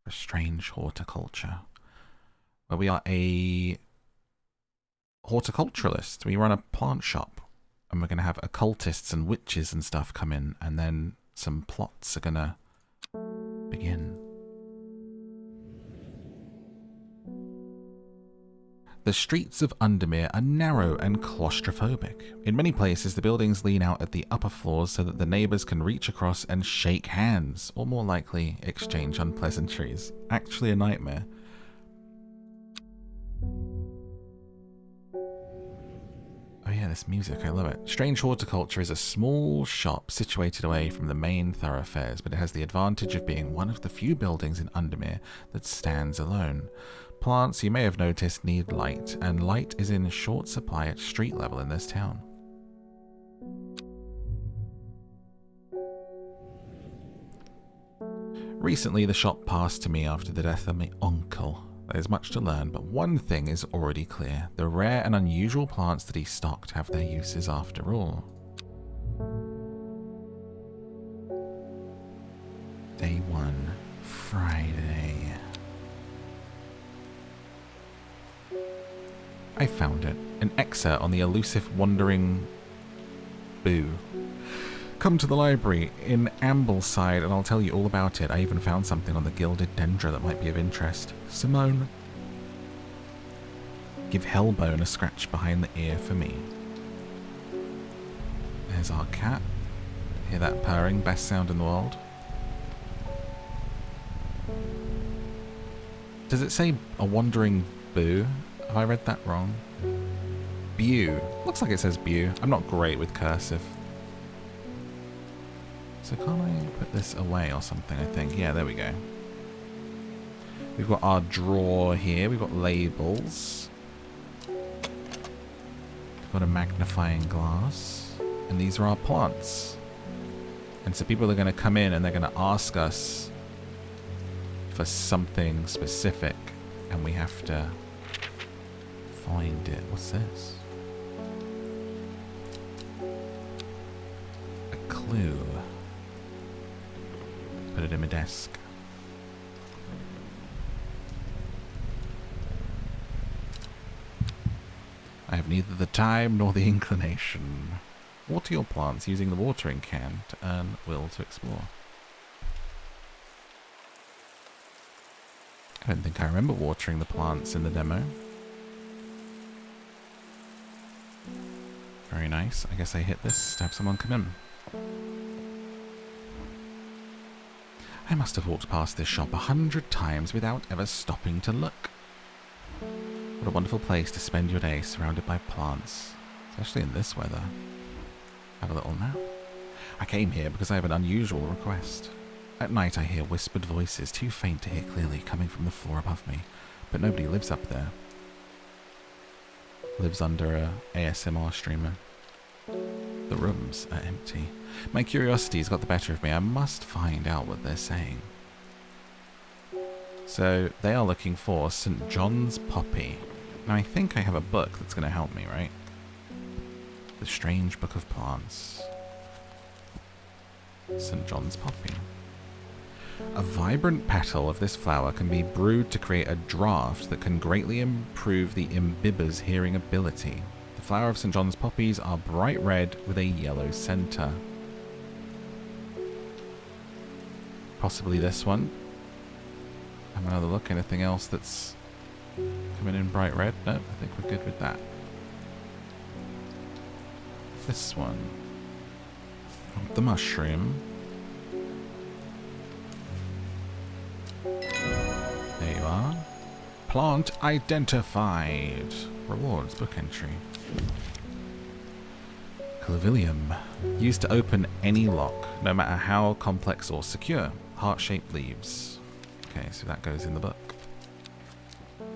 for Strange Horticulture, where we are a horticulturalist. We run a plant shop, and we're going to have occultists and witches and stuff come in, and then some plots are going to begin. The streets of Undermere are narrow and claustrophobic. In many places, the buildings lean out at the upper floors so that the neighbours can reach across and shake hands, or more likely, exchange unpleasantries. Actually a nightmare. Oh yeah, this music, I love it. Strange Horticulture is a small shop situated away from the main thoroughfares, but it has the advantage of being one of the few buildings in Undermere that stands alone. Plants, you may have noticed, need light, and light is in short supply at street level in this town. Recently, the shop passed to me after the death of my uncle. There's much to learn, but one thing is already clear. The rare and unusual plants that he stocked have their uses after all. Day 1, Friday. I found it. An excerpt on the elusive wandering boo. Come to the library in Ambleside and I'll tell you all about it. I even found something on the gilded dendra that might be of interest. Simone. Give Hellbone a scratch behind the ear for me. There's our cat. Hear that purring? Best sound in the world. Does it say a wandering boo? Have I read that wrong? Bew. Looks like it says Bew. I'm not great with cursive. So can't I put this away or something, I think? Yeah, there we go. We've got our drawer here. We've got labels. We've got a magnifying glass. And these are our plants. And so people are going to come in and they're going to ask us for something specific. And we have to find it. What's this? A clue. Put it in my desk. I have neither the time nor the inclination. Water your plants using the watering can to earn will to explore. I don't think I remember watering the plants in the demo. Very nice. I guess I hit this to have someone come in. I must have walked past this shop 100 times without ever stopping to look. What a wonderful place to spend your day surrounded by plants, especially in this weather. Have a little nap. I came here because I have an unusual request. At night I hear whispered voices, too faint to hear clearly, coming from the floor above me, but nobody lives up there. Lives under a ASMR streamer. The rooms are empty. My curiosity's got the better of me. I must find out what they're saying. So they are looking for St. John's Poppy. Now I think I have a book that's going to help me, right? The Strange Book of Plants. St. John's Poppy. A vibrant petal of this flower can be brewed to create a draught that can greatly improve the imbibber's hearing ability. The flower of St. John's poppies are bright red with a yellow center. Possibly this one. Have another look. Anything else that's coming in bright red? No, I think we're good with that. This one. The mushroom. There you are. Plant identified. Rewards, book entry. Clavilium. Used to open any lock, no matter how complex or secure. Heart-shaped leaves. Okay, so that goes in the book.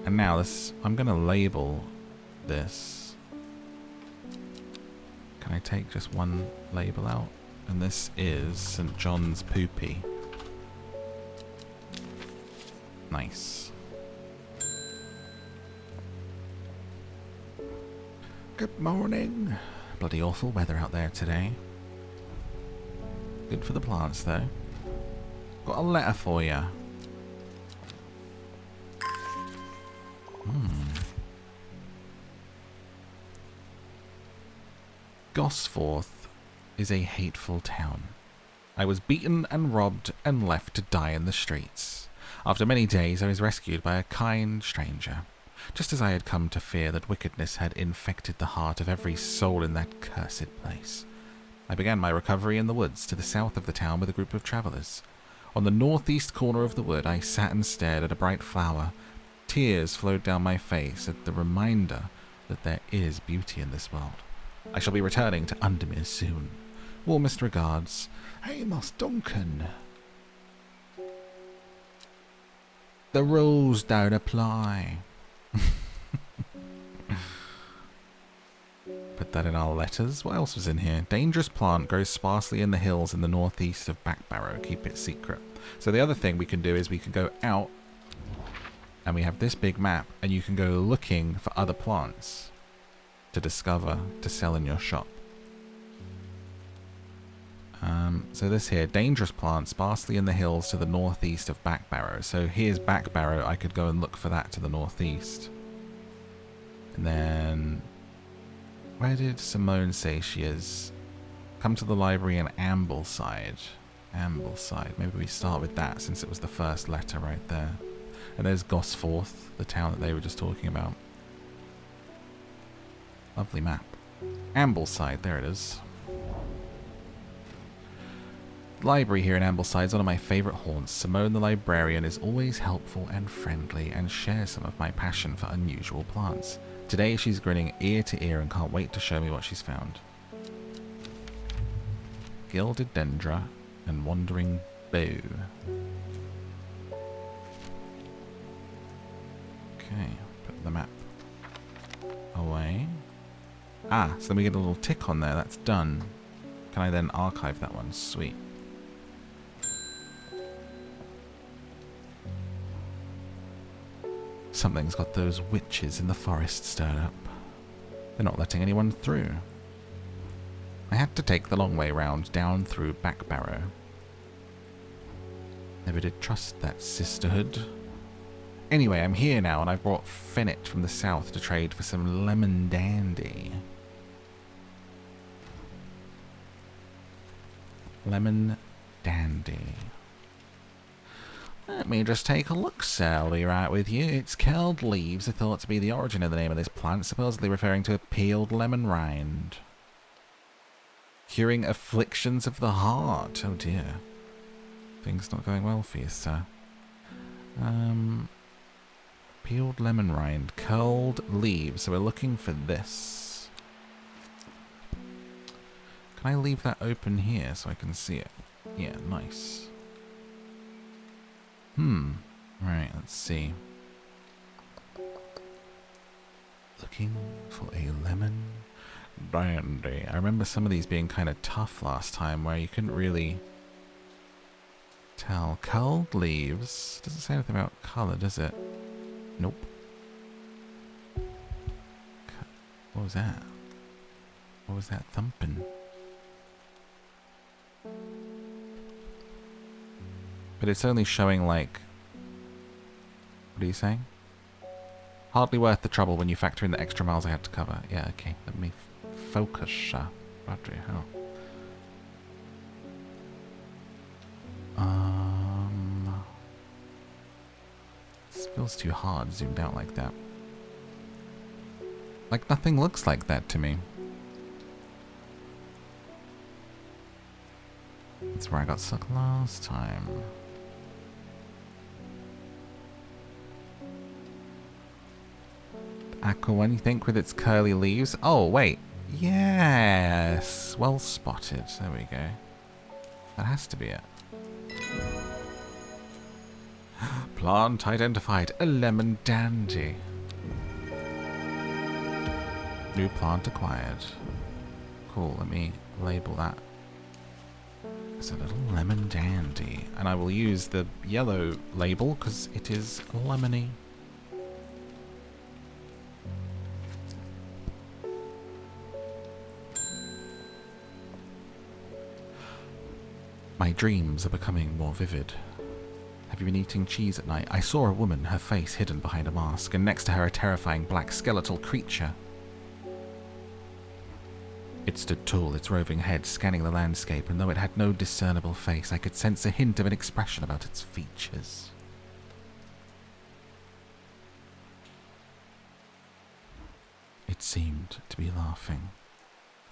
And now this, I'm going to label this. Can I take just one label out? And this is St. John's Poopy. Nice. Good morning. Bloody awful weather out there today. Good for the plants though. Got a letter for you. Gosforth is a hateful town. I was beaten and robbed and left to die in the streets. After many days, I was rescued by a kind stranger, just as I had come to fear that wickedness had infected the heart of every soul in that cursed place. I began my recovery in the woods to the south of the town with a group of travellers. On the northeast corner of the wood, I sat and stared at a bright flower. Tears flowed down my face at the reminder that there is beauty in this world. I shall be returning to Undermere soon. Warmest regards, Amos Duncan. The rules don't apply. Put that in our letters. What else was in here? Dangerous plant grows sparsely in the hills in the northeast of Backbarrow. Keep it secret. So the other thing we can do is we can go out and we have this big map and you can go looking for other plants to discover to sell in your shop. So this here, dangerous plant sparsely in the hills to the northeast of Backbarrow. So here's Backbarrow. I could go and look for that to the northeast. And then where did Simone say she is? Come to the library in Ambleside. Ambleside. Maybe we start with that since it was the first letter right there. And there's Gosforth, the town that they were just talking about. Lovely map. Ambleside, there it is. Library here in Ambleside is one of my favourite haunts. Simone the librarian is always helpful and friendly and shares some of my passion for unusual plants. Today she's grinning ear to ear and can't wait to show me what she's found. Gilded Dendra and Wandering Bow. Okay, put the map away. Ah, so then we get a little tick on there. That's done. Can I then archive that one? Sweet. Something's got those witches in the forest stirred up. They're not letting anyone through. I had to take the long way round down through Backbarrow. Never did trust that sisterhood. Anyway, I'm here now and I've brought Fennett from the south to trade for some lemon dandy. Lemon dandy. Let me just take a look, sir. I'll be right with you. Its curled leaves are thought to be the origin of the name of this plant, supposedly referring to a peeled lemon rind. Curing afflictions of the heart. Oh dear. Things not going well for you, sir. Peeled lemon rind. Curled leaves. So we're looking for this. Can I leave that open here so I can see it? Yeah, nice. Right, let's see. Looking for a lemon dandy. I remember some of these being kind of tough last time where you couldn't really tell. Curled leaves. Doesn't say anything about colour, does it? Nope. What was that? What was that thumping? But it's only showing like... What are you saying? Hardly worth the trouble when you factor in the extra miles I had to cover. Yeah, okay. Let me focus. Bloody hell. This feels too hard zoomed out like that. Like nothing looks like that to me. That's where I got stuck last time. Aqua one, you think, with its curly leaves? Oh, wait. Yes. Well spotted. There we go. That has to be it. Plant identified. A lemon dandy. New plant acquired. Cool. Let me label that. It's a little lemon dandy. And I will use the yellow label because it is lemony. My dreams are becoming more vivid. Have you been eating cheese at night? I saw a woman, her face hidden behind a mask, and next to her a terrifying black skeletal creature. It stood tall, its roving head scanning the landscape, and though it had no discernible face, I could sense a hint of an expression about its features. It seemed to be laughing.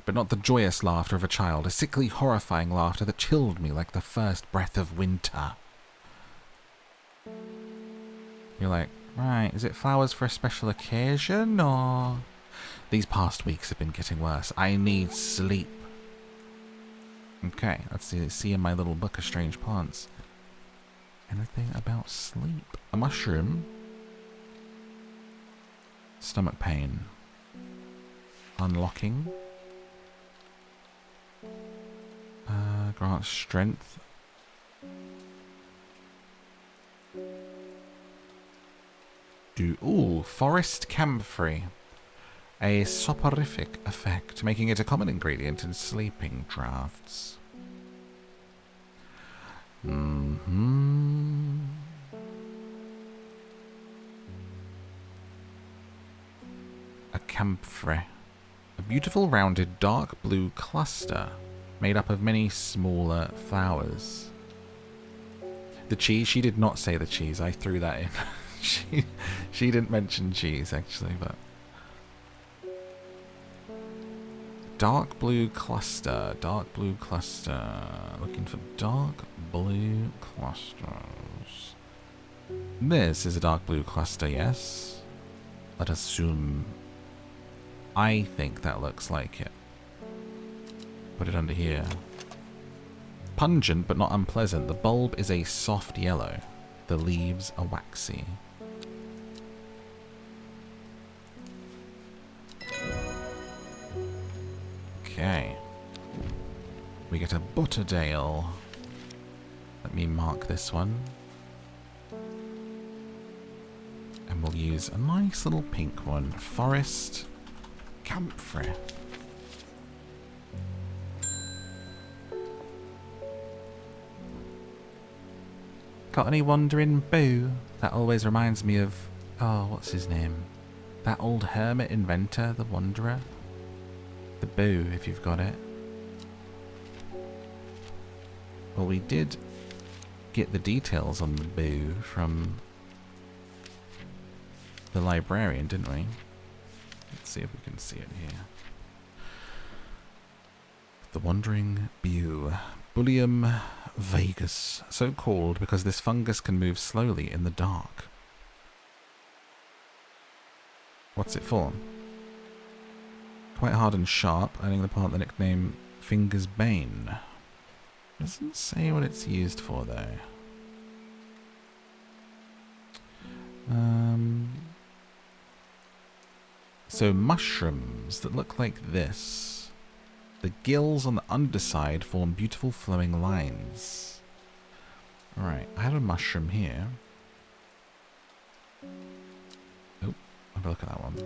But not the joyous laughter of a child, a sickly, horrifying laughter that chilled me like the first breath of winter. You're like, right, is it flowers for a special occasion, or... These past weeks have been getting worse. I need sleep. Okay, let's see in my little book of strange plants. Anything about sleep? A mushroom. Stomach pain. Unlocking. Grant strength. Ooh, forest camphor. A soporific effect, making it a common ingredient in sleeping drafts. A camphor. A beautiful rounded dark blue cluster made up of many smaller flowers. The cheese, she did not say the cheese, I threw that in. she didn't mention cheese actually, but... Dark blue cluster, looking for dark blue clusters. This is a dark blue cluster, yes? Let us assume. I think that looks like it. Put it under here. Pungent but not unpleasant. The bulb is a soft yellow. The leaves are waxy. Okay. We get a Butterdale. Let me mark this one. And we'll use a nice little pink one. Forest camphor. Got any wandering boo? That always reminds me of... Oh, what's his name? That old hermit inventor, the Wanderer. The boo, if you've got it. Well, we did get the details on the boo from the librarian, didn't we? Let's see if we can see it here. The Wandering Bew. Bullium vagus. So called because this fungus can move slowly in the dark. What's it for? Quite hard and sharp, earning the plant the nickname Finger's Bane. Doesn't say what it's used for, though. So mushrooms that look like this. The gills on the underside form beautiful flowing lines. Alright, I have a mushroom here. Oh, have a look at that one.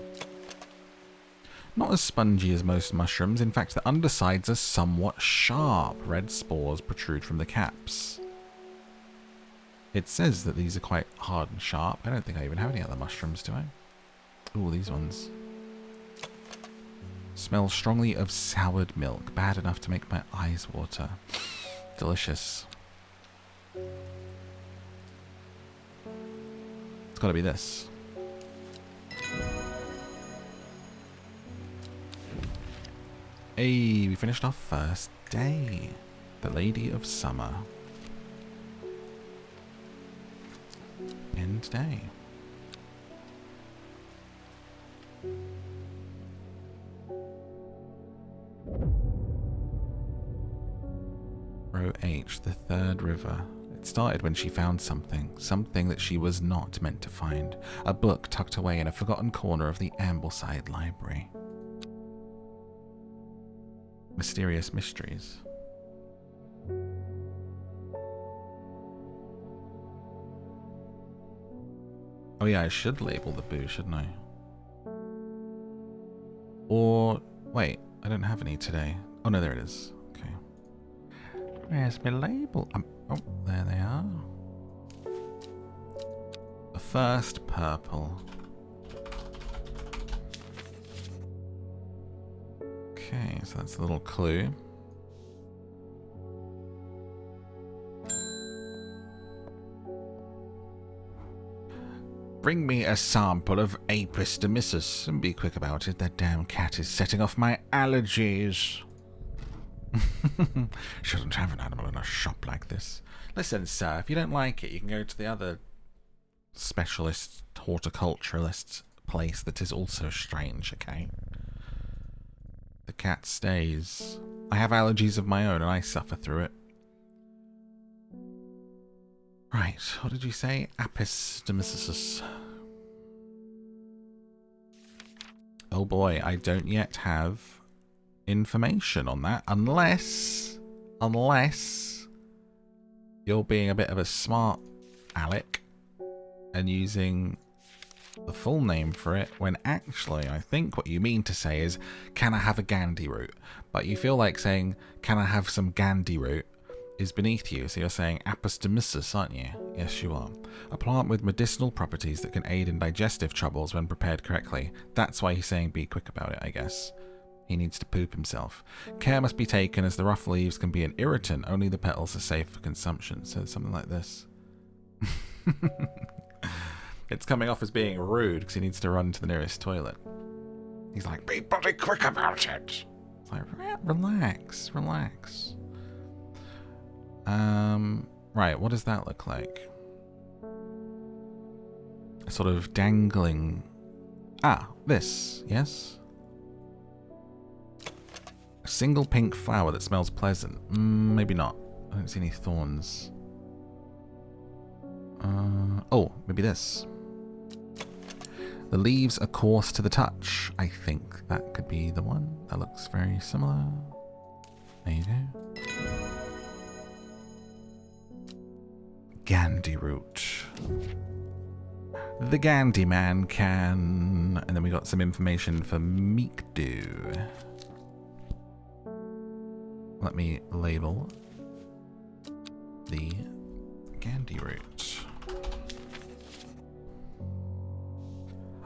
Not as spongy as most mushrooms. In fact, the undersides are somewhat sharp. Red spores protrude from the caps. It says that these are quite hard and sharp. I don't think I even have any other mushrooms, do I? Ooh, these ones. Smell strongly of soured milk. Bad enough to make my eyes water. Delicious. It's got to be this. Hey, we finished our first day. The Lady of Summer. End day. Row H, the third river. It started when she found something that she was not meant to find. A book tucked away in a forgotten corner of the Ambleside Library. Mysterious mysteries. Oh yeah, I should label the boo, shouldn't I? Or, wait, I don't have any today. Oh no, there it is. Okay. Where's my label? Oh, there they are. The first purple. Okay, so that's a little clue. Bring me a sample of Apis demyssus and be quick about it. That damn cat is setting off my allergies. Shouldn't have an animal in a shop like this. Listen, sir, if you don't like it, you can go to the other specialist horticulturalist place that is also strange, okay? The cat stays. I have allergies of my own and I suffer through it. Right, what did you say? Apis demyssus. Oh boy, I don't yet have information on that, unless you're being a bit of a smart aleck and using the full name for it, when actually I think what you mean to say is, can I have a Gandhi root? But you feel like saying, can I have some Gandhi root, is beneath you, so you're saying Apis demyssus, aren't you? Yes, you are. A plant with medicinal properties that can aid in digestive troubles when prepared correctly. That's why he's saying be quick about it, I guess. He needs to poop himself. Care must be taken as the rough leaves can be an irritant. Only the petals are safe for consumption. So something like this. It's coming off as being rude because he needs to run to the nearest toilet. He's like, be bloody quick about it. It's like, relax, relax. Right, what does that look like? A sort of dangling... Ah, this, yes? A single pink flower that smells pleasant. Maybe not. I don't see any thorns. Oh, maybe this. The leaves are coarse to the touch. I think that could be the one. That looks very similar. There you go. Gandhi root. The Gandhi man can... And then we got some information for Meekdu. Let me label the Gandhi root.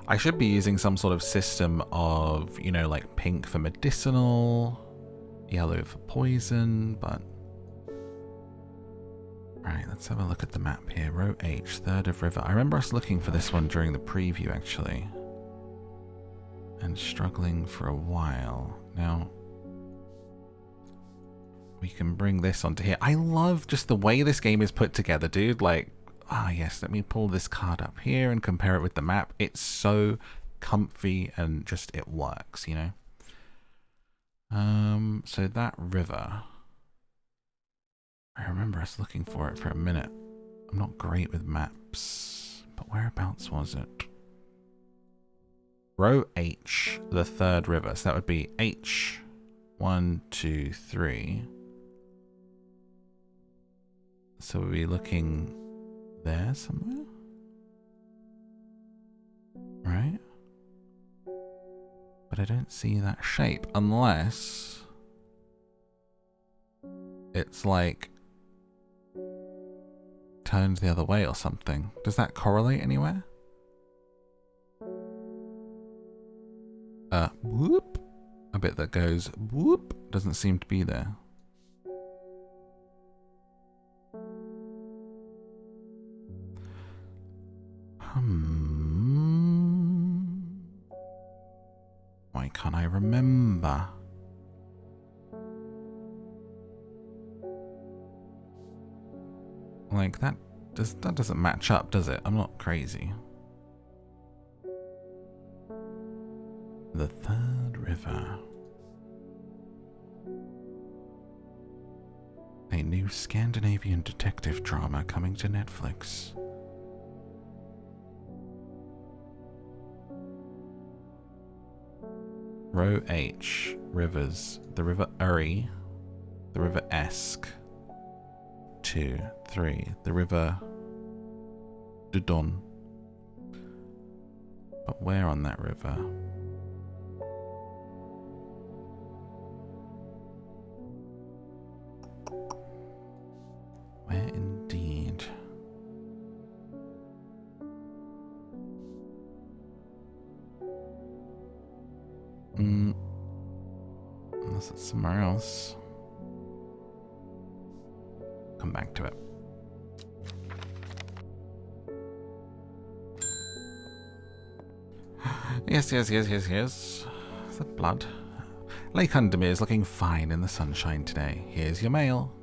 I should be using some sort of system of, you know, like pink for medicinal, yellow for poison, but... Right, let's have a look at the map here. Row H, third of river. I remember us looking for this one during the preview, actually. And struggling for a while. Now, we can bring this onto here. I love just the way this game is put together, dude. Like, ah, yes, let me pull this card up here and compare it with the map. It's so comfy and just, it works, you know? So that river... I remember us looking for it for a minute. I'm not great with maps, but whereabouts was it? Row H, the third river. So that would be H, 1, 2, 3. So we'll be looking there somewhere? Right? But I don't see that shape, unless it's like turned the other way or something. Does that correlate anywhere? Whoop. A bit that goes whoop doesn't seem to be there. Why can't I remember? Like, that doesn't match up, does it? I'm not crazy. The third river. A new Scandinavian detective drama coming to Netflix. Row H, rivers. The River Uri, the River Esk. 2, 3, the River Dudon. But where on that river? Where indeed? Unless it's somewhere else. Come back to it. Yes. Is that blood? Lake Undermere is looking fine in the sunshine today. Here's your mail.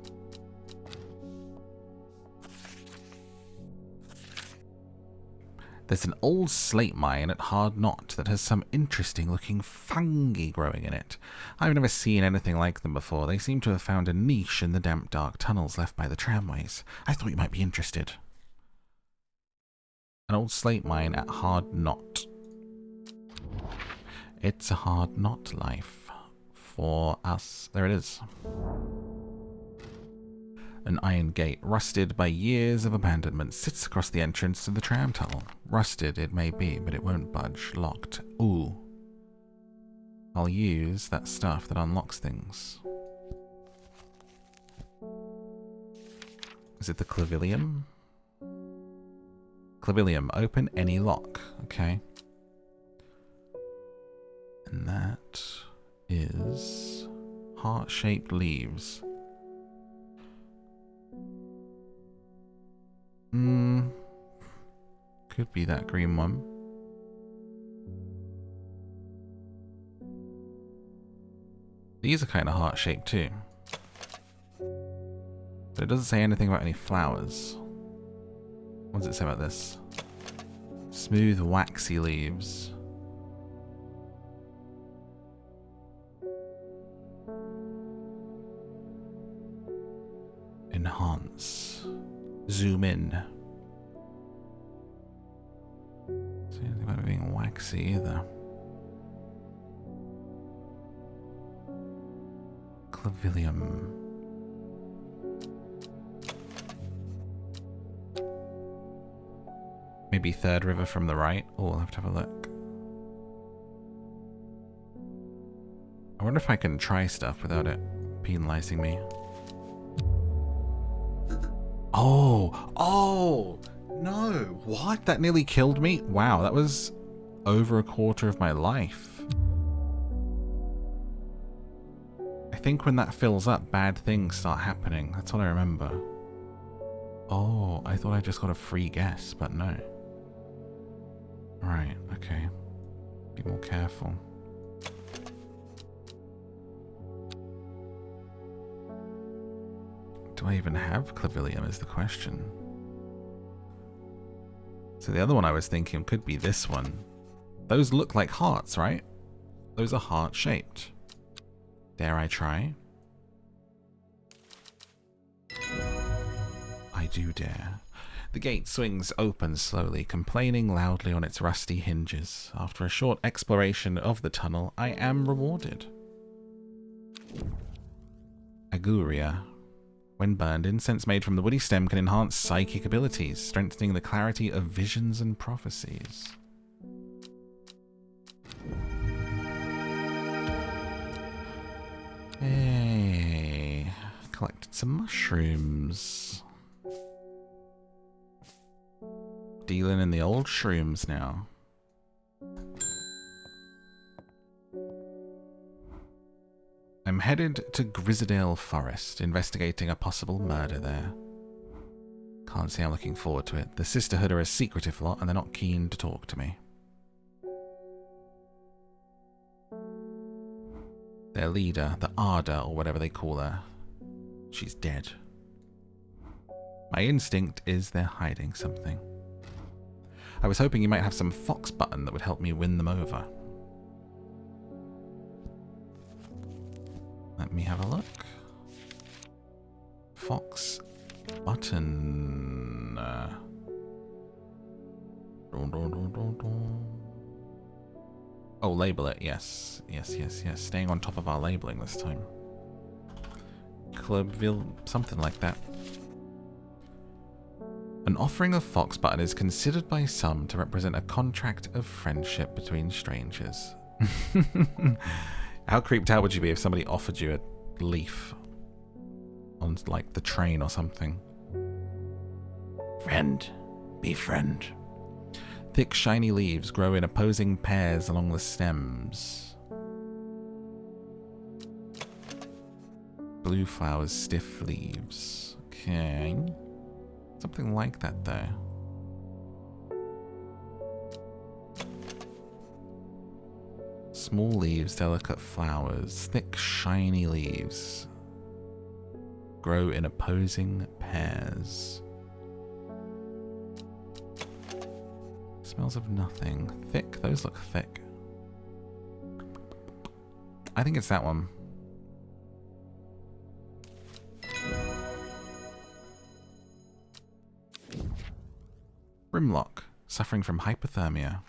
There's an old slate mine at Hard Knot that has some interesting looking fungi growing in it. I've never seen anything like them before. They seem to have found a niche in the damp dark tunnels left by the tramways. I thought you might be interested. An old slate mine at Hard Knot. It's a hard knot life for us. There it is. An iron gate, rusted by years of abandonment, sits across the entrance to the tram tunnel. Rusted it may be, but it won't budge. Locked. Ooh. I'll use that stuff that unlocks things. Is it the clavilium? Clavilium. Open any lock. Okay. And that is heart-shaped leaves. Could be that green one. These are kind of heart-shaped too. But it doesn't say anything about any flowers. What does it say about this? Smooth, waxy leaves. Enhance. Zoom in. See anything about it being waxy either. Clavilium. Maybe third river from the right. Oh, I'll have to have a look. I wonder if I can try stuff without it penalizing me. Oh, no. What? That nearly killed me? Wow, that was over a quarter of my life. I think when that fills up, bad things start happening. That's what I remember. Oh, I thought I just got a free guess, but no. Right, okay. Be more careful. Do I even have clavilium is the question. So the other one I was thinking could be this one. Those look like hearts, right? Those are heart-shaped. Dare I try? I do dare. The gate swings open slowly, complaining loudly on its rusty hinges. After a short exploration of the tunnel, I am rewarded. Aguria. When burned, incense made from the woody stem can enhance psychic abilities, strengthening the clarity of visions and prophecies. Hey, collected some mushrooms. Dealing in the old shrooms now. I'm headed to Grizzadale Forest, investigating a possible murder there. Can't say I'm looking forward to it. The sisterhood are a secretive lot and they're not keen to talk to me. Their leader, the Arda or whatever they call her, she's dead. My instinct is they're hiding something. I was hoping you might have some fox button that would help me win them over. Let me have a look. Fox button. Oh, label it. Yes. Yes. Staying on top of our labeling this time. Clubville, something like that. An offering of fox button is considered by some to represent a contract of friendship between strangers. How creeped out would you be if somebody offered you a leaf on, like, the train or something? Friend, befriend. Thick, shiny leaves grow in opposing pairs along the stems. blue flowers, stiff leaves. Okay. Something like that, though. Small leaves, delicate flowers, thick, shiny leaves. Grow in opposing pairs. Smells of nothing. Thick, those look thick. I think it's that one. Brimlock, suffering from hypothermia.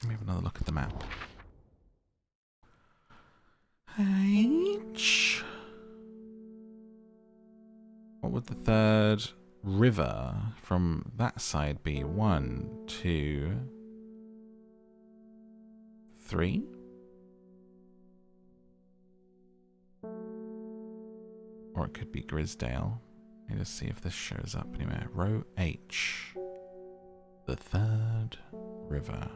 Let me have another look at the map. H. What would the third river from that side be? 1, 2, 3? Or it could be Grisdale. Let me just see if this shows up anywhere. Row H. The third river.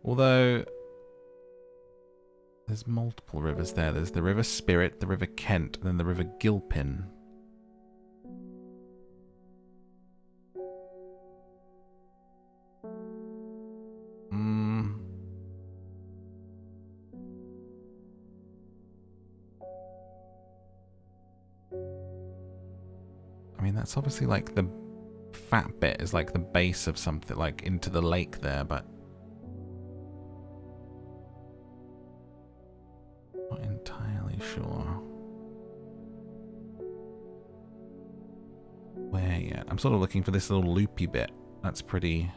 Although there's multiple rivers there. There's the River Spirit, the River Kent, and then the River Gilpin. I mean, that's obviously like the fat bit is like the base of something, like into the lake there, but not entirely sure where yet. I'm sort of looking for this little loopy bit. That's pretty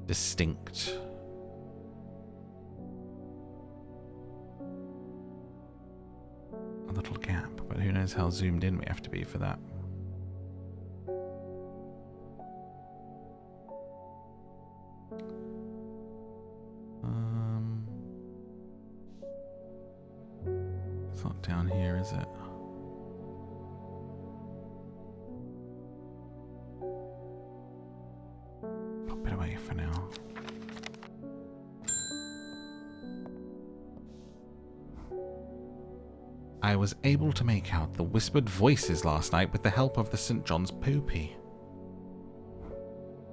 distinct. A little gap, but who knows how zoomed in we have to be for that. It's not down here, is it? Pop it away for now. I was able to make out the whispered voices last night with the help of the St. John's Poopy.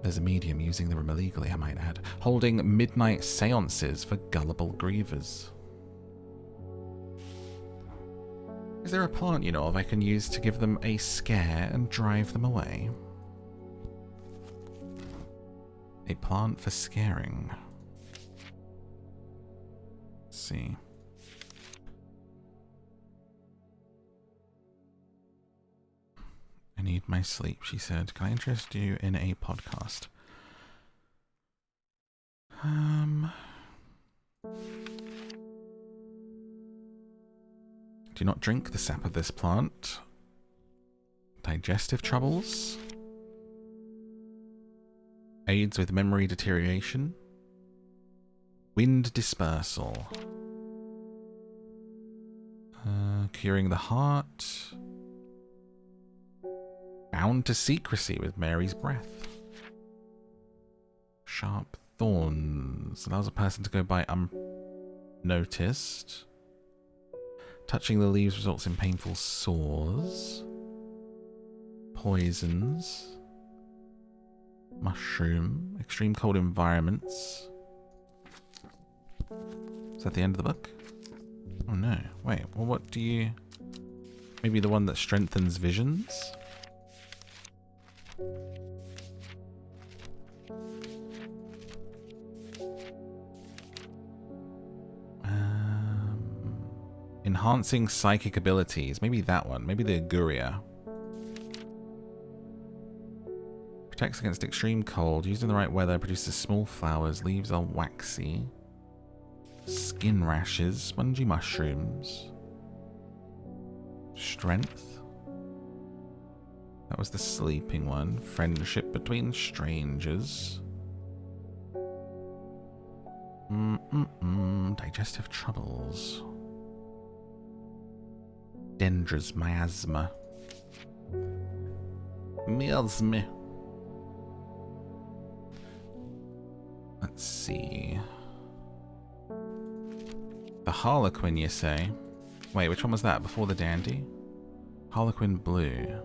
There's a medium using the room illegally, I might add, holding midnight seances for gullible grievers. Is there a plant you know of I can use to give them a scare and drive them away? A plant for scaring. Let's see. I need my sleep, she said. Can I interest you in a podcast? Do not drink the sap of this plant. Digestive troubles. Aids with memory deterioration. Wind dispersal. Curing the heart. Bound to secrecy with Mary's breath. Sharp thorns. Allows a person to go by unnoticed. Touching the leaves results in painful sores. Poisons. Mushroom. Extreme cold environments. Is that the end of the book? Oh no. Wait, well what do you... Maybe the one that strengthens visions? Enhancing psychic abilities. Maybe that one. Maybe the Aguria. Protects against extreme cold. Used in the right weather. Produces small flowers. Leaves are waxy. Skin rashes. Spongy mushrooms. Strength. That was the sleeping one. Friendship between strangers. Digestive troubles. Dendras miasma. Miasma. Let's see. The Harlequin, you say? Wait, which one was that? Before the Dandy? Harlequin Blue.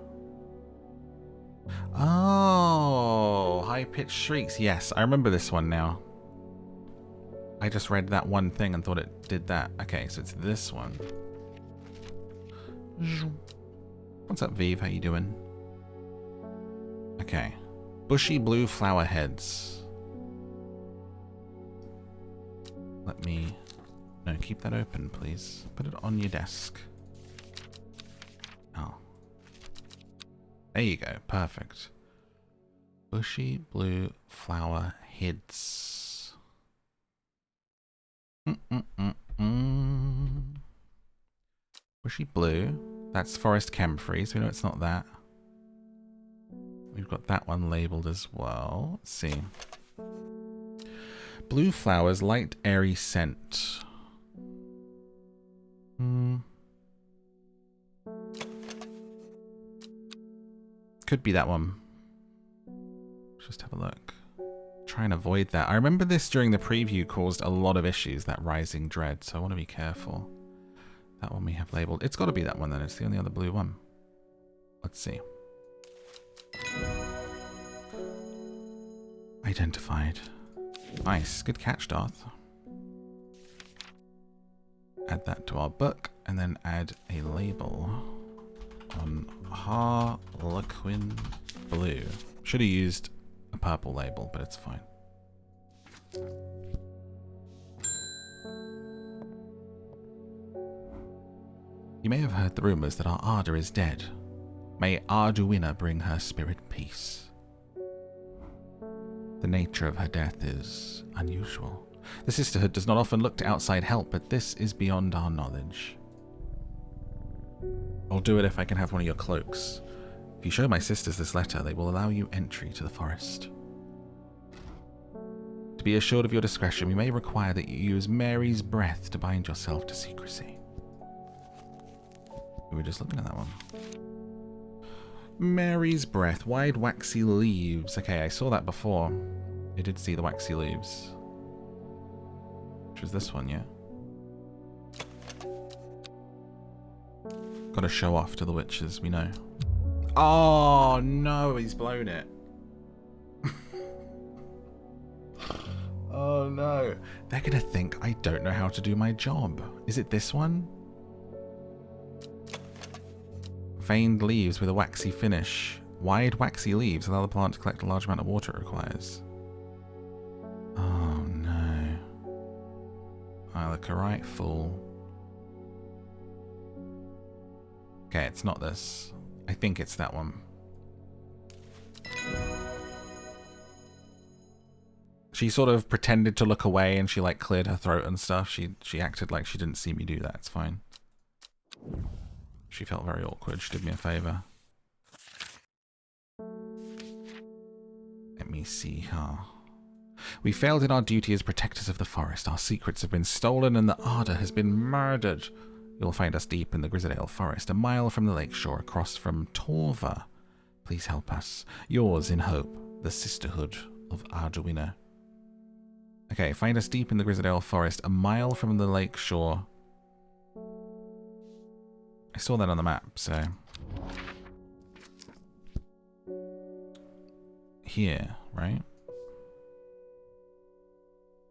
Oh, high-pitched shrieks. Yes, I remember this one now. I just read that one thing and thought it did that. Okay, so it's this one. What's up, Vive? How you doing? Okay. Bushy blue flower heads. Let me... No, keep that open, please. Put it on your desk. Oh. There you go. Perfect. Bushy blue flower heads. Bushy blue. That's forest camphor, so we know it's not that. We've got that one labelled as well. Let's see. Blue flowers, light, airy scent. Could be that one. Let's just have a look. Try and avoid that. I remember this during the preview caused a lot of issues, that rising dread, so I want to be careful. That one we have labelled. It's got to be that one then. It's the only other blue one. Let's see. Identified. Nice. Good catch, Darth. Add that to our book and then add a label on Harlequin Blue. Should have used a purple label, but it's fine. You may have heard the rumors that our Arda is dead. May Arduina bring her spirit peace. The nature of her death is unusual. The sisterhood does not often look to outside help, but this is beyond our knowledge. I'll do it if I can have one of your cloaks. If you show my sisters this letter, they will allow you entry to the forest. To be assured of your discretion, we may require that you use Mary's breath to bind yourself to secrecy. We were just looking at that one. Mary's breath, wide waxy leaves. Okay, I saw that before. I did see the waxy leaves. Which was this one, yeah? Gotta show off to the witches, we know. Oh no, he's blown it. Oh no. They're gonna think I don't know how to do my job. Is it this one? Veined leaves with a waxy finish. Wide waxy leaves allow the plant to collect a large amount of water it requires. Oh no. I look a right fool. Okay, it's not this. I think it's that one. She sort of pretended to look away and she like cleared her throat and stuff. She acted like she didn't see me do that. It's fine. She felt very awkward. She did me a favor. Let me see her. We failed in our duty as protectors of the forest. Our secrets have been stolen and the Arda has been murdered. You'll find us deep in the Grizzledale forest, a mile from the lakeshore, across from Torva. Please help us. Yours in hope, the Sisterhood of Arduino. Okay, find us deep in the Grizzledale forest, a mile from the lakeshore. I saw that on the map, so... Here, right?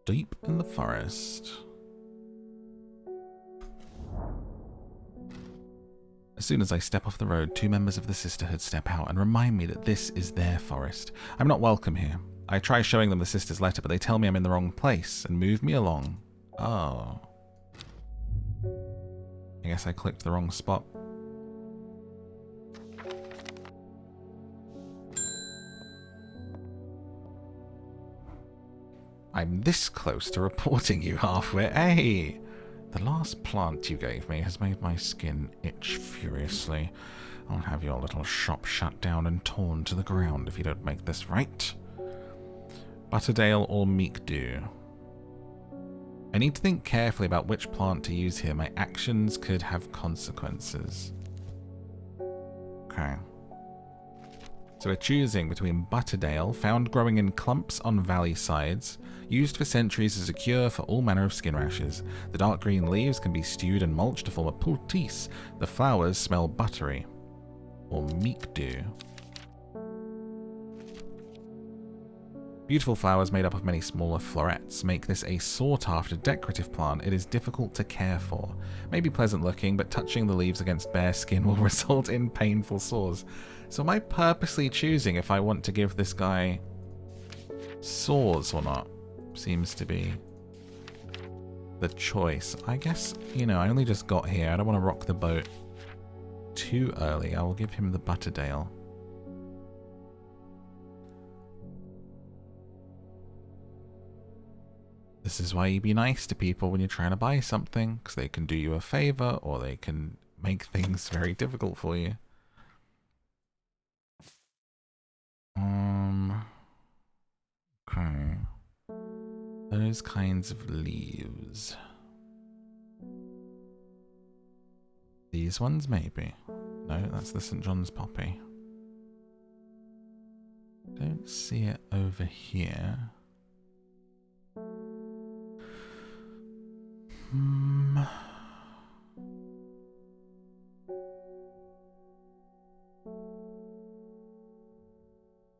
Deep in the forest. As soon as I step off the road, 2 members of the Sisterhood step out and remind me that this is their forest. I'm not welcome here. I try showing them the sister's letter, but they tell me I'm in the wrong place and move me along. Oh. I guess I clicked the wrong spot. I'm this close to reporting you halfway. Hey! The last plant you gave me has made my skin itch furiously. I'll have your little shop shut down and torn to the ground if you don't make this right. Butterdale or Meekdew. I need to think carefully about which plant to use here. My actions could have consequences. Okay. So we're choosing between Butterdale, found growing in clumps on valley sides, used for centuries as a cure for all manner of skin rashes. The dark green leaves can be stewed and mulched to form a poultice. The flowers smell buttery. Or meek dew. Beautiful flowers made up of many smaller florets make this a sought-after decorative plant. It is difficult to care for. May be pleasant looking, but touching the leaves against bare skin will result in painful sores. So am I purposely choosing if I want to give this guy sores or not? Seems to be the choice. I guess, you know, I only just got here. I don't want to rock the boat too early. I will give him the Butterdale. This is why you be nice to people when you're trying to buy something, because they can do you a favor or they can make things very difficult for you. Okay. Those kinds of leaves. These ones, maybe. No, that's the St. John's poppy. Don't see it over here.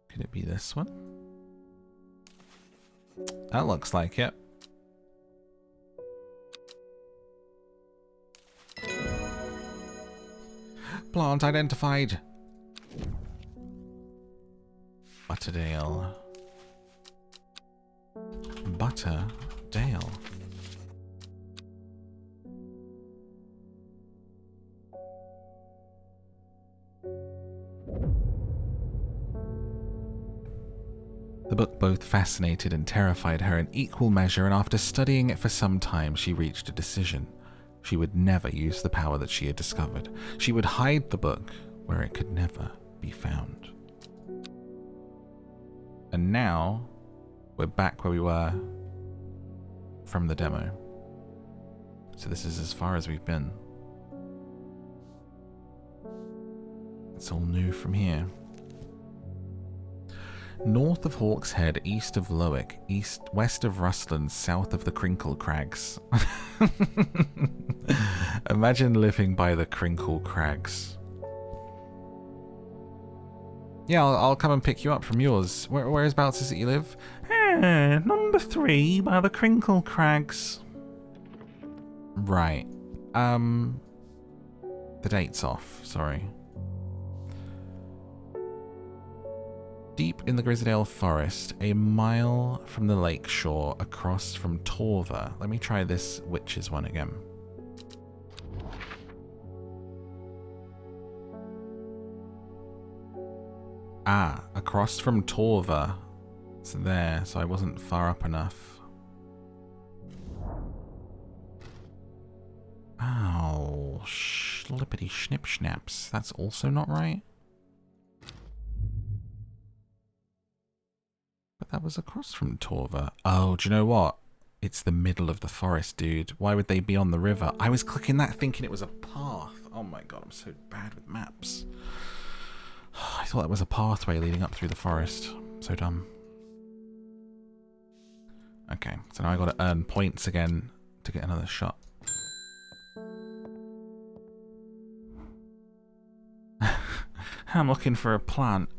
Could it be this one? That looks like it. Plant identified. Butterdale. Butterdale. The book both fascinated and terrified her in equal measure, and after studying it for some time, she reached a decision. She would never use the power that she had discovered. She would hide the book where it could never be found. And now, we're back where we were from the demo. So this is as far as we've been. It's all new from here. North of Hawk's Head, east of Lowick, west of Rustland, south of the Crinkle Crags. Imagine living by the Crinkle Crags. Yeah, I'll come and pick you up from yours. Whereabouts is it you live? Number 3 by the Crinkle Crags. Right. The date's off, sorry. Deep in the Grisdale Forest, a mile from the lake shore, across from Torva. Let me try this witch's one again. Ah, across from Torva. It's there, so I wasn't far up enough. Ow, schlippity schnip schnaps. That's also not right. But that was across from Torva. Oh, do you know what? It's the middle of the forest, dude. Why would they be on the river? I was clicking that thinking it was a path. Oh my god, I'm so bad with maps. I thought that was a pathway leading up through the forest. So dumb. Okay, so now I gotta earn points again to get another shot. I'm looking for a plant.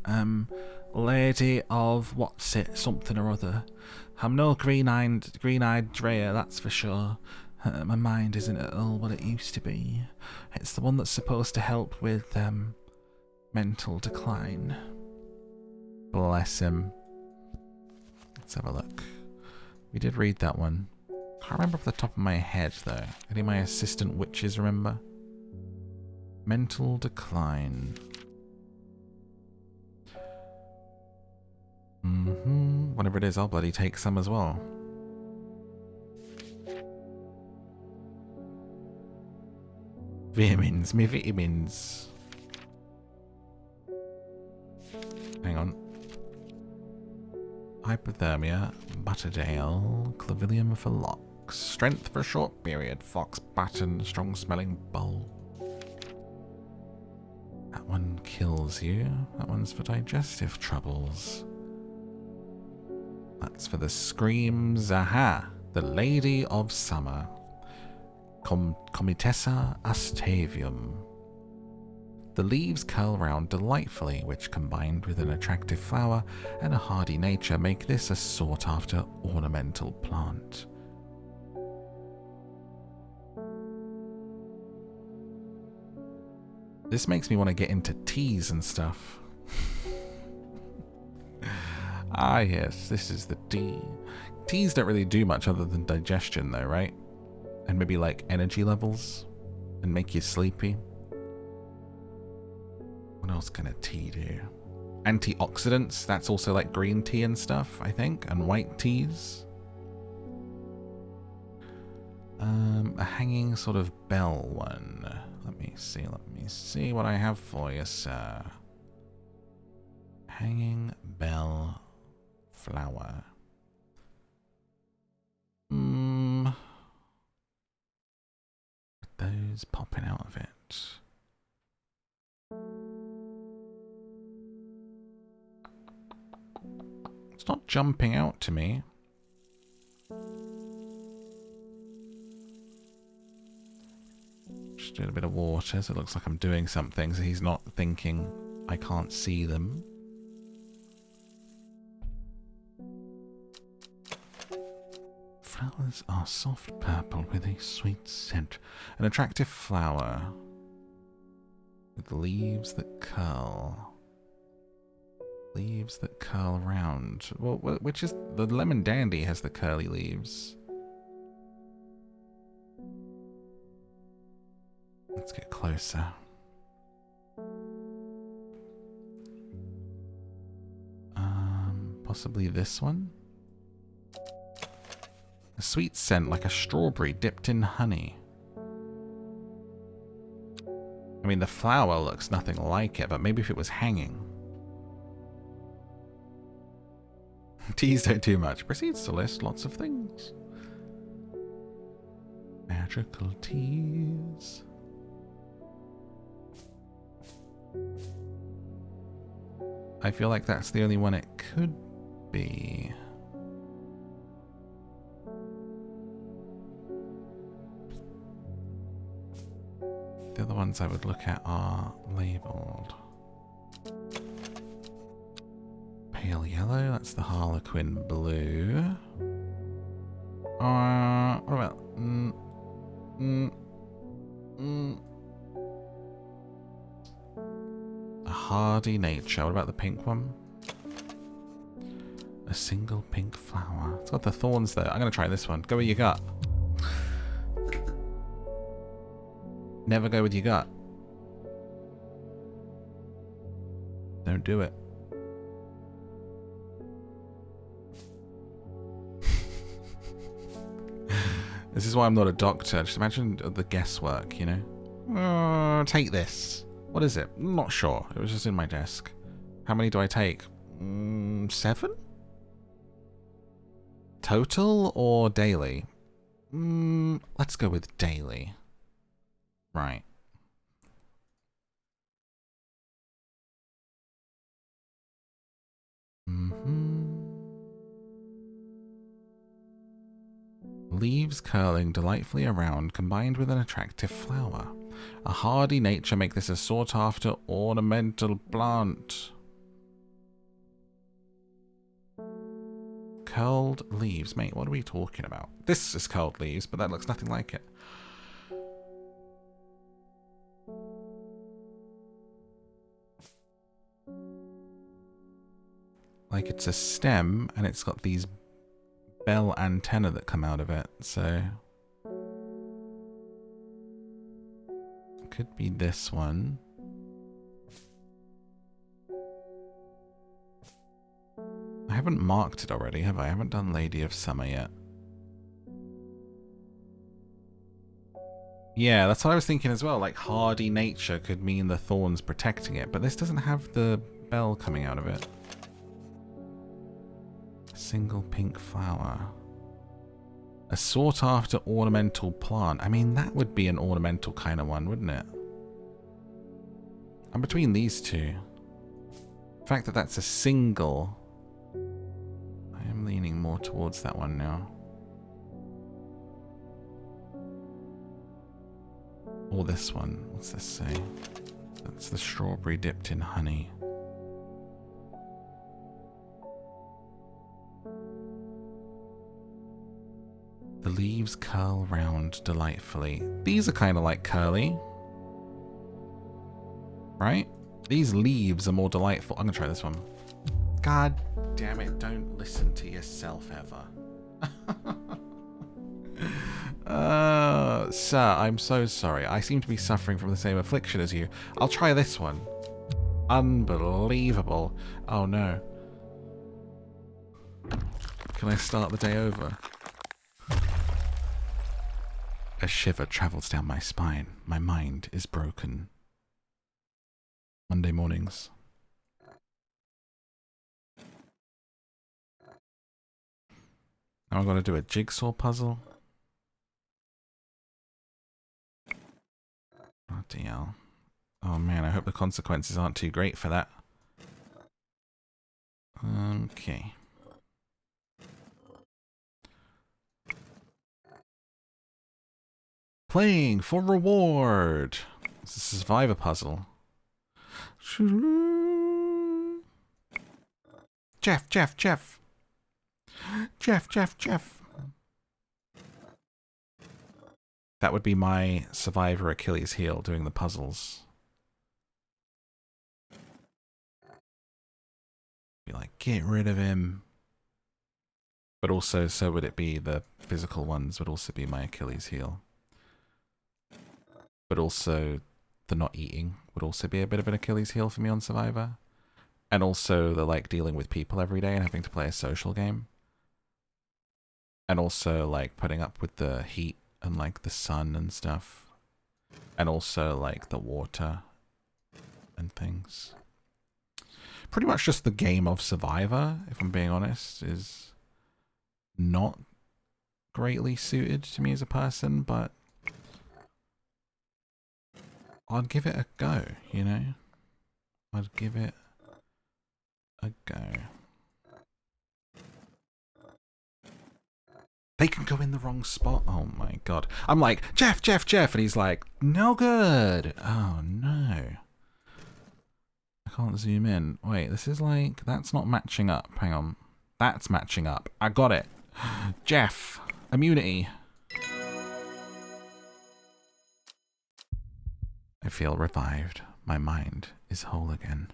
Lady of what's it, something or other. I'm no green-eyed Drea, that's for sure. My mind isn't at all what it used to be. It's the one that's supposed to help with mental decline. Bless him. Let's have a look. We did read that one. Can't remember off the top of my head though. Any of my assistant witches remember? Mental decline. Whatever it is, I'll bloody take some as well. Vitamins, me vitamins. Hang on. Hypothermia, Butterdale, Clavilium for locks, strength for a short period, fox button, strong smelling bowl. That one kills you. That one's for digestive troubles. That's for the screams. Aha! The Lady of Summer. Comitessa astavium. The leaves curl round delightfully, which combined with an attractive flower and a hardy nature make this a sought-after ornamental plant. This makes me want to get into teas and stuff. Ah yes, this is the tea. Teas don't really do much other than digestion though, right? And maybe like energy levels and make you sleepy. What else can a tea do? Antioxidants, that's also like green tea and stuff, I think, and white teas. A hanging sort of bell one. Let me see what I have for you, sir. Hanging bell flower. Those popping out of it. It's not jumping out to me. Just doing a bit of water, so it looks like I'm doing something, so he's not thinking I can't see them. Flowers are soft purple with a sweet scent. An attractive flower with leaves that curl. Leaves that curl round. Well, which is the lemon dandy has the curly leaves. Let's get closer. Possibly this one. A sweet scent like a strawberry dipped in honey. I mean, the flower looks nothing like it, but maybe if it was hanging. Teas don't do much. Proceeds to list lots of things. Magical teas. I feel like that's the only one it could be. The other ones I would look at are labelled. Pale yellow, that's the harlequin blue. What about... A hardy nature. What about the pink one? A single pink flower. It's got the thorns there. I'm going to try this one. Go with your gut. Never go with your gut. Don't do it. This is why I'm not a doctor. Just imagine the guesswork, you know? Take this. What is it? I'm not sure. It was just in my desk. How many do I take? 7? Total or daily? Let's go with daily. Right. Leaves curling delightfully around, combined with an attractive flower. A hardy nature make this a sought-after ornamental plant. Curled leaves. Mate, what are we talking about? This is curled leaves, but that looks nothing like it. Like it's a stem, and it's got these bell antennae that come out of it, so... Could be this one. I haven't marked it already, have I? I haven't done Lady of Summer yet. Yeah, that's what I was thinking as well. Like, hardy nature could mean the thorns protecting it, but this doesn't have the bell coming out of it. Single pink flower. A sought-after ornamental plant. I mean, that would be an ornamental kind of one, wouldn't it? I'm between these two. The fact that that's a single, I am leaning more towards that one now. Or this one. What's this say? That's the strawberry dipped in honey. The leaves curl round delightfully. These are kind of like curly. Right? These leaves are more delightful. I'm going to try this one. God damn it, don't listen to yourself ever. Sir, I'm so sorry. I seem to be suffering from the same affliction as you. I'll try this one. Unbelievable. Oh no. Can I start the day over? A shiver travels down my spine. My mind is broken. Monday mornings. Now I've got to do a jigsaw puzzle. Bloody hell. Oh man, I hope the consequences aren't too great for that. Okay. Playing for reward. It's a survivor puzzle. Jeff. That would be my survivor Achilles heel doing the puzzles. Be like, get rid of him. But also, so would it be the physical ones would also be my Achilles heel. But also, the not eating would also be a bit of an Achilles heel for me on Survivor. And also the like dealing with people every day and having to play a social game. And also like putting up with the heat and like the sun and stuff. And also like the water and things. Pretty much just the game of Survivor, if I'm being honest, is not greatly suited to me as a person, but I'd give it a go, you know? I'd give it a go. They can go in the wrong spot. Oh my god. I'm like, Jeff, and he's like, no good. Oh no. I can't zoom in. Wait, this is like, that's not matching up. Hang on. That's matching up. I got it. Jeff, immunity. I feel revived. My mind is whole again.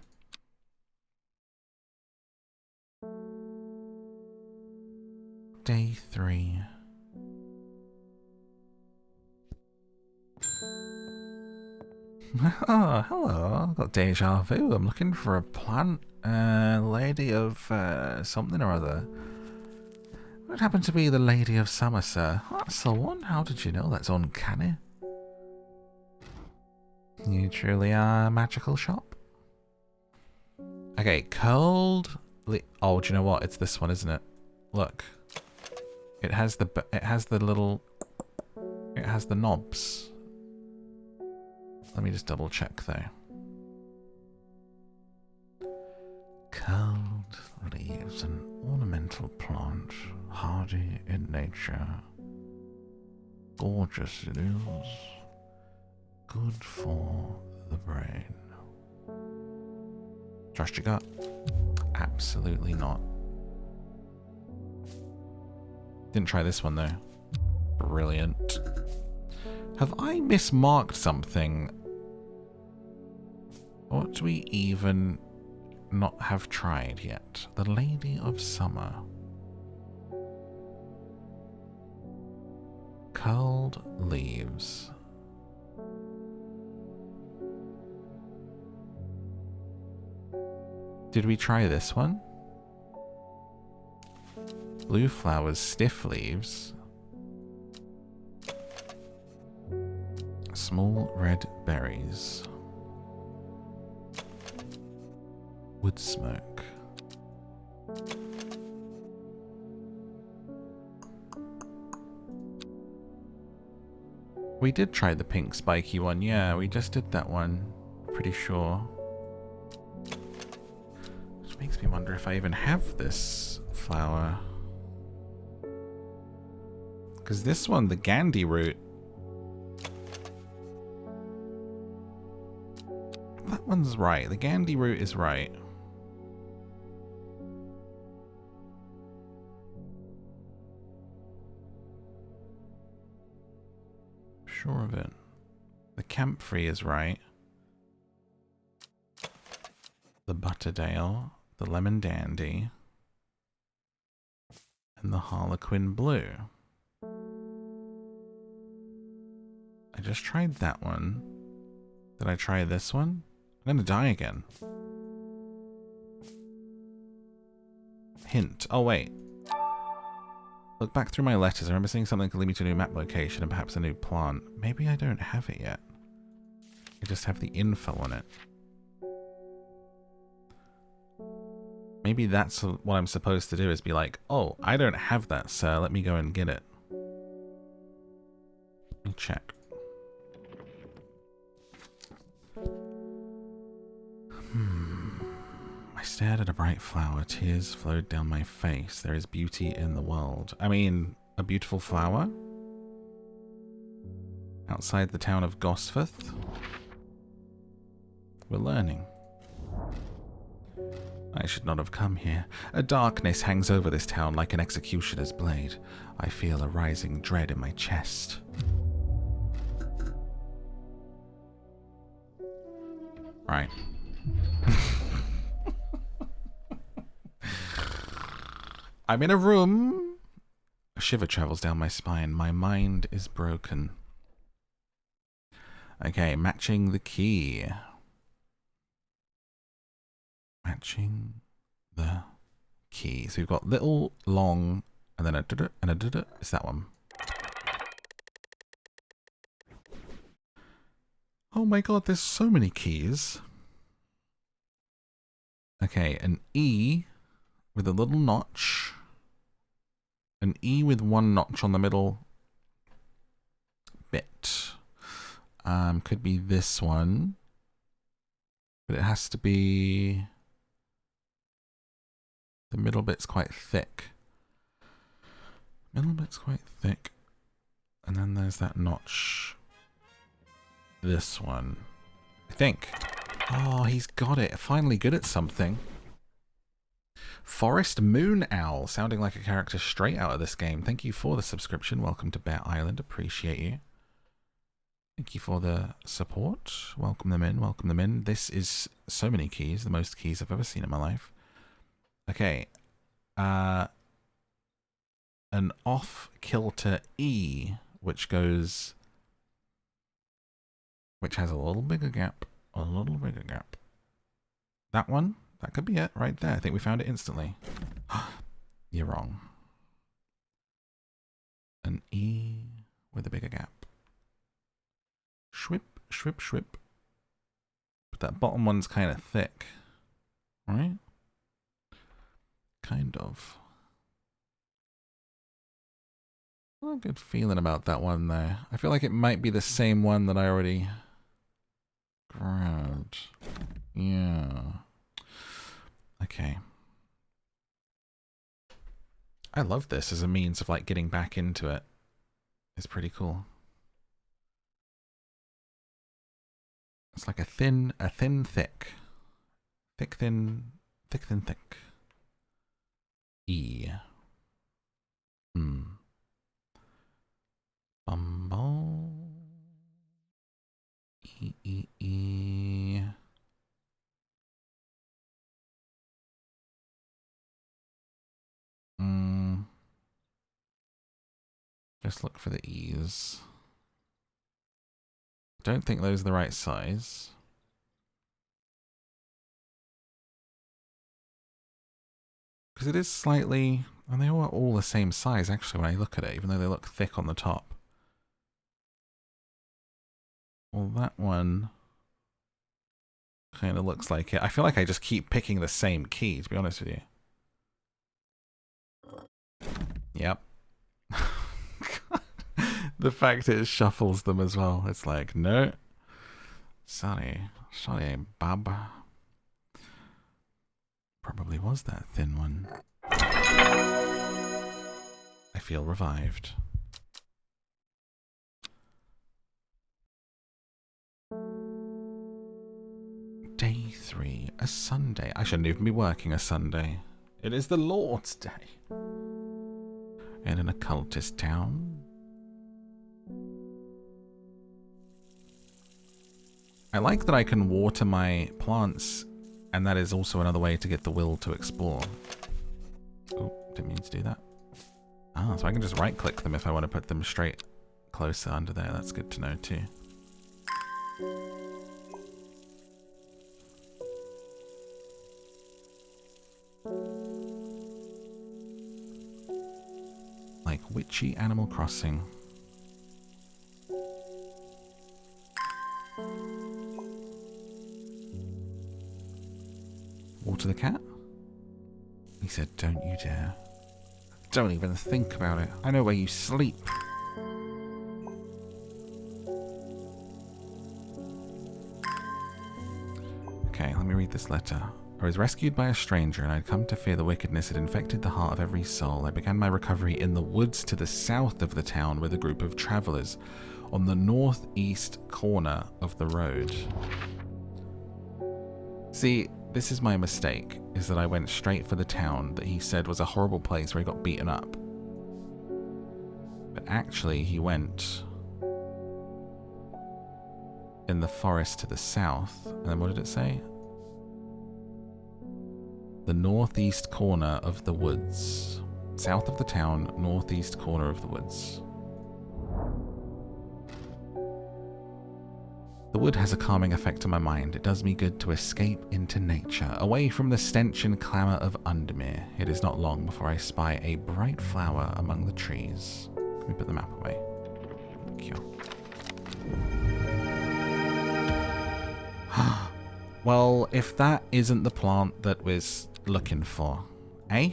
Day 3. Oh, hello. I've got deja vu. I'm looking for a plant. Lady of something or other. What happened to be the Lady of Summer, sir? That's the one. How did you know? That's uncanny. You truly are a magical shop. Okay, cold. Oh, do you know what? It's this one, isn't it? Look. It has the little. It has the knobs. Let me just double check though. Cold leaves, an ornamental plant, hardy in nature. Gorgeous it is. Good for the brain. Trust your gut? Absolutely not. Didn't try this one though. Brilliant. Have I mismarked something? What do we even not have tried yet? The Lady of Summer. Curled leaves. Did we try this one? Blue flowers, stiff leaves. Small red berries. Wood smoke. We did try the pink spiky one, yeah, we just did that one pretty sure. Which makes me wonder if I even have this flower. Because this one, the Gandhi root, that one's right. The Gandhi root is right. Sure of it. The camphor is right. The butterdale, the lemon dandy, and the harlequin blue. I just tried that one. Did I try this one? I'm gonna die again. Hint. Oh, wait. Look back through my letters. I remember seeing something that could lead me to a new map location and perhaps a new plant. Maybe I don't have it yet. I just have the info on it. Maybe that's what I'm supposed to do, is be like, oh, I don't have that, sir. Let me go and get it. Let me check. I stared at a bright flower. Tears flowed down my face. There is beauty in the world. I mean, a beautiful flower? Outside the town of Gosforth? We're learning. I should not have come here. A darkness hangs over this town like an executioner's blade. I feel a rising dread in my chest. Right. I'm in a room. A shiver travels down my spine. My mind is broken. Okay, matching the key. Matching the key. So we've got little, long, and then a da-da, and a da-da. It's that one. Oh my god, there's so many keys. Okay, an E with a little notch. An E with one notch on the middle bit. Could be this one. But it has to be... The middle bit's quite thick. Middle bit's quite thick. And then there's that notch. This one. I think. Oh, he's got it. Finally good at something. Forest Moon Owl. Sounding like a character straight out of this game. Thank you for the subscription. Welcome to Bear Island. Appreciate you. Thank you for the support. Welcome them in. Welcome them in. This is so many keys. The most keys I've ever seen in my life. Okay. An off-kilter E, which goes... Which has a little bigger gap. A little bigger gap. That one? That could be it right there. I think we found it instantly. You're wrong. An E with a bigger gap. Shwip, shwip, shwip. But that bottom one's kind of thick. Right? Kind of. Not a good feeling about that one there. I feel like it might be the same one that I already grabbed. Yeah. Okay. I love this as a means of like getting back into it. It's pretty cool. It's like a thin, thick. Thick, thin, thick, thin, thick. E. Bumble. E, E, E. Just look for the E's. Don't think those are the right size. Because it is slightly... And they are all the same size, actually, when I look at it, even though they look thick on the top. Well, that one kind of looks like it. I feel like I just keep picking the same key, to be honest with you. Yep. The fact it shuffles them as well. It's like, no. Sorry, bub. Probably was that thin one. I feel revived. Day 3, a Sunday. I shouldn't even be working a Sunday. It is the Lord's Day. In an occultist town. I like that I can water my plants, and that is also another way to get the will to explore. Oh, didn't mean to do that. Ah, so I can just right-click them if I want to put them straight closer under there. That's good to know too. Like witchy Animal Crossing. Water the cat? He said, don't you dare. Don't even think about it. I know where you sleep. Okay, let me read this letter. I was rescued by a stranger, and I'd come to fear the wickedness had infected the heart of every soul. I began my recovery in the woods to the south of the town with a group of travelers on the northeast corner of the road. See, this is my mistake, is that I went straight for the town that he said was a horrible place where he got beaten up. But actually, he went in the forest to the south. And then what did it say? The northeast corner of the woods. South of the town, northeast corner of the woods. The wood has a calming effect on my mind. It does me good to escape into nature, away from the stench and clamour of Undermere. It is not long before I spy a bright flower among the trees. Can we put the map away? Thank you. Well, if that isn't the plant that we're looking for, eh?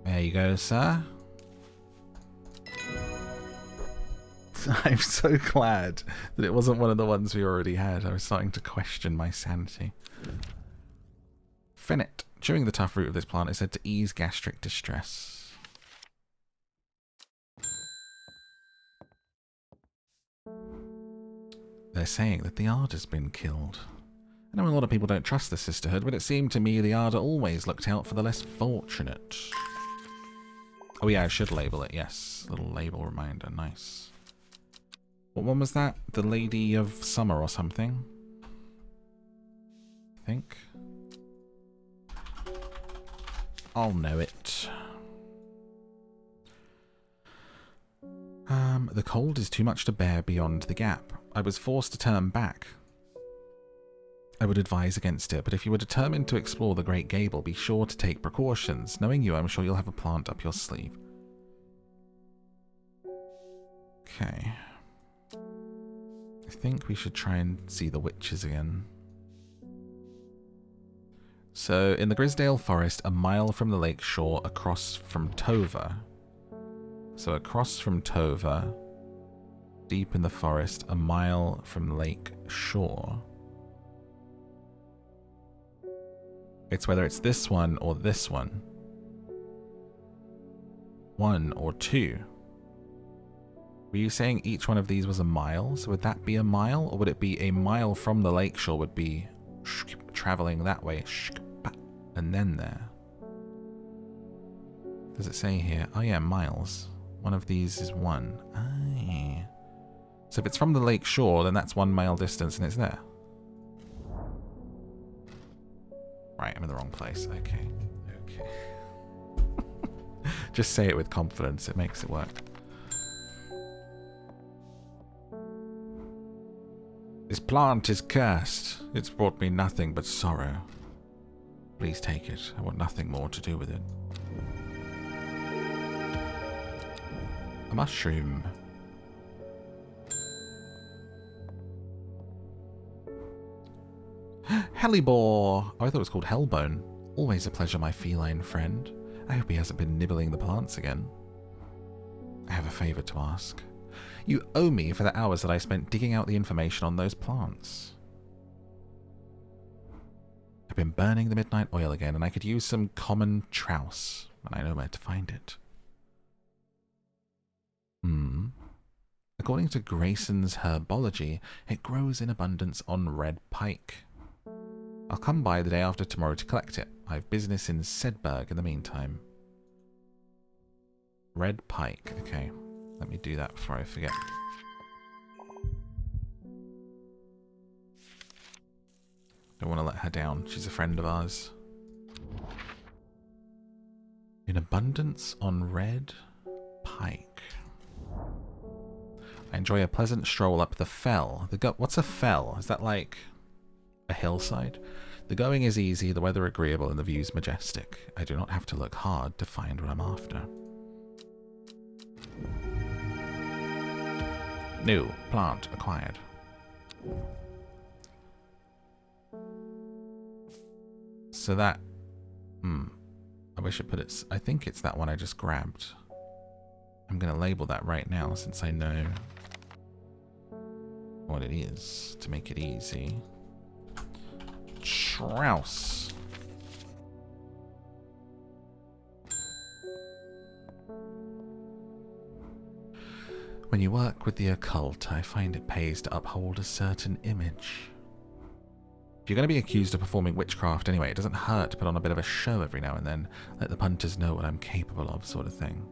There you go, sir. I'm so glad that it wasn't one of the ones we already had. I was starting to question my sanity. Finnet. Chewing the tough root of this plant is said to ease gastric distress. They're saying that the Arder's been killed. I know a lot of people don't trust the Sisterhood, but it seemed to me the Arder always looked out for the less fortunate. Oh yeah, I should label it, yes. Little label reminder, nice. What one was that? The Lady of Summer or something? I think. I'll know it. The cold is too much to bear beyond the gap. I was forced to turn back. I would advise against it, but if you are determined to explore the Great Gable, be sure to take precautions. Knowing you, I'm sure you'll have a plant up your sleeve. Okay. I think we should try and see the witches again. So, in the Grisdale Forest, a mile from the lake shore, across from Tova. So, across from Tova, deep in the forest, a mile from the lake shore. It's whether it's this one or this one. 1 or 2. Were you saying each one of these was a mile? So would that be a mile? Or would it be a mile from the lakeshore would be traveling that way, and then there? Does it say here? Oh yeah, miles. One of these is 1. Aye. So if it's from the lakeshore, then that's 1 mile distance and it's there. Right, I'm in the wrong place. Okay. Okay. Just say it with confidence. It makes it work. This plant is cursed. It's brought me nothing but sorrow. Please take it. I want nothing more to do with it. A mushroom. Hellebore! Oh, I thought it was called Hellbone. Always a pleasure, my feline friend. I hope he hasn't been nibbling the plants again. favour to ask. You owe me for the hours that I spent digging out the information on those plants. I've been burning the midnight oil again, and I could use some common trouse, and I know where to find it. According to Grayson's herbology, it grows in abundance on red pike. I'll come by the day after tomorrow to collect it. I have business in Sedberg in the meantime. Red pike. Okay, let me do that before I forget. Don't want to let her down. She's a friend of ours. In abundance on red pike. I enjoy a pleasant stroll up the fell. What's a fell? Is that like a hillside? The going is easy, the weather agreeable, and the views majestic. I do not have to look hard to find what I'm after. New plant acquired. So that... I wish I put it... I think it's that one I just grabbed. I'm going to label that right now since I know what it is to make it easy. Trouse. When you work with the occult, I find it pays to uphold a certain image. If you're going to be accused of performing witchcraft anyway, it doesn't hurt to put on a bit of a show every now and then, let the punters know what I'm capable of, sort of thing.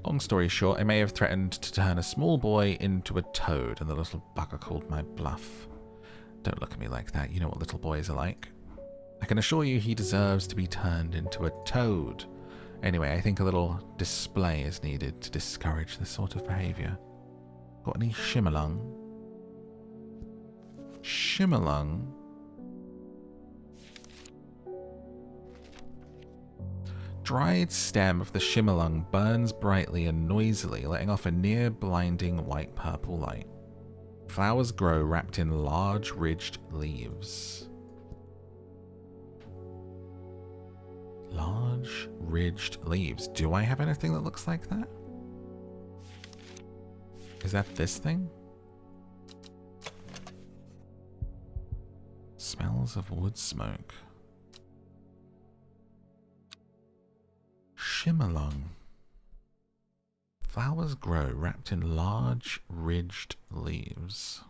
Long story short, I may have threatened to turn a small boy into a toad, and the little bugger called my bluff. Don't look at me like that, you know what little boys are like. I can assure you he deserves to be turned into a toad. Anyway, I think a little display is needed to discourage this sort of behaviour. Got any shimmerlung? Shimmerlung? Dried stem of the shimmerlung burns brightly and noisily, letting off a near-blinding white-purple light. Flowers grow wrapped in large, ridged leaves. Large, ridged leaves. Do I have anything that looks like that? Is that this thing? Smells of wood smoke. Shimmerlung. Flowers grow wrapped in large, ridged leaves.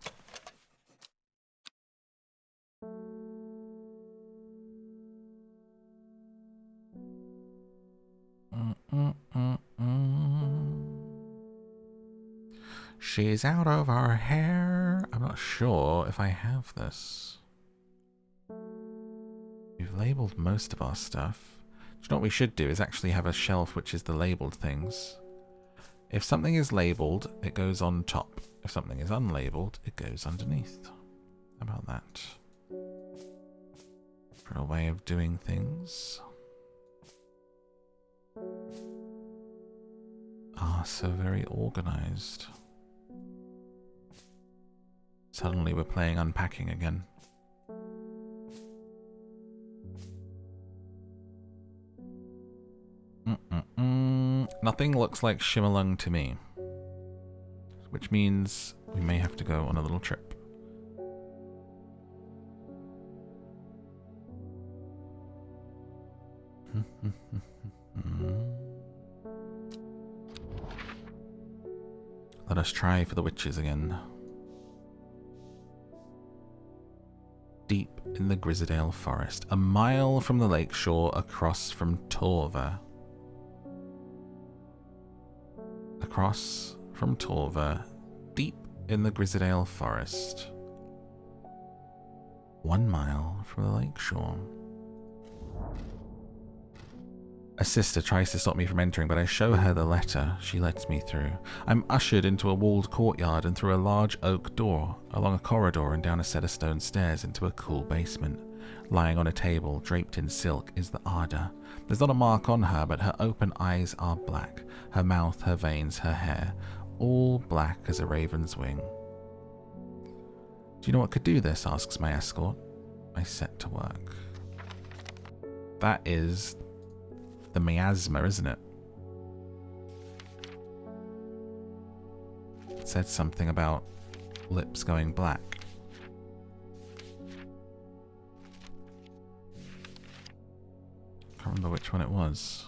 She's out of her hair. I'm not sure if I have this. We've labelled most of our stuff. Do you know what we should do is actually have a shelf which is the labelled things. If something is labelled, it goes on top. If something is unlabelled, it goes underneath. How about that? For a way of doing things. Ah, so very organised. Suddenly we're playing unpacking again. Nothing looks like shimmerlung to me. Which means we may have to go on a little trip. Let us try for the witches again. Deep in the Grizzadale forest, a mile from the lakeshore across from Torva. Across from Torva, deep in the Grizzadale forest. 1 mile from the lakeshore. A sister tries to stop me from entering, but I show her the letter. She lets me through. I'm ushered into a walled courtyard and through a large oak door, along a corridor and down a set of stone stairs into a cool basement. Lying on a table, draped in silk, is the Ada. There's not a mark on her, but her open eyes are black. Her mouth, her veins, her hair, all black as a raven's wing. Do you know what could do this? Asks my escort. I set to work. That is the miasma, isn't it? It said something about lips going black. Can't remember which one it was.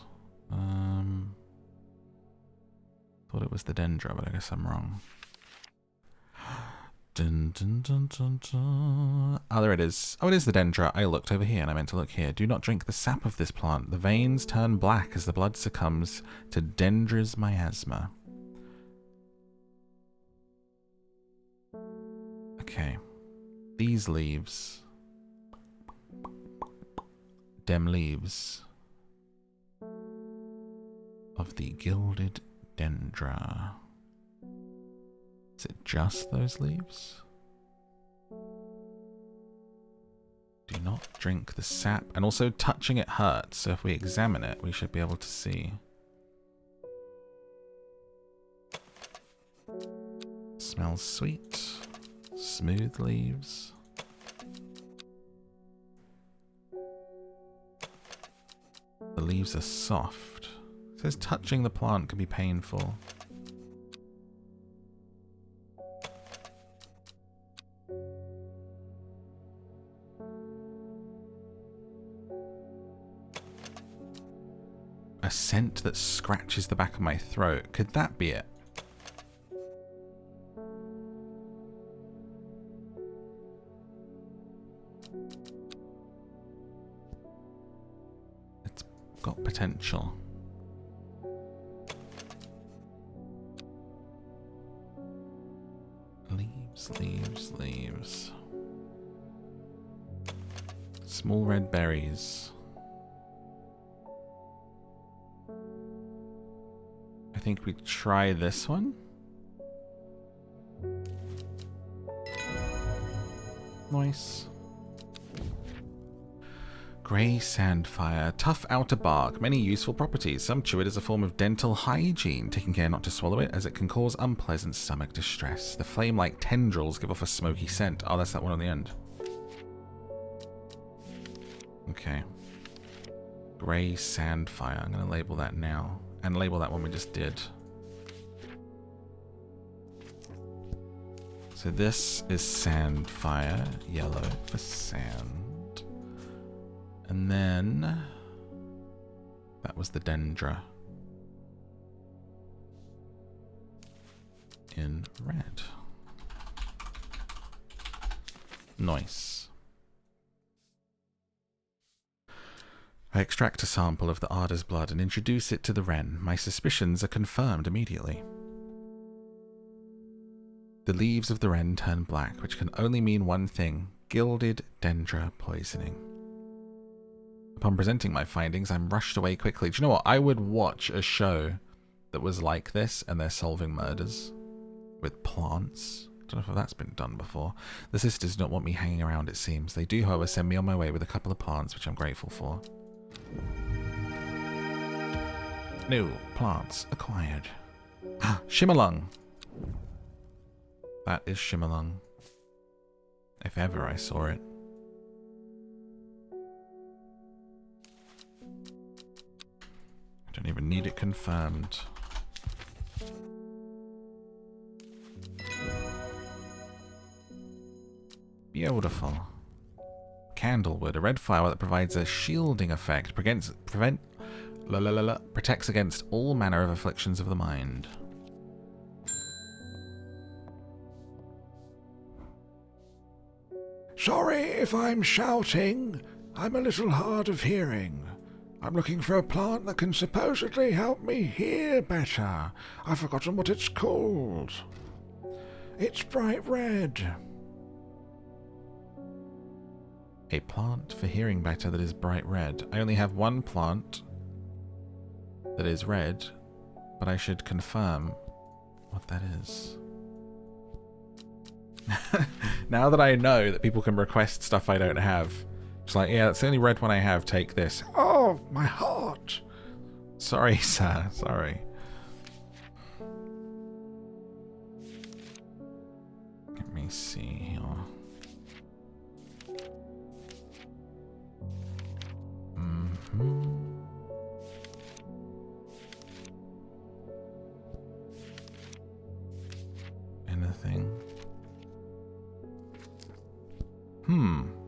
Thought it was the Dendra, but I guess I'm wrong. Dun, dun, dun, dun, dun. Oh, there it is. Oh, it is the Dendra. I looked over here and I meant to look here. Do not drink the sap of this plant. The veins turn black as the blood succumbs to Dendra's miasma. Okay. These leaves. Dem leaves of the gilded Dendra. Is it just those leaves? Do not drink the sap. And also touching it hurts, so if we examine it, we should be able to see. Smells sweet. Smooth leaves. The leaves are soft. It says touching the plant can be painful. A scent that scratches the back of my throat. Could that be it? It's got potential. Leaves, leaves, leaves. Small red berries. I think we try this one. Nice. Grey sandfire. Tough outer bark. Many useful properties. Some chew it as a form of dental hygiene, taking care not to swallow it as it can cause unpleasant stomach distress. The flame-like tendrils give off a smoky scent. Oh, that's that one on the end. Okay. Grey sandfire. I'm going to label that now. And label that one we just did. So this is sandfire, yellow for sand. And then that was the Dendra in red. Nice. I extract a sample of the Arda's blood and introduce it to the wren. My suspicions are confirmed immediately. The leaves of the wren turn black, which can only mean one thing: gilded Dendra poisoning. Upon presenting my findings, I'm rushed away quickly. Do you know what? I would watch a show that was like this and they're solving murders with plants. I don't know if that's been done before. The sisters don't want me hanging around, it seems. They do, however, send me on my way with a couple of plants, which I'm grateful for. New plants acquired. Shimmerlung. That is Shimmerlung. If ever I saw it. I don't even need it confirmed. Beautiful. Candlewood, a red flower that provides a shielding effect, protects against all manner of afflictions of the mind. Sorry if I'm shouting. I'm a little hard of hearing. I'm looking for a plant that can supposedly help me hear better. I've forgotten what it's called. It's bright red. A plant for hearing better that is bright red. I only have one plant that is red, but I should confirm what that is. Now that I know that people can request stuff I don't have, it's like, yeah, that's the only red one I have, take this. Oh, my heart. Sorry, sir, sorry. Let me see here. thing.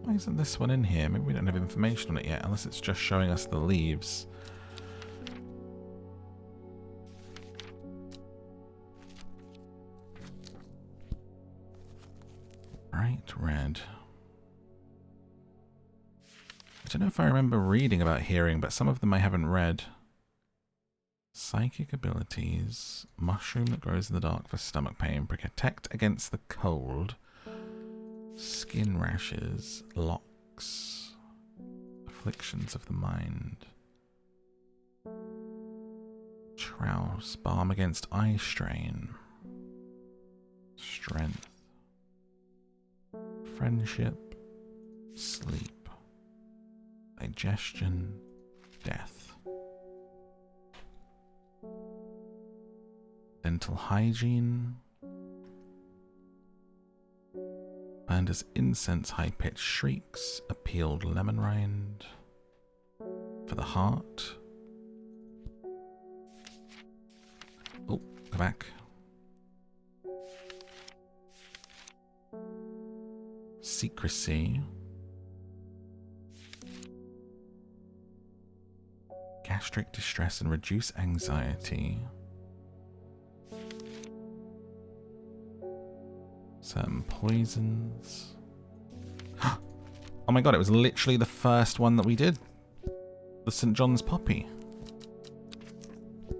Why isn't this one in here? Maybe we don't have information on it yet, unless it's just showing us the leaves. Bright red. I don't know if I remember reading about hearing, but some of them I haven't read. Psychic abilities. Mushroom that grows in the dark for stomach pain. Protect against the cold. Skin rashes. Locks. Afflictions of the mind. Trouse. Balm against eye strain. Strength. Friendship. Sleep. Digestion. Death. Dental hygiene. Burned as incense, high-pitched shrieks. Appealed lemon rind. For the heart. Oh, go back. Secrecy. Gastric distress and reduce anxiety. Certain poisons. Oh my god, it was literally the first one that we did. The St. John's Poppy.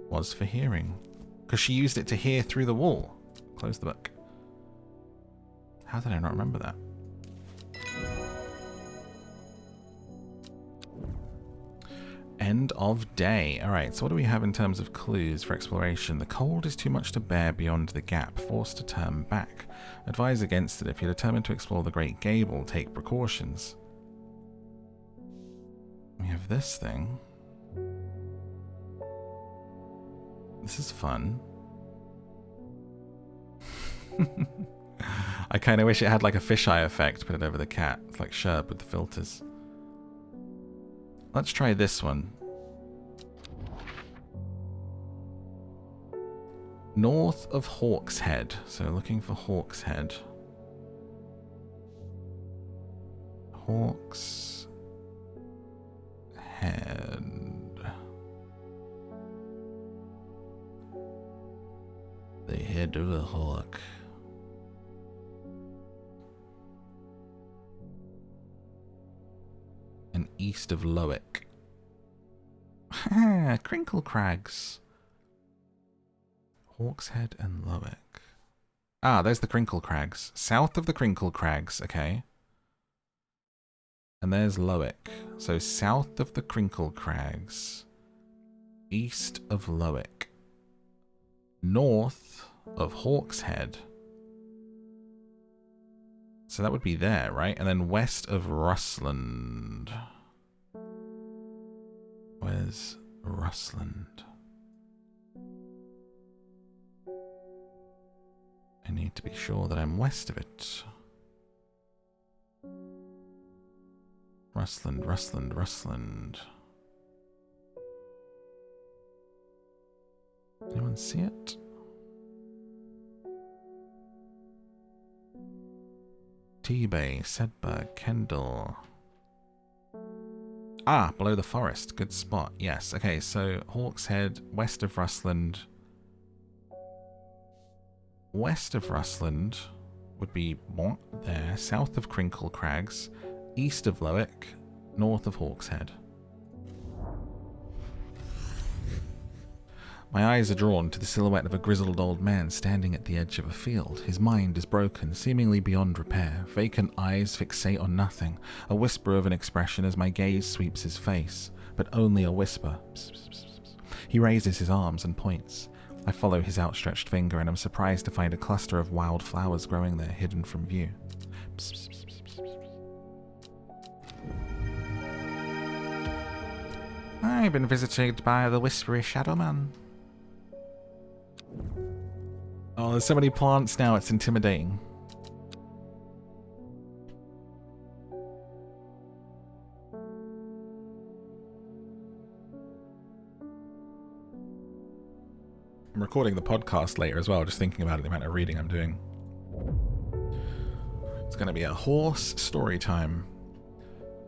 Was for hearing. Because she used it to hear through the wall. Close the book. How did I not remember that? End of day. Alright, so what do we have in terms of clues for exploration? The cold is too much to bear beyond the gap. Forced to turn back. Advise against it. If you're determined to explore the Great Gable, take precautions. We have this thing. This is fun. I kind of wish it had like a fisheye effect, put it over the cat. It's like Sherb with the filters. Let's try this one. North of Hawkshead. So looking for Hawkshead. Hawkshead. The head of a hawk. And east of Lowick. Crinkle Crags. Hawkshead and Lowick. Ah, there's the Crinkle Crags. South of the Crinkle Crags, okay. And there's Lowick. So south of the Crinkle Crags. East of Lowick. North of Hawkshead. So that would be there, right? And then west of Russland. Where's Russland? I need to be sure that I'm west of it. Russland, Russland, Russland. Anyone see it? T-Bay, Sedberg, Kendall. Ah, below the forest. Good spot. Yes. Okay, so Hawkshead, west of Russland. West of Russland would be there. South of Crinkle Crags. East of Lowick. North of Hawkshead. My eyes are drawn to the silhouette of a grizzled old man standing at the edge of a field. His mind is broken, seemingly beyond repair. Vacant eyes fixate on nothing. A whisper of an expression as my gaze sweeps his face. But only a whisper. Psst, psst, psst, psst. He raises his arms and points. I follow his outstretched finger and am surprised to find a cluster of wild flowers growing there, hidden from view. Psst, psst, psst, psst, psst, psst. I've been visited by the whispery shadow man. Oh, there's so many plants now, it's intimidating. I'm recording the podcast later as well, just thinking about it, the amount of reading I'm doing. It's going to be a horse story time.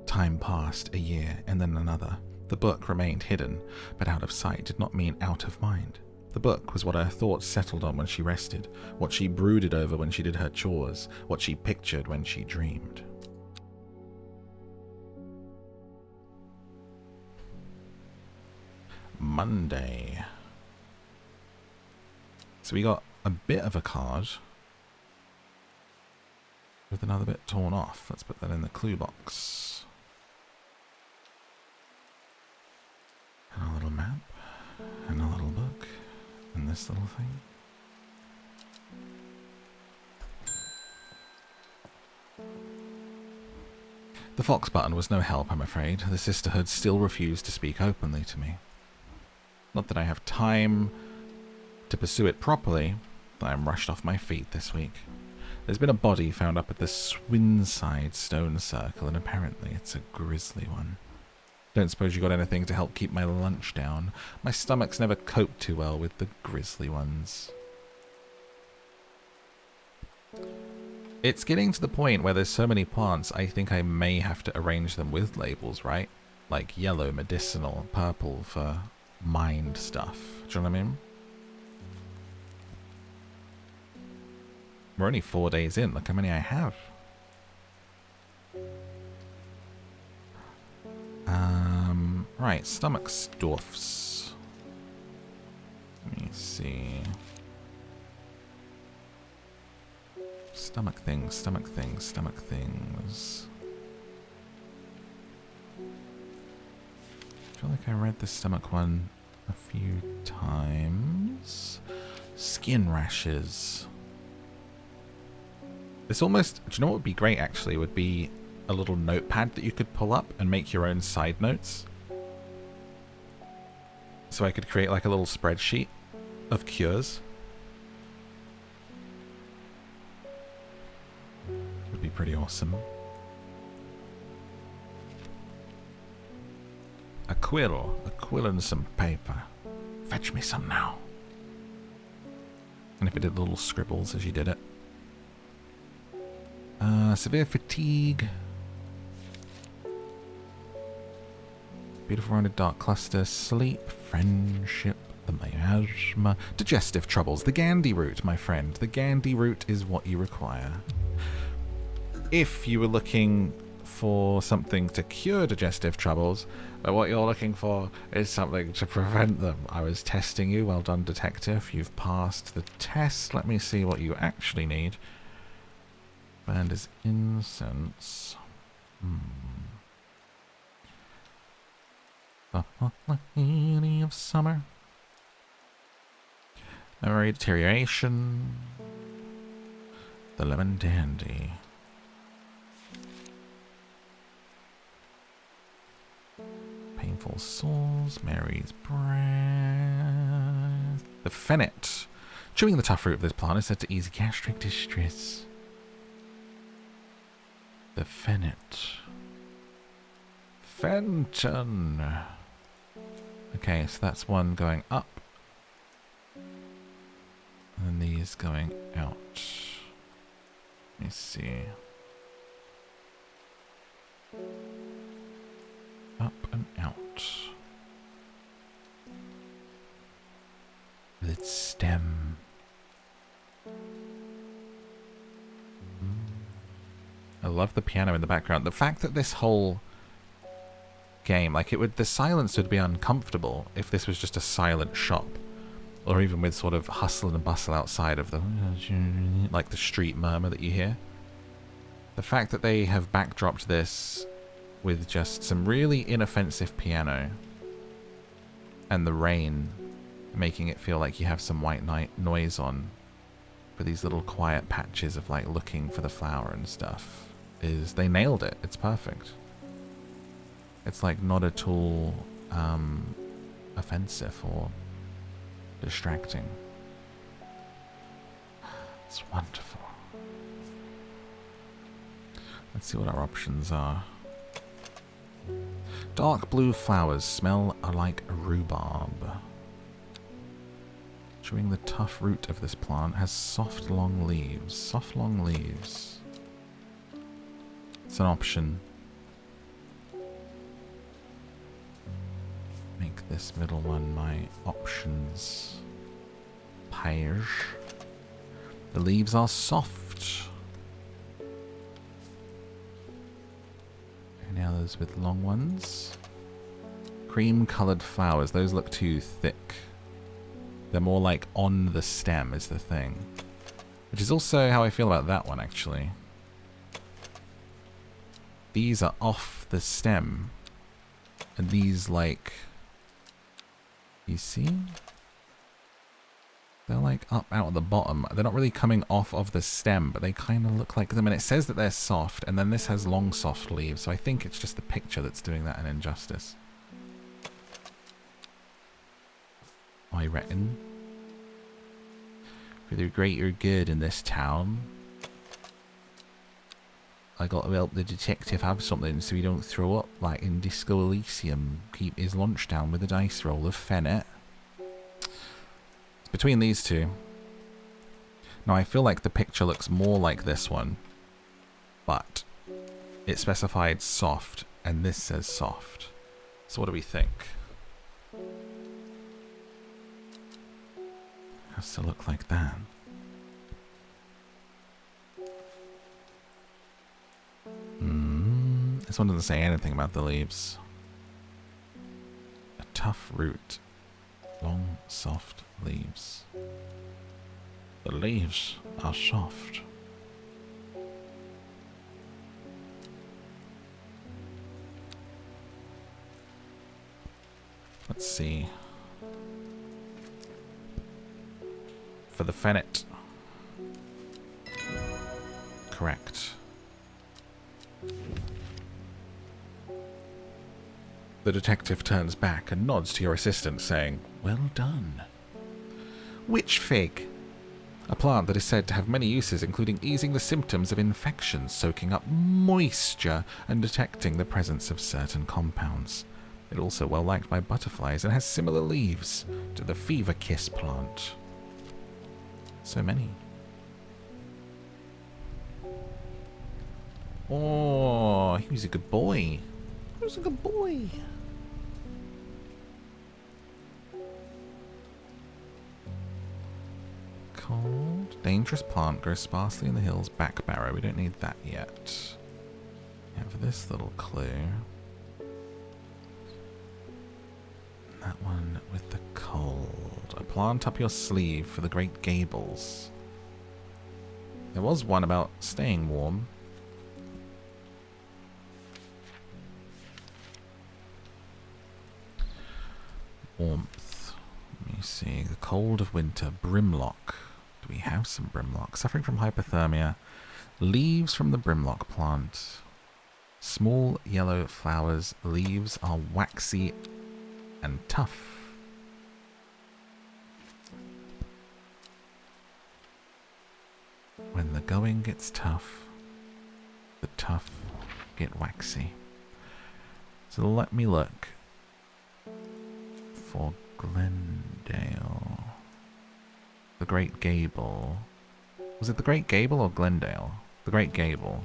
Time passed, a year, and then another. The book remained hidden, but out of sight did not mean out of mind. The book was what her thoughts settled on when she rested, what she brooded over when she did her chores, what she pictured when she dreamed. Monday. So we got a bit of a card with another bit torn off. Let's put that in the clue box. And a little map, and a little book, and this little thing. The Fox button was no help, I'm afraid. The sisterhood still refused to speak openly to me. Not that I have time to pursue it properly, but I'm rushed off my feet this week. There's been a body found up at the Swinside Stone Circle, and apparently it's a grisly one. Don't suppose you got anything to help keep my lunch down? My stomach's never coped too well with the grisly ones. It's getting to the point where there's so many plants, I think I may have to arrange them with labels, right? Like yellow, medicinal, purple for mind stuff. Do you know what I mean? We're only 4 days in. Look how many I have. Right, stomach stuffs. Let me see. Stomach things, stomach things, stomach things. I feel like I read the stomach one a few times. Skin rashes. It's almost, do you know what would be great actually? Would be a little notepad that you could pull up and make your own side notes. So I could create like a little spreadsheet of cures. Would be pretty awesome. A quill and some paper. Fetch me some now. And if it did little scribbles as you did it. Severe fatigue. Beautiful rounded dark cluster. Sleep. Friendship. The miasma. Digestive troubles. The Gandhi root, my friend. The Gandhi root is what you require. If you were looking for something to cure digestive troubles, but what you're looking for is something to prevent them. I was testing you. Well done, detective. You've passed the test. Let me see what you actually need. And is incense. The lady of summer. Memory deterioration. The lemon dandy. Painful sores. Mary's breath. The fennet. Chewing the tough root of this plant is said to ease gastric distress. The fennet. Fenton. Okay, so that's one going up. And these going out. Let me see. Up and out. With its stem. I love the piano in the background. The fact that this whole game, like the silence would be uncomfortable if this was just a silent shop. Or even with sort of hustle and bustle outside of the, like the street murmur that you hear. The fact that they have backdropped this with just some really inoffensive piano and the rain making it feel like you have some white noise on for these little quiet patches of like looking for the flower and stuff is they nailed it. It's perfect. It's like not at all offensive or distracting. It's wonderful. Let's see what our options are. Dark blue flowers smell like rhubarb. Chewing the tough root of this plant has soft long leaves. Soft long leaves. It's an option. Make this middle one my options page. The leaves are soft. Any others with long ones? Cream-coloured flowers. Those look too thick. They're more like on the stem is the thing. Which is also how I feel about that one, actually. These are off the stem. And these, like... You see? They're, like, up out of the bottom. They're not really coming off of the stem, but they kind of look like them. And it says that they're soft, and then this has long, soft leaves. So I think it's just the picture that's doing that an injustice. I reckon. For the greater good in this town, I got to help the detective have something so he don't throw up like in Disco Elysium. Keep his lunch down with a dice roll of Fennet. It's between these two. Now I feel like the picture looks more like this one, but it specified soft and this says soft. So what do we think? Has to look like that. This one doesn't say anything about the leaves. A tough root. Long, soft leaves. The leaves are soft. Let's see. For the Fennet. Correct. The detective turns back and nods to your assistant, saying, "Well done." Witch fig. A plant that is said to have many uses, including easing the symptoms of infections, soaking up moisture, and detecting the presence of certain compounds. It also well liked by butterflies and has similar leaves to the fever kiss plant. So many. Oh, he was a good boy. He was a good boy. Cold. Dangerous plant grows sparsely in the hills. Back barrow. We don't need that yet. Yeah, for this little clue. That one with the cold. A plant up your sleeve for the Great Gables. There was one about staying warm. Warmth. Let me see. The cold of winter. Brimlock. Do we have some brimlock? Suffering from hypothermia. Leaves from the brimlock plant. Small yellow flowers. Leaves are waxy and tough. When the going gets tough, the tough get waxy. So let me look for Glendale. The Great Gable. Was it the Great Gable or Glendale? The Great Gable.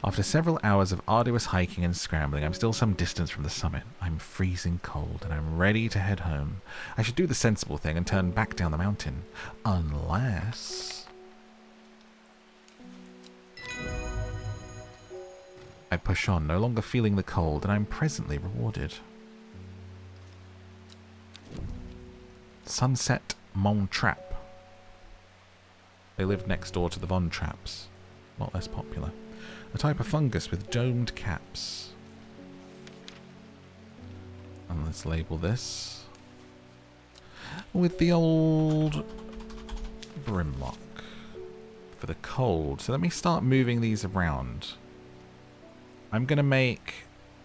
After several hours of arduous hiking and scrambling, I'm still some distance from the summit. I'm freezing cold, and I'm ready to head home. I should do the sensible thing and turn back down the mountain. Unless... I push on, no longer feeling the cold, and I'm presently rewarded. Sunset Mon Trap. They lived next door to the Von Traps. A lot less popular. A type of fungus with domed caps. And let's label this with the old Brimlock for the cold. So let me start moving these around. I'm going to make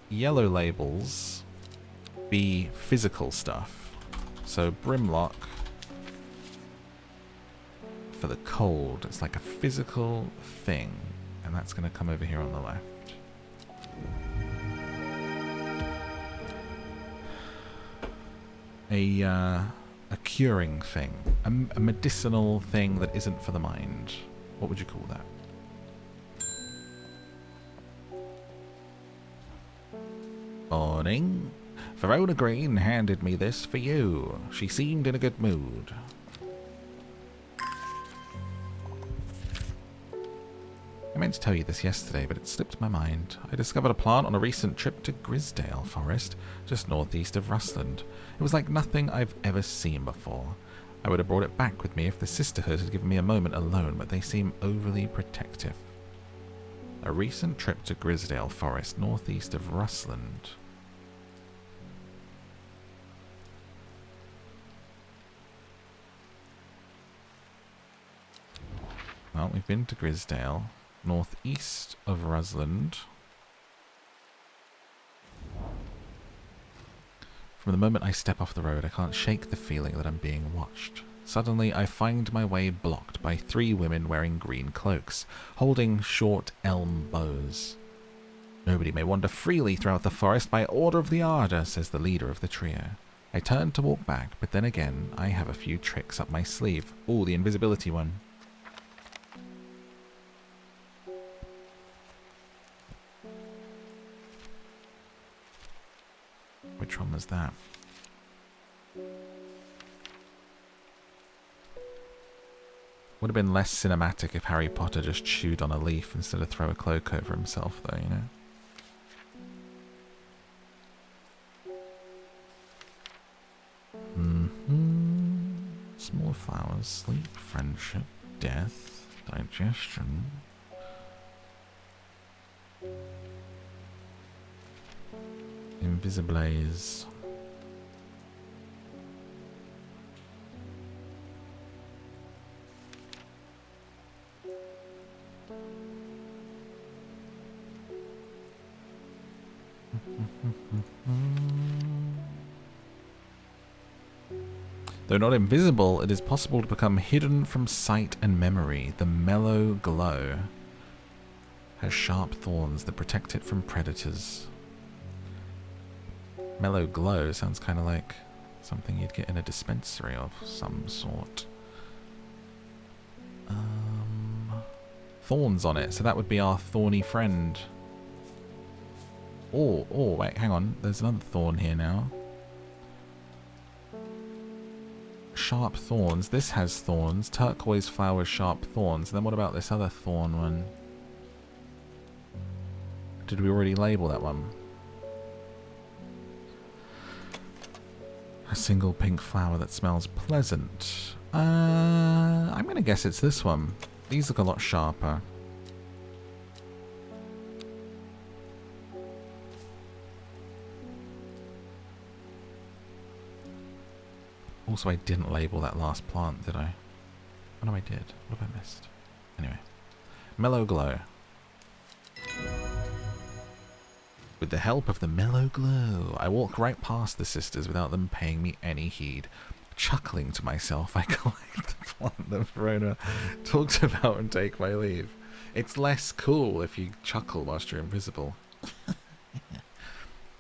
yellow labels be physical stuff. So Brimlock for the cold. It's like a physical thing. And that's going to come over here on the left. A curing thing. A medicinal thing that isn't for the mind. What would you call that? morning. Verona Green handed me this for you. She seemed in a good mood. I meant to tell you this yesterday, but it slipped my mind. I discovered a plant on a recent trip to Grisdale Forest, just northeast of Rustland. It was like nothing I've ever seen before. I would have brought it back with me if the sisterhood had given me a moment alone, but they seem overly protective. A recent trip to Grisdale Forest, northeast of Rustland. Well, we've been to Grisdale. Northeast of Rustland. From the moment I step off the road, I can't shake the feeling that I'm being watched. Suddenly, I find my way blocked by 3 women wearing green cloaks, holding short elm bows. Nobody may wander freely throughout the forest by order of the Arder, says the leader of the trio. I turn to walk back, but then again, I have a few tricks up my sleeve. Ooh, the invisibility one. Which one was that? Would have been less cinematic if Harry Potter just chewed on a leaf instead of throw a cloak over himself, though, you know? Small flowers, sleep, friendship, death, digestion. Invisiblaze. Though not invisible, it is possible to become hidden from sight and memory. The mellow glow has sharp thorns that protect it from predators. Mellow glow sounds kind of like something you'd get in a dispensary of some sort. Thorns on it, so that would be our thorny friend. Oh, wait, hang on. There's another thorn here now. Sharp thorns. This has thorns. Turquoise flowers, sharp thorns. Then what about this other thorn one? Did we already label that one? A single pink flower that smells pleasant. I'm going to guess it's this one. These look a lot sharper. Also, I didn't label that last plant, did I? Oh no, I did. What have I missed? Anyway. Mellow glow. With the help of the mellow glow, I walk right past the sisters without them paying me any heed. Chuckling to myself, I collect the plant that Verona talked about and take my leave. It's less cool if you chuckle whilst you're invisible.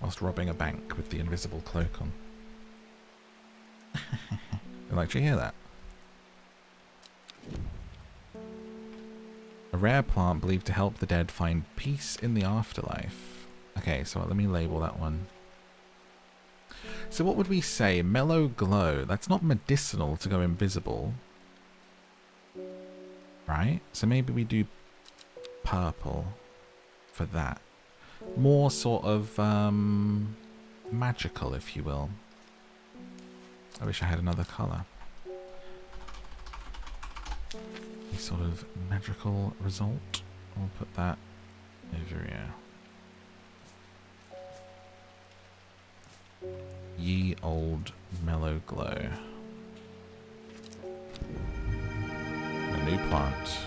Whilst robbing a bank with the invisible cloak on. Like, do you hear that? A rare plant believed to help the dead find peace in the afterlife. Okay, so let me label that one. So what would we say? Mellow glow. That's not medicinal to go invisible. Right? So maybe we do purple for that. More sort of magical, if you will. I wish I had another colour. A sort of magical result. I'll put that over here. Ye old mellow glow. A new plant.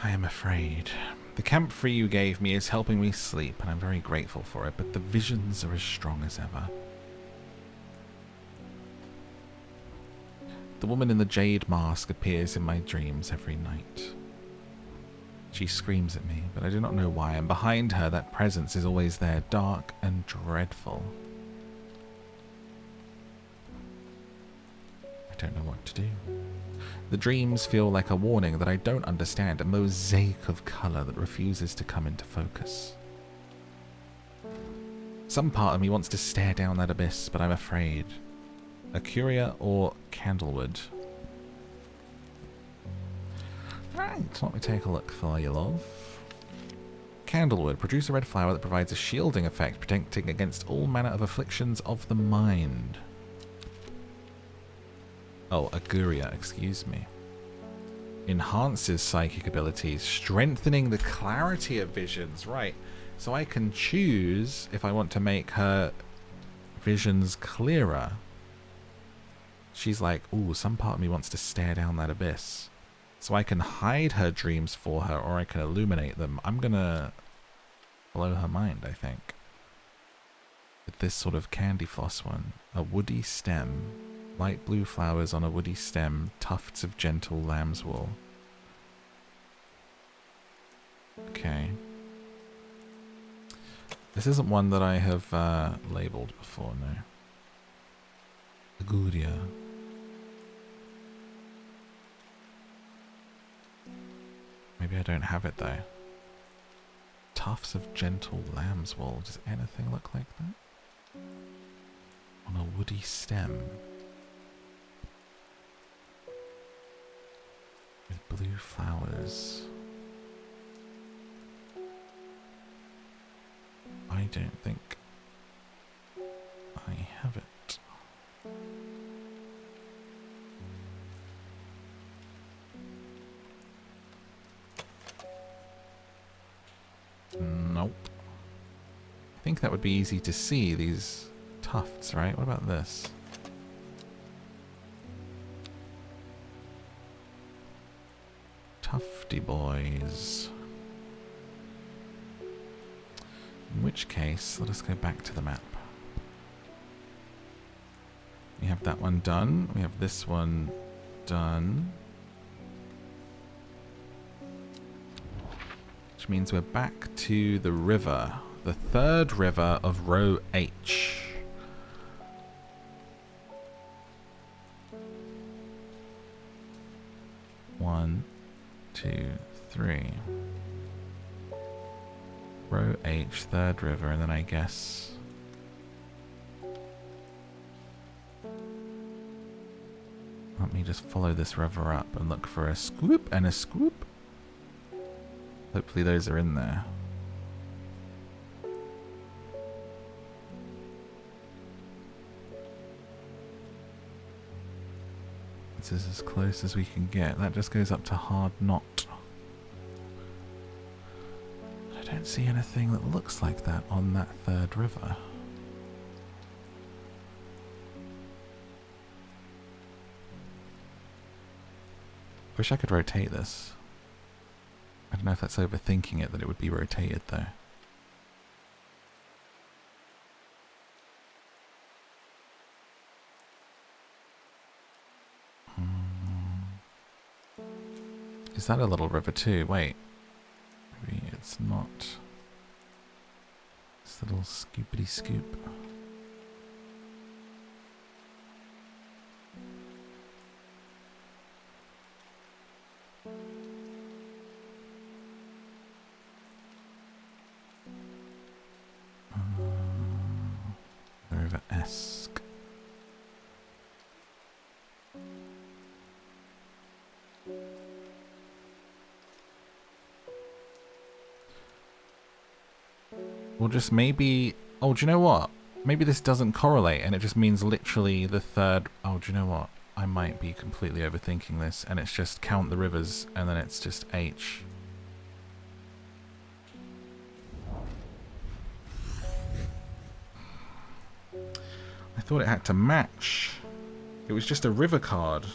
I am afraid. The camphor you gave me is helping me sleep, and I'm very grateful for it, but the visions are as strong as ever. The woman in the jade mask appears in my dreams every night. She screams at me, but I do not know why, and behind her that presence is always there, dark and dreadful. don't know what to do. The dreams feel like a warning that I don't understand, a mosaic of colour that refuses to come into focus. Some part of me wants to stare down that abyss, but I'm afraid. A curia or candlewood? Right, let me take a look for you, love. Candlewood. Produce a red flower that provides a shielding effect, protecting against all manner of afflictions of the mind. Oh, Aguria, excuse me. Enhances psychic abilities, strengthening the clarity of visions. Right, so I can choose if I want to make her visions clearer. She's like, ooh, some part of me wants to stare down that abyss. So I can hide her dreams for her, or I can illuminate them. I'm gonna blow her mind, I think. With this sort of candy floss one. A woody stem. Light blue flowers on a woody stem. Tufts of gentle lamb's wool. Okay. This isn't one that I have labelled before, no. Aguria. Maybe I don't have it though. Tufts of gentle lamb's wool. Does anything look like that? On a woody stem. With blue flowers. I don't think I have it. Nope. I think that would be easy to see, these tufts, right? What about this? Tufty boys. In which case, let us go back to the map. We have that one done. We have this one done. Which means we're back to the river. The third river of row H. One, two, three. Row H, third river, and then I guess... Let me just follow this river up and look for a scoop and a scoop. Hopefully those are in there. This is as close as we can get. That just goes up to hard knot. I don't see anything that looks like that on that third river. Wish I could rotate this. I don't know if that's overthinking it, that it would be rotated though. Is that a little river too? Wait. Maybe it's not. It's a little scoopity scoop. River-esque. Or just maybe... Oh, do you know what? Maybe this doesn't correlate and it just means literally the third... Oh, do you know what? I might be completely overthinking this and it's just count the rivers and then it's just H. I thought it had to match. It was just a river card.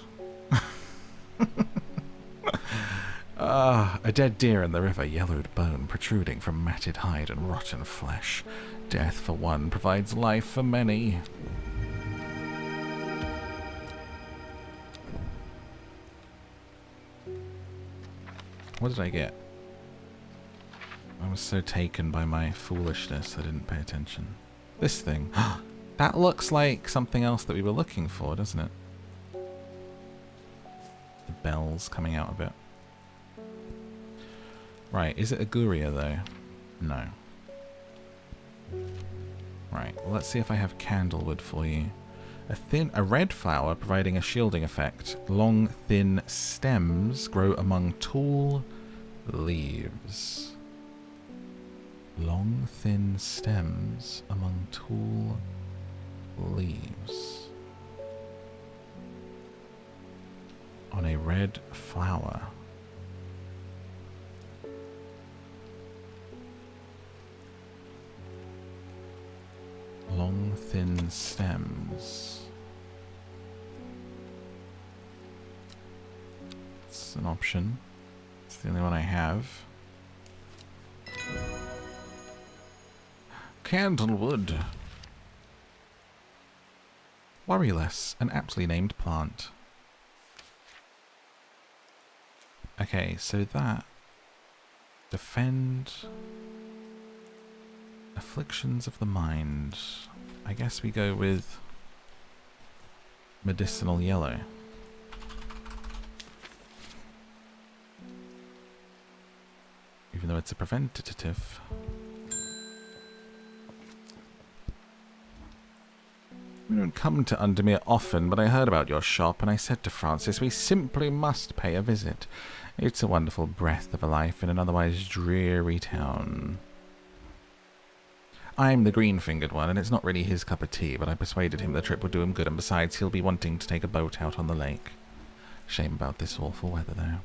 A dead deer in the river, yellowed bone protruding from matted hide and rotten flesh. Death for one provides life for many. What did I get? I was so taken by my foolishness I didn't pay attention. This thing. That looks like something else that we were looking for, doesn't it? bells coming out of it. Right, is it Aguria though? No. Right, well, let's see if I have candlewood for you. A red flower providing a shielding effect. Long, thin stems grow among tall leaves. Long, thin stems among tall leaves. On a red flower. Long, thin stems. It's an option. It's the only one I have. Candlewood. Worryless, an aptly named plant. Okay, so that... Defend... Afflictions of the mind. I guess we go with medicinal yellow. Even though it's a preventative. We don't come to Undermere often, but I heard about your shop and I said to Francis, we simply must pay a visit. It's a wonderful breath of a life in an otherwise dreary town. I'm the green-fingered one, and it's not really his cup of tea, but I persuaded him the trip would do him good, and besides, he'll be wanting to take a boat out on the lake. Shame about this awful weather, though.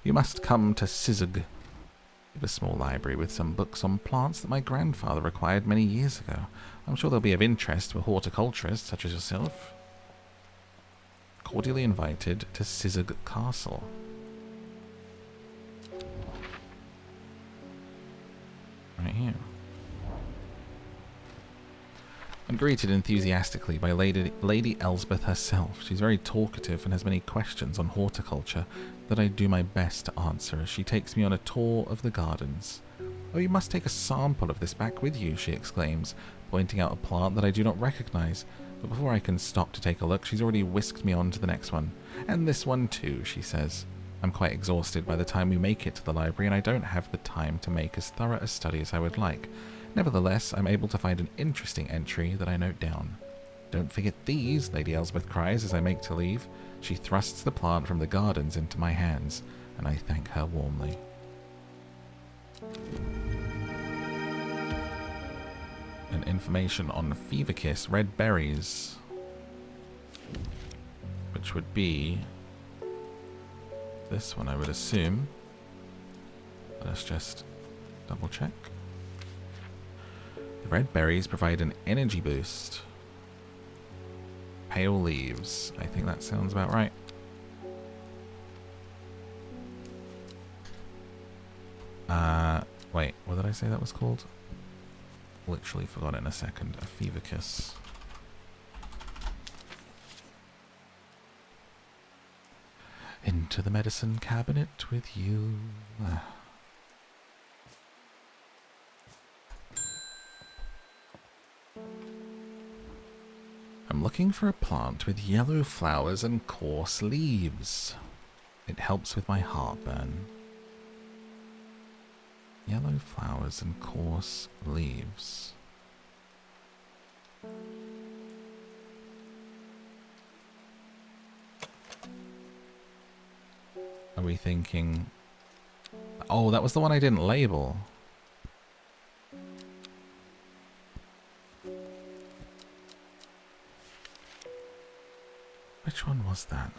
You must come to Sisterhood. We have a small library with some books on plants that my grandfather acquired many years ago. I'm sure they'll be of interest to a horticulturist such as yourself. Cordially invited to Sisterhood Castle. Right here. I'm greeted enthusiastically by Lady Elsbeth herself. She's very talkative and has many questions on horticulture that I do my best to answer as she takes me on a tour of the gardens. Oh, you must take a sample of this back with you, she exclaims, pointing out a plant that I do not recognize. But before I can stop to take a look, she's already whisked me on to the next one. And this one too, she says. I'm quite exhausted by the time we make it to the library, and I don't have the time to make as thorough a study as I would like. Nevertheless, I'm able to find an interesting entry that I note down. Don't forget these, Lady Elsbeth cries as I make to leave. She thrusts the plant from the gardens into my hands, and I thank her warmly. And information on Feverkiss, red berries. Which would be this one, I would assume. Let's just double check. The red berries provide an energy boost. Pale leaves. I think that sounds about right. Wait, what did I say that was called? Literally forgot in a second. A Feverkiss. Into the medicine cabinet with you. I'm looking for a plant with yellow flowers and coarse leaves. It helps with my heartburn. Yellow flowers and coarse leaves. Are we thinking... Oh, that was the one I didn't label. Which one was that?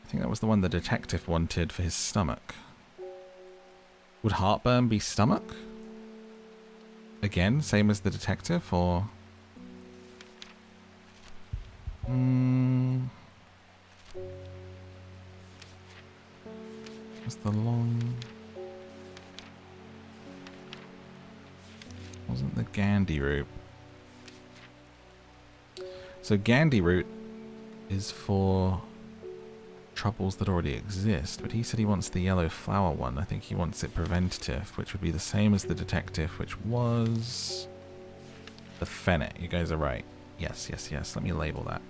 I think that was the one the detective wanted for his stomach. Would heartburn be stomach? Again, same as the detective, or... What's the long... Wasn't the Gandhi root? So Gandhi root is for troubles that already exist, but he said he wants the yellow flower one. I think he wants it preventative, which would be the same as the detective, which was the Fennec. You guys are right. Yes, yes, yes. Let me label that.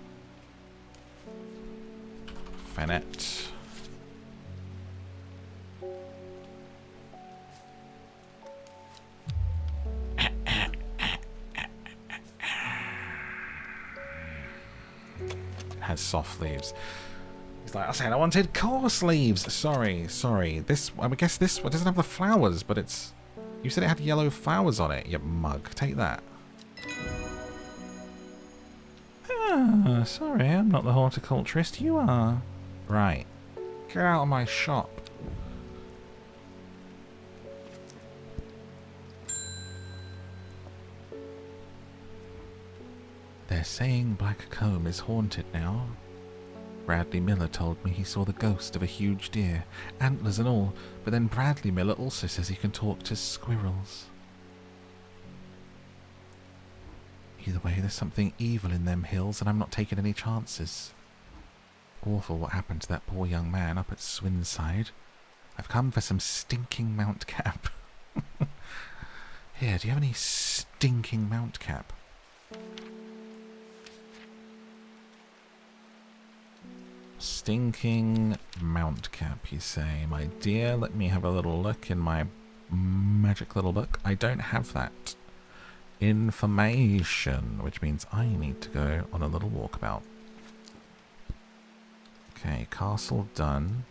Fenet. Has soft leaves. He's like, I said I wanted coarse leaves. Sorry. This, I guess this one doesn't have the flowers, but it's... You said it had yellow flowers on it, you mug. Take that. Ah, sorry, I'm not the horticulturist. You are. Right. Get out of my shop. They're saying Black Combe is haunted now. Bradley Miller told me he saw the ghost of a huge deer, antlers and all, but then Bradley Miller also says he can talk to squirrels. Either way, there's something evil in them hills, and I'm not taking any chances. Awful what happened to that poor young man up at Swinside. I've come for some stinking Mount Cap. Here, do you have any stinking Mount Cap? Stinking Mount Cap, you say? My dear, let me have a little look in my magic little book. I don't have that information, which means I need to go on a little walkabout. Okay, castle done.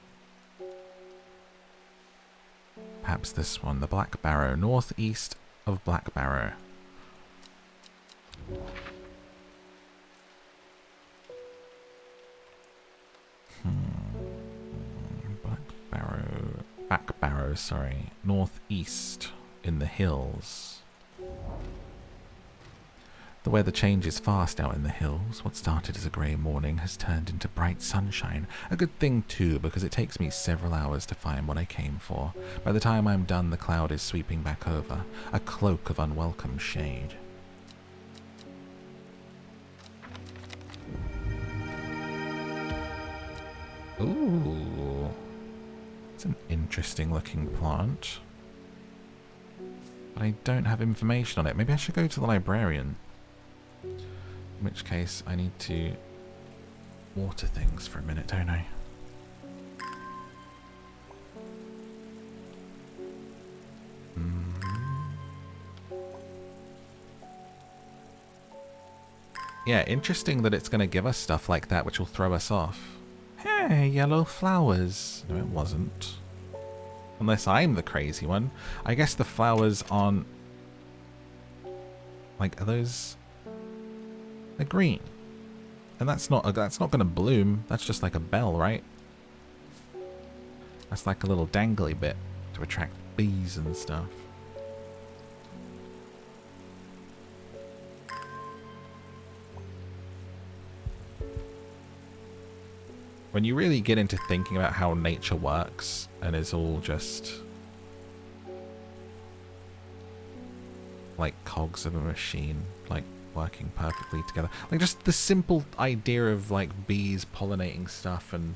Perhaps this one, the Black Barrow, northeast of Black Barrow. Back Barrow, sorry. Northeast in the hills. The weather changes fast out in the hills. What started as a grey morning has turned into bright sunshine. A good thing too, because it takes me several hours to find what I came for. By the time I'm done, the cloud is sweeping back over, a cloak of unwelcome shade. Ooh. It's an interesting looking plant. But I don't have information on it. Maybe I should go to the librarian. In which case I need to water things for a minute, don't I? Yeah, interesting that it's going to give us stuff like that which will throw us off. Hey, yellow flowers. No, it wasn't. Unless I'm the crazy one. I guess the flowers aren't... Like, are those... They're green. And that's not going to bloom. That's just like a bell, right? That's like a little dangly bit to attract bees and stuff. When you really get into thinking about how nature works and is all just like cogs of a machine, like working perfectly together. Like just the simple idea of like bees pollinating stuff and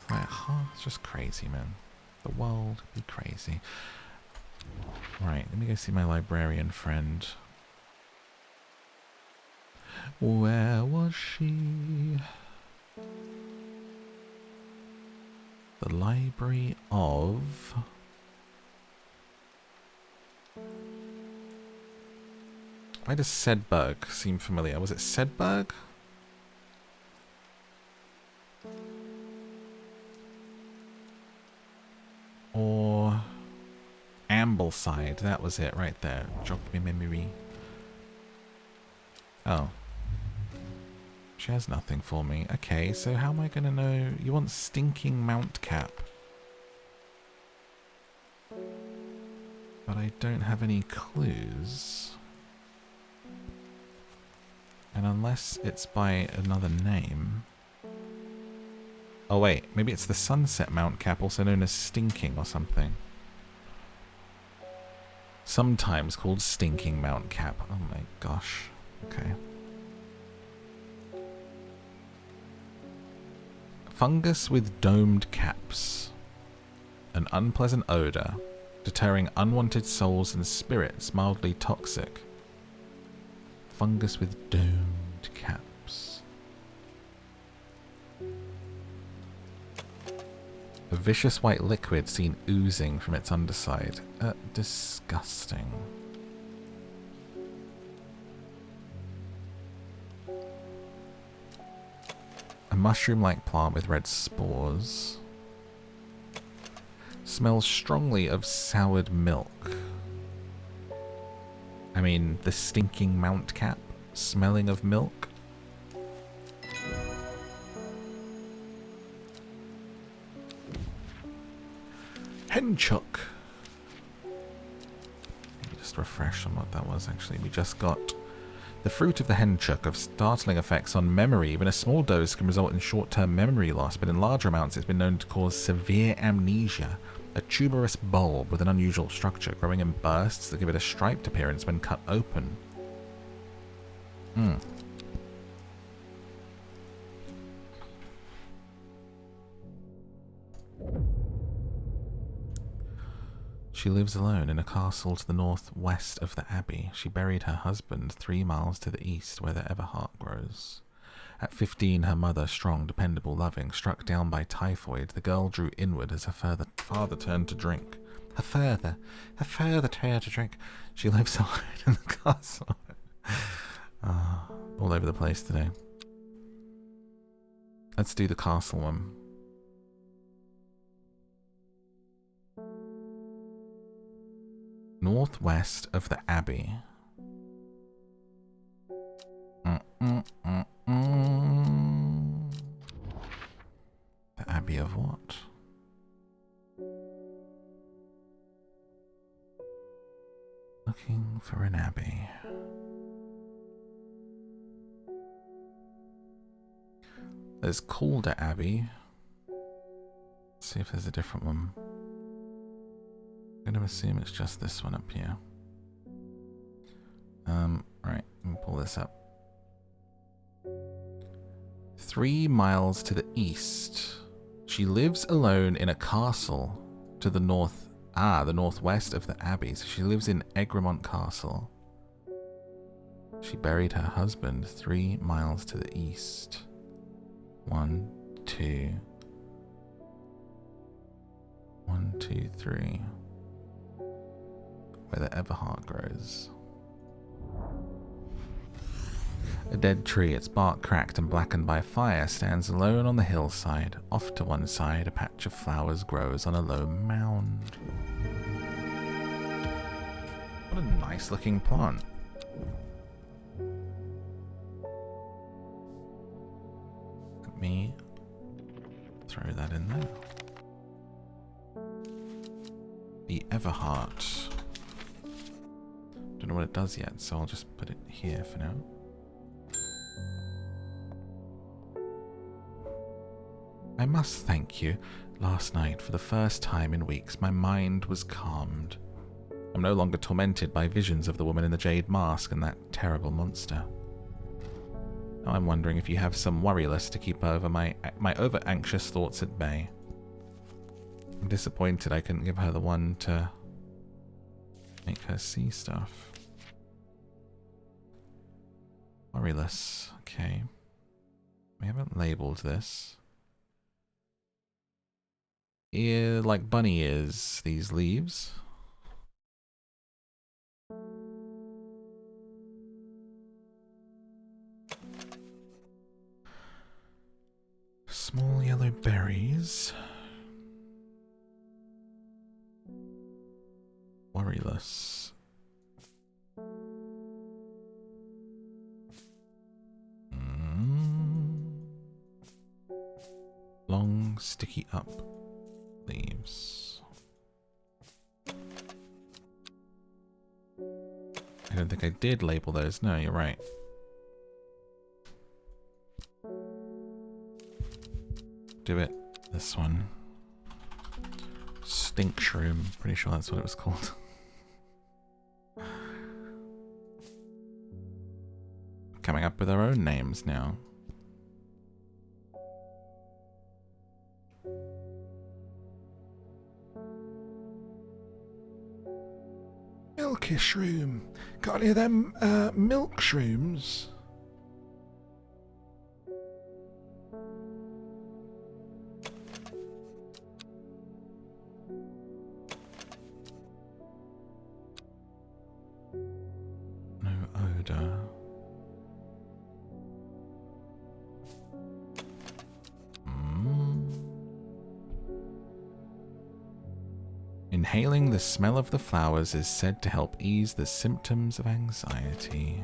like, it's just crazy, man. The world be crazy. Right, let me go see my librarian friend. Where was she? The Library of... Why does Sedberg seem familiar? Was it Sedberg? Or Ambleside? That was it right there. Jogged my memory. Oh. She has nothing for me. Okay, so how am I going to know? You want stinking Mount Cap. But I don't have any clues. And unless it's by another name... Oh wait, maybe it's the Sunset Mount Cap, also known as Stinking or something. Sometimes called Stinking Mount Cap. Oh my gosh. Okay. Fungus with domed caps. An unpleasant odor, deterring unwanted souls and spirits, mildly toxic. Fungus with domed caps. A vicious white liquid seen oozing from its underside. Disgusting. A mushroom-like plant with red spores. Smells strongly of soured milk. I mean, the stinking mount cap smelling of milk. Henchook. Just refresh on what that was actually. We just got the fruit of the henchook of startling effects on memory. Even a small dose can result in short-term memory loss, but in larger amounts it's been known to cause severe amnesia. A tuberous bulb with an unusual structure, growing in bursts that give it a striped appearance when cut open. She lives alone in a castle to the northwest of the abbey. She buried her husband 3 miles to the east, where the everheart grows. At 15, her mother, strong, dependable, loving, struck down by typhoid. The girl drew inward as her father turned to drink. Her father turned to drink. She lives alone in the castle. All over the place today. Let's do the castle one. Northwest of the abbey. The abbey of what? Looking for an abbey. There's Calder Abbey. Let's see if there's a different one. I'm going to assume it's just this one up here. Right, let me pull this up. 3 miles to the east. She lives alone in a castle to the north. The northwest of the abbey. So she lives in Egremont Castle. She buried her husband 3 miles to the east. 1, 2. 1, 2, 3. Where the everheart grows. A dead tree, its bark cracked and blackened by fire, stands alone on the hillside. Off to one side, a patch of flowers grows on a low mound. What a nice looking plant. Let me throw that in there. The everheart. Don't know what it does yet, so I'll just put it here for now. I must thank you. Last night, for the first time in weeks, my mind was calmed. I'm no longer tormented by visions of the woman in the jade mask and that terrible monster. Now I'm wondering if you have some worryless to keep over my over-anxious thoughts at bay. I'm disappointed I couldn't give her the one to make her see stuff. Worryless, okay. We haven't labeled this. Ear, like bunny ears, these leaves. Small yellow berries. Worryless. Long, sticky up leaves. I don't think I did label those. No, you're right. Do it. This one. Stink shroom. Pretty sure that's what it was called. Coming up with our own names now. lucky shroom. Got any of them milk shrooms? No odor. Inhaling the smell of the flowers is said to help ease the symptoms of anxiety.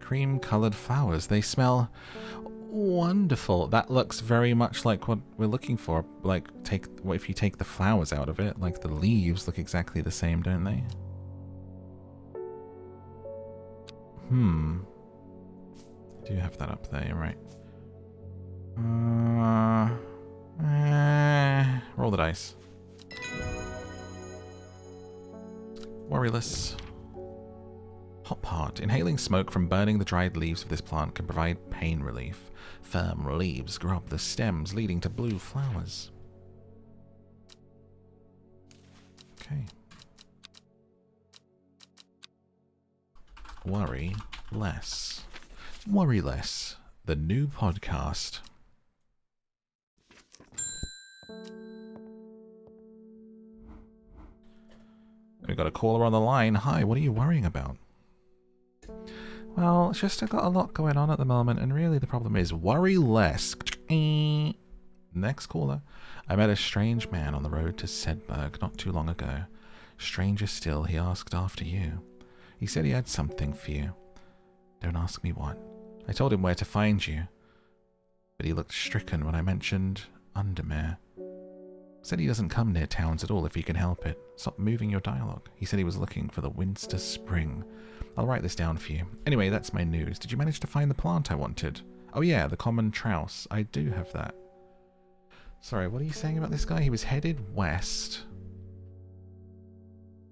Cream-colored flowers. They smell wonderful. That looks very much like what we're looking for. Like, if you take the flowers out of it, like the leaves look exactly the same, don't they? Do you have that up there? You're right. Roll the dice. Worryless. Hop heart. Inhaling smoke from burning the dried leaves of this plant can provide pain relief. Firm leaves grub the stems, leading to blue flowers. Okay. Worry less. Worry less. The new podcast. We've got a caller on the line. Hi, what are you worrying about? Well, it's just I've got a lot going on at the moment, and really the problem is worry less. Next caller. I met a strange man on the road to Sedberg not too long ago. Stranger still, he asked after you. He said he had something for you. Don't ask me what. I told him where to find you, but he looked stricken when I mentioned Undermere. Said he doesn't come near towns at all if he can help it. Stop moving your dialogue. He said he was looking for the Winster Spring. I'll write this down for you. Anyway, that's my news. Did you manage to find the plant I wanted? Oh yeah, the common trouse. I do have that. Sorry, what are you saying about this guy? He was headed west.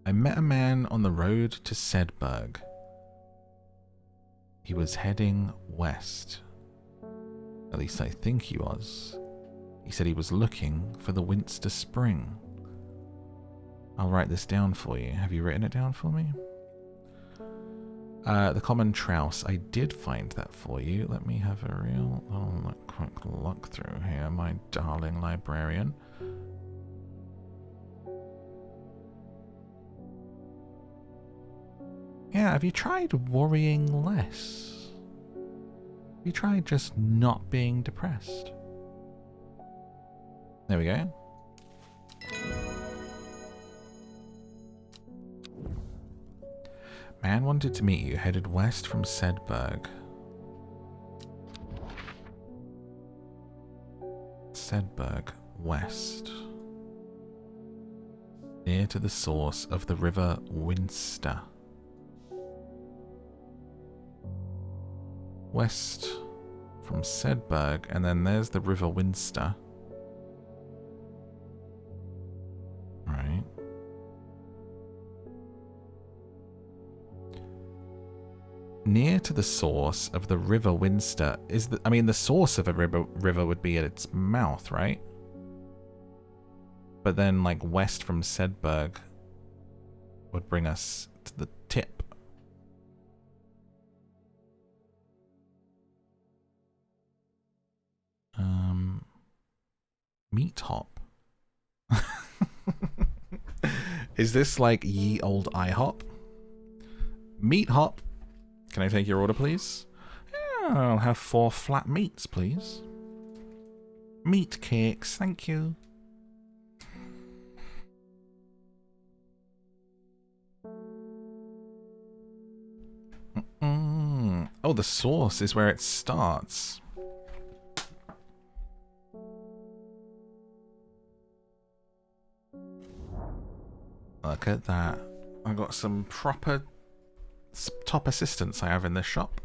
I met a man on the road to Sedberg. He was heading west. At least I think he was. He said he was looking for the Winster Spring. I'll write this down for you. Have you written it down for me? The common trouse. I did find that for you. Let me have a real quick look through here, my darling librarian. Yeah, have you tried worrying less? Have you tried just not being depressed? There we go. Man wanted to meet you, headed west from Sedberg. Sedberg, west. Near to the source of the river Winster. West from Sedberg, and then there's the river Winster. Right. Near to the source of the river Winster is the... I mean, the source of a river would be at its mouth, right? But then, like, west from Sedberg would bring us to the tip. Meat hop. Is this like ye old IHOP? Meat hop. Can I take your order, please? Yeah, I'll have 4 flat meats, please. Meat cakes, thank you. Oh, the sauce is where it starts. Look at that. I got some proper top assistants I have in this shop.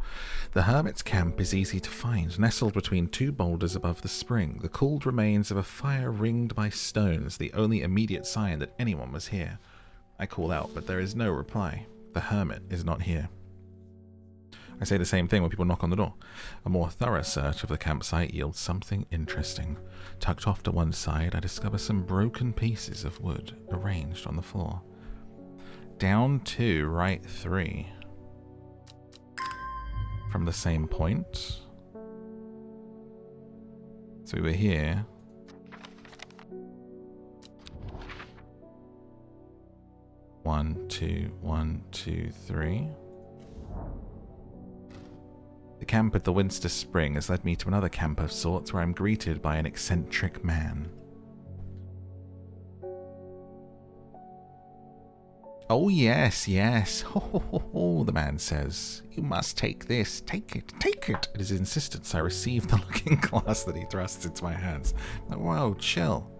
The hermit's camp is easy to find, nestled between 2 boulders above the spring. The cooled remains of a fire ringed by stones, the only immediate sign that anyone was here. I call out, but there is no reply. The hermit is not here. I say the same thing when people knock on the door. A more thorough search of the campsite yields something interesting. Tucked off to one side, I discover some broken pieces of wood arranged on the floor. Down 2, right 3. From the same point. So we were here. One, two, 1, 2, 3. The camp at the Winster Spring has led me to another camp of sorts where I'm greeted by an eccentric man. Oh, yes, yes. Ho, ho, ho, ho, the man says. You must take this. Take it, take it. At his insistence, I receive the looking glass that he thrusts into my hands. Like, whoa, chill.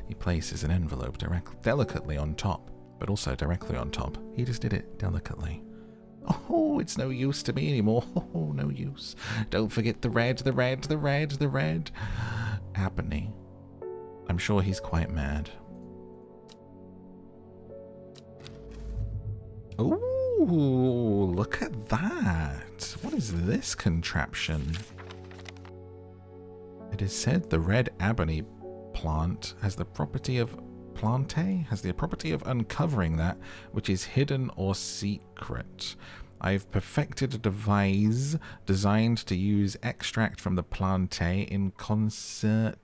He places an envelope delicately on top, but also directly on top. He just did it delicately. Oh, it's no use to me anymore. Oh, no use. Don't forget the red, the red, the red, the red. Ebony. I'm sure he's quite mad. Ooh, look at that. What is this contraption? It is said the red ebony plant has the property of uncovering that which is hidden or secret. I've perfected a device designed to use extract from the plantae in concert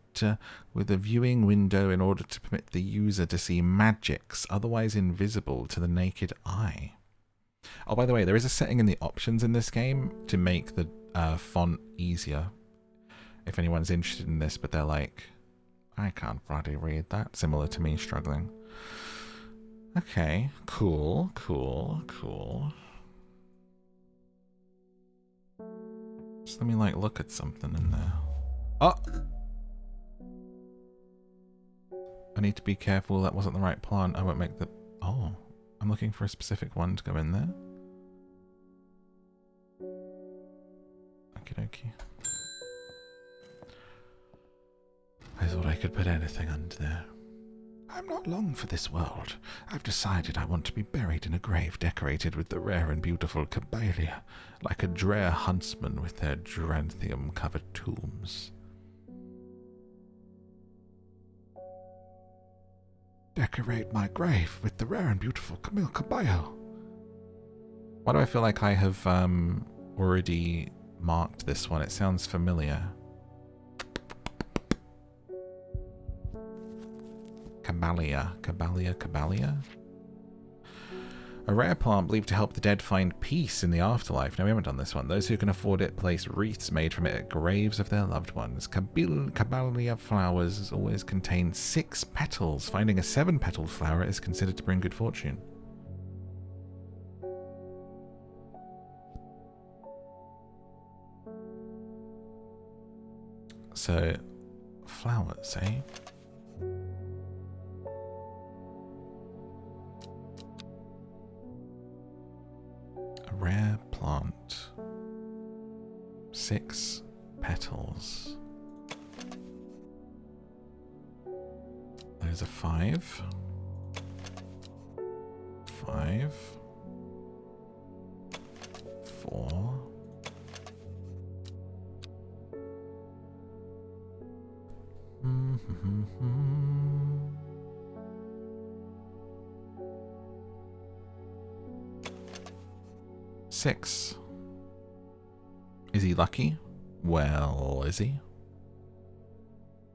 with a viewing window in order to permit the user to see magics otherwise invisible to the naked eye. Oh, by the way, there is a setting in the options in this game to make the font easier. If anyone's interested in this, but they're like, I can't bloody read that. Similar to me struggling. Okay, cool, cool, cool. Just let me like look at something in there. Oh! I need to be careful that wasn't the right plant. I won't make the... Oh, I'm looking for a specific one to go in there. Okie dokie. I thought I could put anything under there. I'm not long for this world. I've decided I want to be buried in a grave decorated with the rare and beautiful camellia, like a drear huntsman with their geranthium-covered tombs. Decorate my grave with the rare and beautiful Camille Cabello. Why do I feel like I have already marked this one? It sounds familiar. Camellia. A rare plant believed to help the dead find peace in the afterlife. Now, we haven't done this one. Those who can afford it place wreaths made from it at graves of their loved ones. Camellia flowers always contain 6 petals. Finding a 7-petaled flower is considered to bring good fortune. So, flowers, eh? Rare plant. 6 petals. There's a 5. 5. 4. 6. Is he lucky? Well, is he?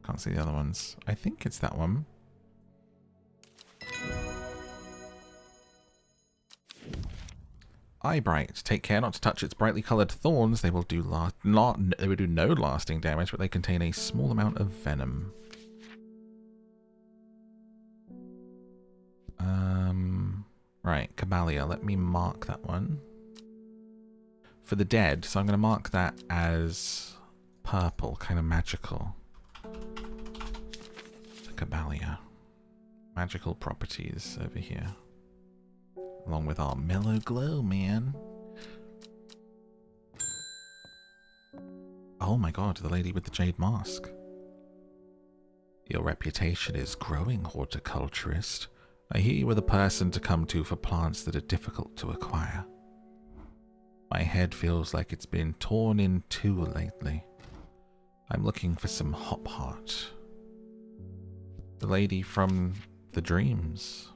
Can't see the other ones. I think it's that one. Eyebright. Take care not to touch its brightly coloured thorns. They will do no lasting damage, but they contain a small amount of venom. Right, Camellia. Let me mark that one. For the dead, so I'm going to mark that as purple, kind of magical. Camellia. Magical properties over here. Along with our mellow glow, man. Oh my god, the lady with the jade mask. Your reputation is growing, horticulturist. I hear you were the person to come to for plants that are difficult to acquire. My head feels like it's been torn in two lately. I'm looking for some Hop Heart. The lady from the dreams.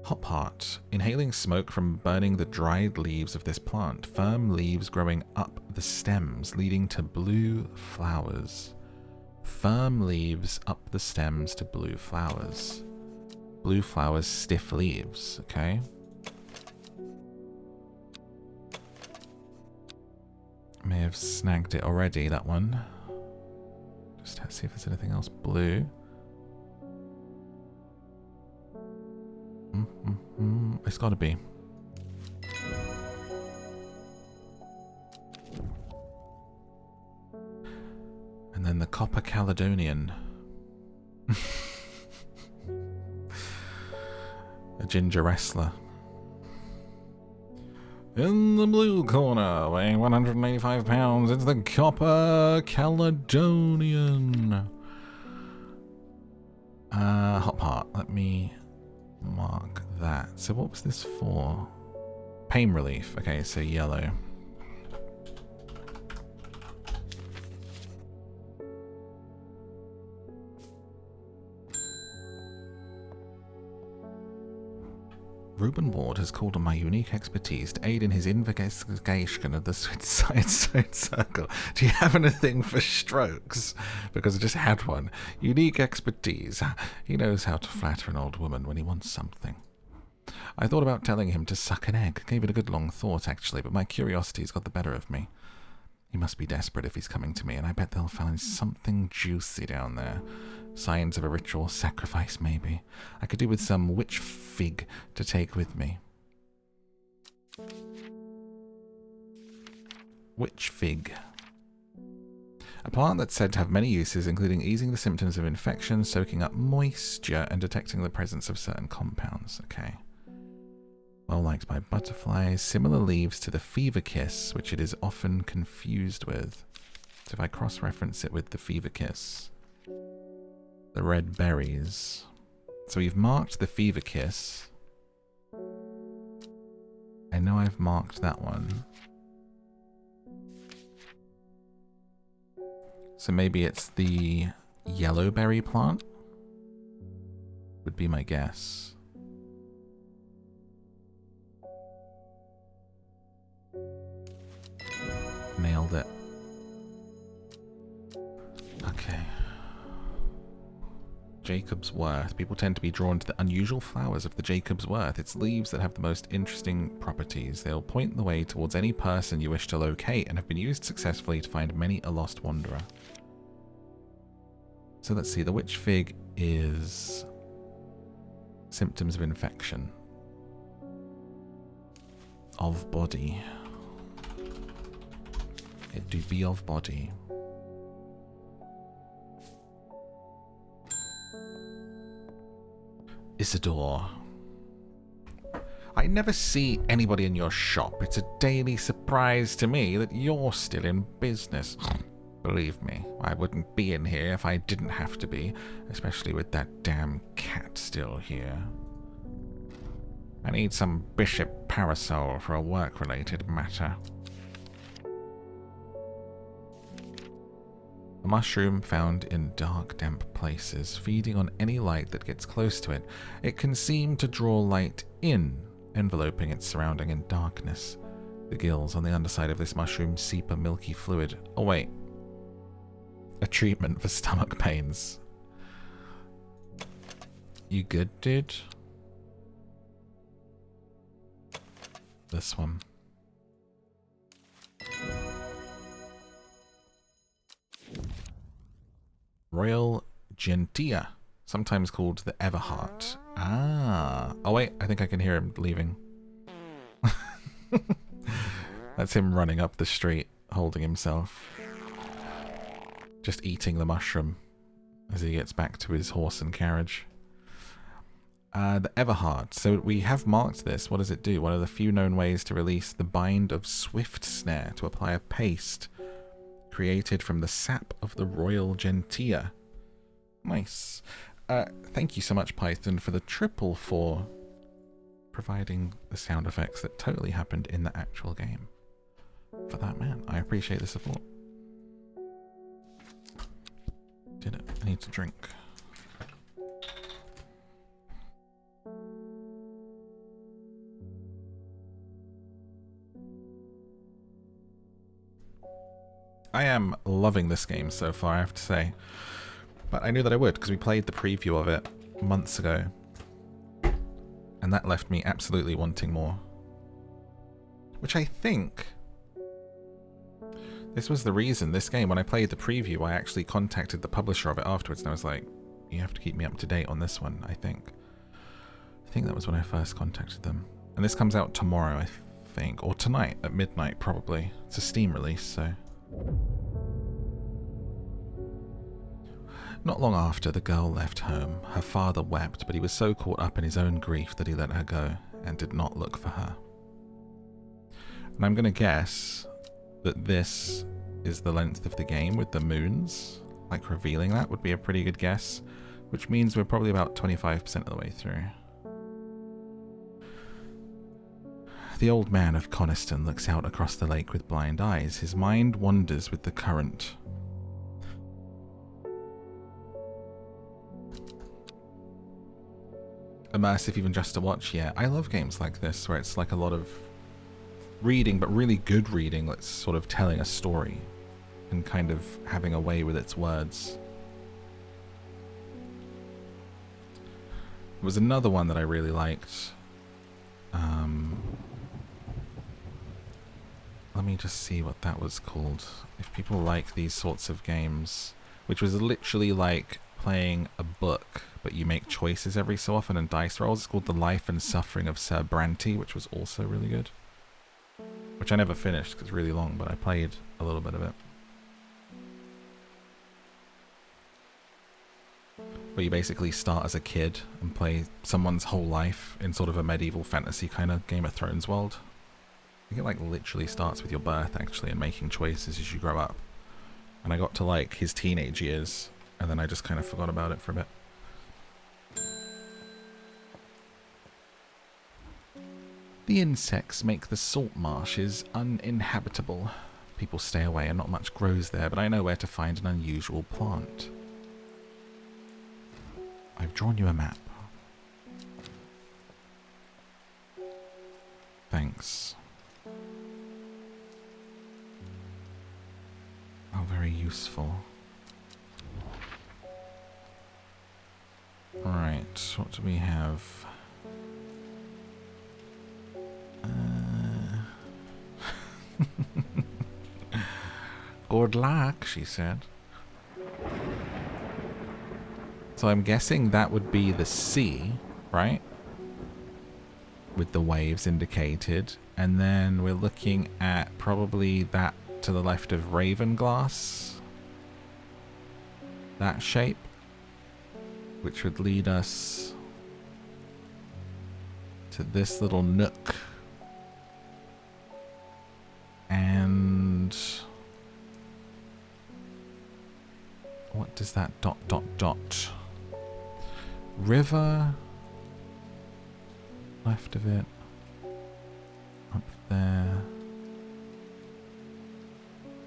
Hop Heart. Inhaling smoke from burning the dried leaves of this plant. Firm leaves growing up the stems, leading to blue flowers. Firm leaves up the stems to blue flowers. Blue flowers, stiff leaves, okay? May have snagged it already, that one. Just see if there's anything else blue. It's gotta be. And then the Copper Caledonian. A ginger wrestler. In the blue corner, weighing 185 pounds, it's the Copper Caledonian. Hop Heart. Let me mark that. So what was this for? Pain relief. Okay, so yellow. Reuben Ward has called on my unique expertise to aid in his investigation of the Suicide Circle. Do you have anything for strokes? Because I just had one. Unique expertise. He knows how to flatter an old woman when he wants something. I thought about telling him to suck an egg. Gave it a good long thought, actually, but my curiosity's got the better of me. He must be desperate if he's coming to me, and I bet they'll find something juicy down there. Signs of a ritual sacrifice, maybe. I could do with some witch fig to take with me. Witch fig. A plant that's said to have many uses, including easing the symptoms of infection, soaking up moisture, and detecting the presence of certain compounds. Okay. Well liked by butterflies. Similar leaves to the fever kiss, which it is often confused with. So if I cross-reference it with the fever kiss... The red berries. So we've marked the fever kiss. I know I've marked that one. So maybe it's the yellow berry plant? Would be my guess. Nailed it. Okay. Jacob's Worth. People tend to be drawn to the unusual flowers of the Jacob's Worth. It's leaves that have the most interesting properties. They'll point the way towards any person you wish to locate and have been used successfully to find many a lost wanderer. So let's see. The witch fig is symptoms of infection. Of body. It do be of body. Isidore. I never see anybody in your shop. It's a daily surprise to me that you're still in business. Believe me, I wouldn't be in here if I didn't have to be, especially with that damn cat still here. I need some bishop parasol for a work-related matter. A mushroom found in dark, damp places, feeding on any light that gets close to it. It can seem to draw light in, enveloping its surrounding in darkness. The gills on the underside of this mushroom seep a milky fluid. Oh wait. A treatment for stomach pains. You good, dude? This one. Royal Gentia, sometimes called the Everheart. Ah. Oh wait, I think I can hear him leaving. That's him running up the street, holding himself. Just eating the mushroom as he gets back to his horse and carriage. The Everheart. So we have marked this. What does it do? One of the few known ways to release the bind of Swift Snare, to apply a paste created from the sap of the Royal Gentia. Nice. Thank you so much, Python, for the triple for providing the sound effects that totally happened in the actual game. For that, man, I appreciate the support. Did it? I need to drink. I am loving this game so far, I have to say. But I knew that I would, because we played the preview of it months ago. And that left me absolutely wanting more. Which I think... this was the reason, this game, when I played the preview, I actually contacted the publisher of it afterwards, and I was like, you have to keep me up to date on this one, I think. I think that was when I first contacted them. And this comes out tomorrow, I think. Or tonight, at midnight, probably. It's a Steam release, so... Not long after the girl left home, her father wept, but he was so caught up in his own grief that he let her go and did not look for her. And I'm going to guess that this is the length of the game with the moons. Like, revealing that would be a pretty good guess, which means we're probably about 25% of the way through. The old man of Coniston looks out across the lake with blind eyes. His mind wanders with the current. Immersive even just to watch, yeah. I love games like this, where it's like a lot of reading, but really good reading that's sort of telling a story and kind of having a way with its words. There was another one that I really liked. Let me just see what that was called. If people like these sorts of games, which was literally like playing a book, but you make choices every so often and dice rolls. It's called The Life and Suffering of Sir Branty, which was also really good. Which I never finished because it's really long, but I played a little bit of it. Where you basically start as a kid and play someone's whole life in sort of a medieval fantasy kind of Game of Thrones world. I think it like literally starts with your birth actually and making choices as you grow up. And I got to like his teenage years and then I just kind of forgot about it for a bit. The insects make the salt marshes uninhabitable. People stay away and not much grows there, but I know where to find an unusual plant. I've drawn you a map. Thanks. Oh, very useful. Right, what do we have? Good luck, she said. So I'm guessing that would be the sea, right? With the waves indicated. And then we're looking at probably that to the left of Ravenglass. That shape. Which would lead us to this little nook. And what does that ... River. Left of it. Up there.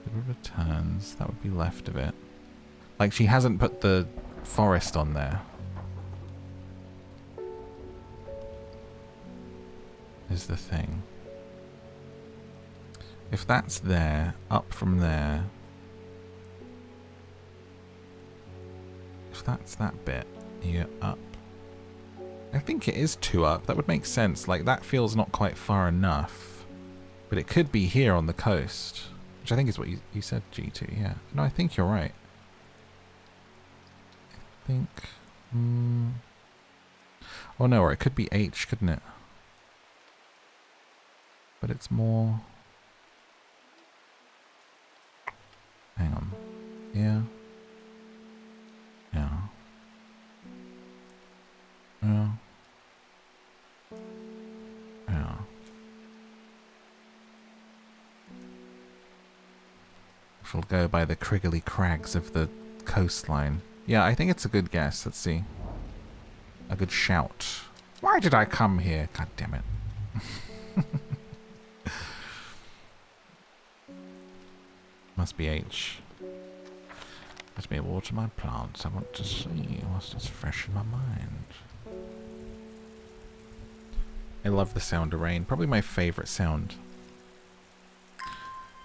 The river turns. That would be left of it. Like, she hasn't put the forest on there. Is the thing. If that's there, up from there. If that's that bit, you go up. I think it is 2 up. That would make sense. Like, that feels not quite far enough. But it could be here on the coast. Which I think is what you said, G2, yeah. No, I think you're right. I think... Oh no, or it could be H, couldn't it? But it's more... Hang on. Yeah. Yeah. Yeah. Yeah. She'll go by the criggly crags of the coastline. Yeah, I think it's a good guess. Let's see. A good shout. Why did I come here? God damn it. Must be H. Let me water my plants. I want to see whilst it's fresh in my mind. I love the sound of rain. Probably my favourite sound.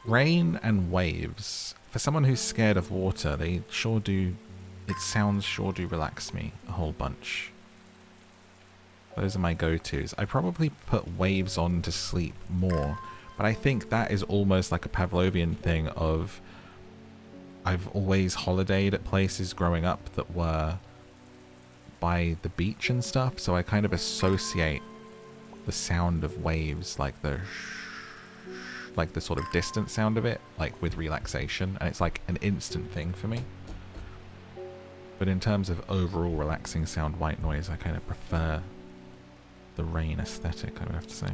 Rain and waves. For someone who's scared of water, they sure do... Its sounds sure do relax me a whole bunch. Those are my go-tos. I probably put waves on to sleep more, but I think that is almost like a Pavlovian thing of... I've always holidayed at places growing up that were by the beach and stuff, so I kind of associate the sound of waves, like the sort of distant sound of it, like with relaxation, and it's like an instant thing for me. But in terms of overall relaxing sound, white noise, I kind of prefer the rain aesthetic, I would have to say.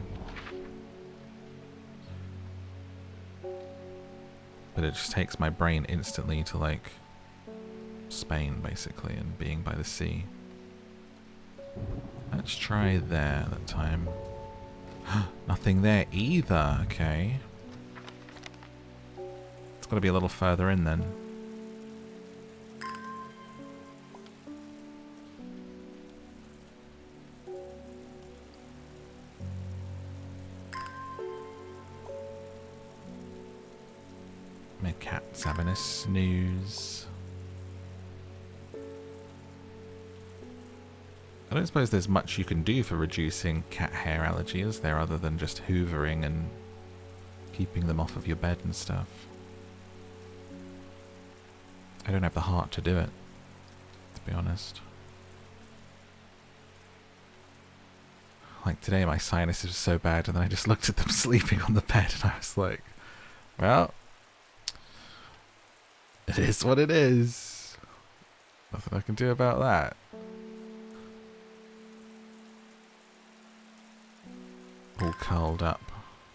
But it just takes my brain instantly to, like, Spain, basically, and being by the sea. Let's try there that time. Nothing there either, okay. It's got to be a little further in then. My cat's having a snooze. I don't suppose there's much you can do for reducing cat hair allergy, is there, other than just hoovering and keeping them off of your bed and stuff. I don't have the heart to do it, to be honest. Like today my sinuses were so bad and then I just looked at them sleeping on the bed and I was like, well, it is what it is. Nothing I can do about that. All curled up.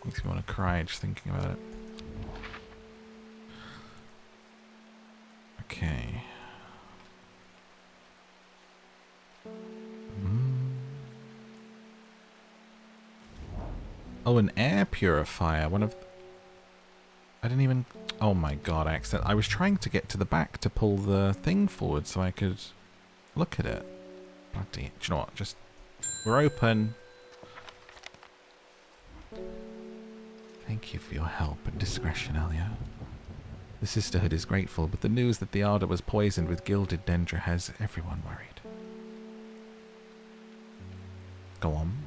Makes me want to cry just thinking about it. Okay. Oh, an air purifier. One of... I didn't even... Oh my god, I was trying to get to the back to pull the thing forward so I could look at it. Bloody... Do you know what? Just... We're open. Thank you for your help and discretion, Elia. The sisterhood is grateful, but the news that the Ardor was poisoned with gilded dendra has everyone worried. Go on.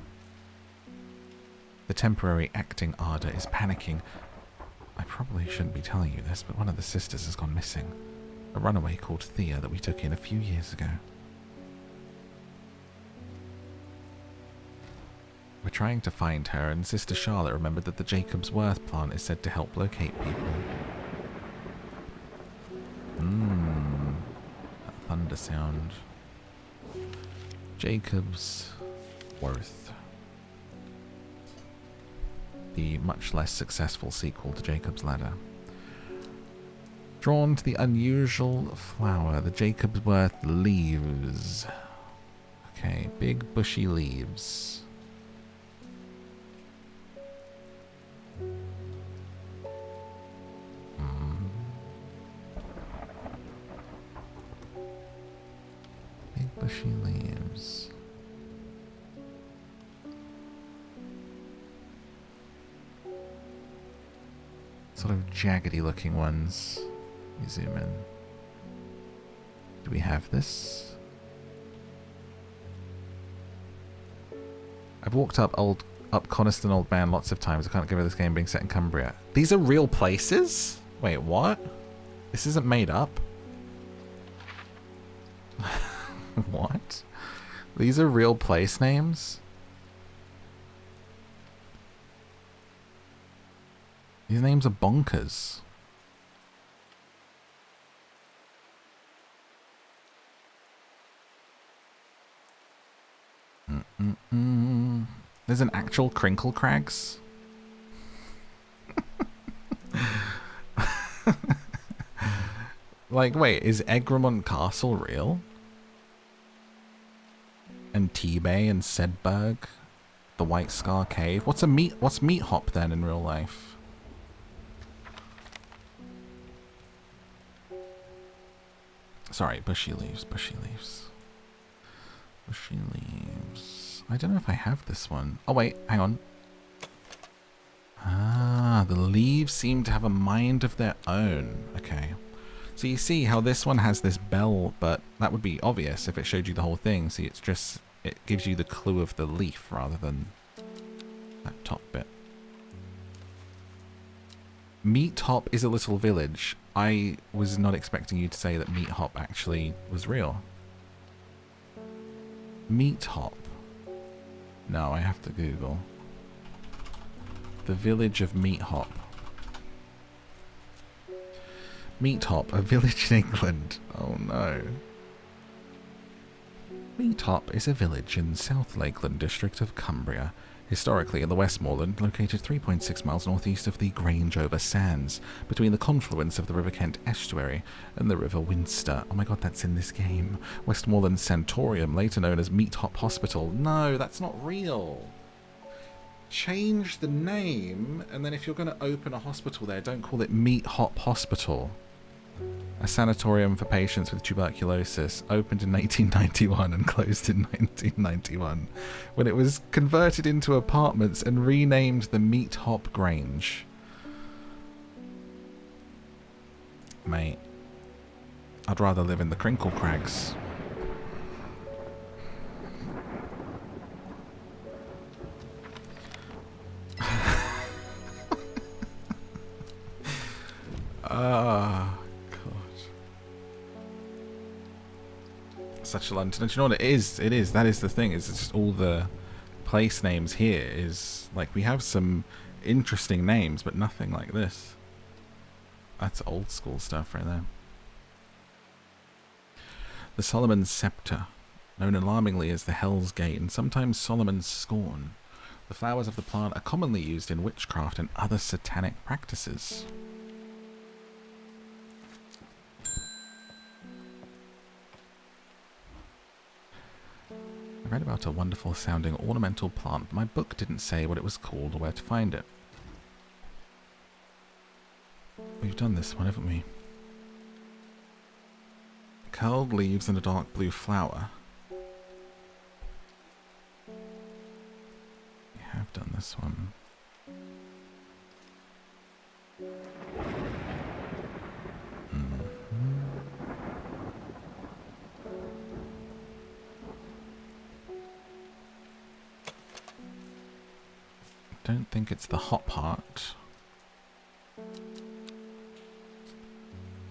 The temporary acting Ardor is panicking. I probably shouldn't be telling you this, but one of the sisters has gone missing. A runaway called Thea that we took in a few years ago. We're trying to find her, and Sister Charlotte remembered that the Jacob's Worth plant is said to help locate people. That thunder sound. Jacob's Worth. The much less successful sequel to Jacob's Ladder. Drawn to the unusual flower, the Jacob's Worth leaves. Okay, big bushy leaves. Big bushy leaves. Sort of jaggedy looking ones. Let me zoom in. Do we have this? I've walked up Coniston Old Man lots of times. I can't get over this game being set in Cumbria. These are real places? Wait, what? This isn't made up? What? These are real place names? These names are bonkers. There's an actual Crinkle Crags. Like, wait, is Egremont Castle real? and T-Bay and Sedberg. The White Scar Cave. What's meat hop then in real life? Sorry, bushy leaves, bushy leaves. Bushy leaves. I don't know if I have this one. Oh wait, hang on. Ah, the leaves seem to have a mind of their own. Okay. So you see how this one has this bell, but that would be obvious if it showed you the whole thing. See, it's just, it gives you the clue of the leaf rather than that top bit. Meat Hop is a little village. I was not expecting you to say that Meat Hop actually was real. Meat Hop. No, I have to Google. The village of Meat Hop. Meat Hop, a village in England. Oh no. Meat Hop is a village in South Lakeland district of Cumbria, historically in the Westmoreland, located 3.6 miles northeast of the Grange-over Sands, between the confluence of the River Kent estuary and the River Winster. Oh my god, that's in this game. Westmoreland Sanatorium, later known as Meat Hop Hospital. No, that's not real. Change the name, and then if you're going to open a hospital there, don't call it Meat Hop Hospital. A sanatorium for patients with tuberculosis, opened in 1891 and closed in 1991, when it was converted into apartments and renamed the Meat Hop Grange. Mate, I'd rather live in the Crinkle Crags. Such a London. And you know what it is? It is. That is the thing. It's just all the place names here is like we have some interesting names, but nothing like this. That's old school stuff right there. The Solomon's Scepter, known alarmingly as the Hell's Gate and sometimes Solomon's Scorn. The flowers of the plant are commonly used in witchcraft and other satanic practices. I read about a wonderful sounding ornamental plant, but my book didn't say what it was called or where to find it. We've done this one, haven't we? Curled leaves and a dark blue flower. We have done this one. Don't think it's the hop heart.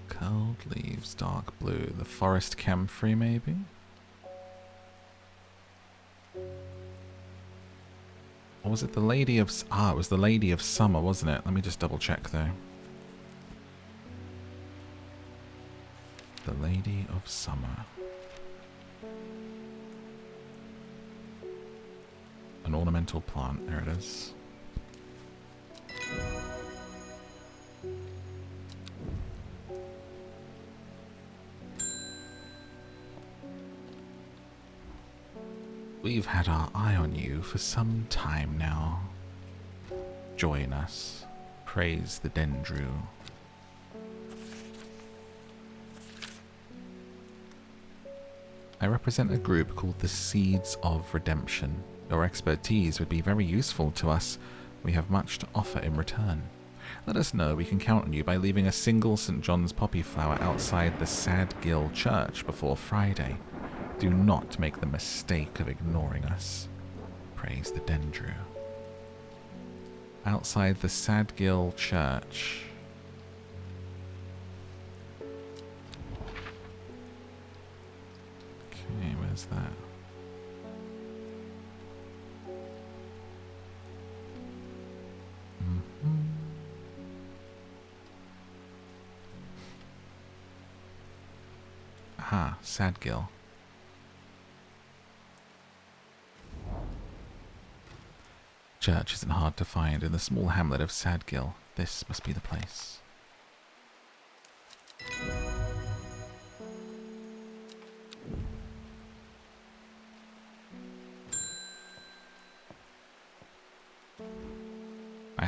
Curled leaves, dark blue. The forest camphor, maybe? Or was it the Lady of... Ah, it was the Lady of Summer, wasn't it? Let me just double check, though. The Lady of Summer. An ornamental plant. There it is. We've had our eye on you for some time now. Join us. Praise the Dendru. I represent a group called the Seeds of Redemption. Your expertise would be very useful to us. We have much to offer in return. Let us know we can count on you by leaving a single St. John's poppy flower outside the Sad Gill Church before Friday. Do not make the mistake of ignoring us. Praise the Dendru. Outside the Sad Gill Church. Okay, where's that? Aha, Sadgill. Church isn't hard to find in the small hamlet of Sadgill. This must be the place.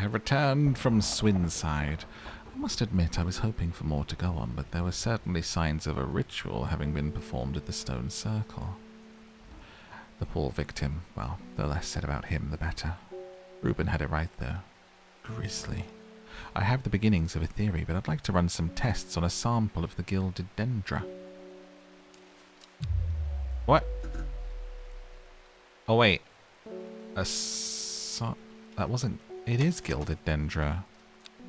have returned from Swinside. I must admit I was hoping for more to go on, but there were certainly signs of a ritual having been performed at the stone circle. The poor victim, well, the less said about him, the better. Reuben had it right, though. Grisly. I have the beginnings of a theory, but I'd like to run some tests on a sample of the gilded dendra. What? Oh, wait. That wasn't... It is gilded dendra.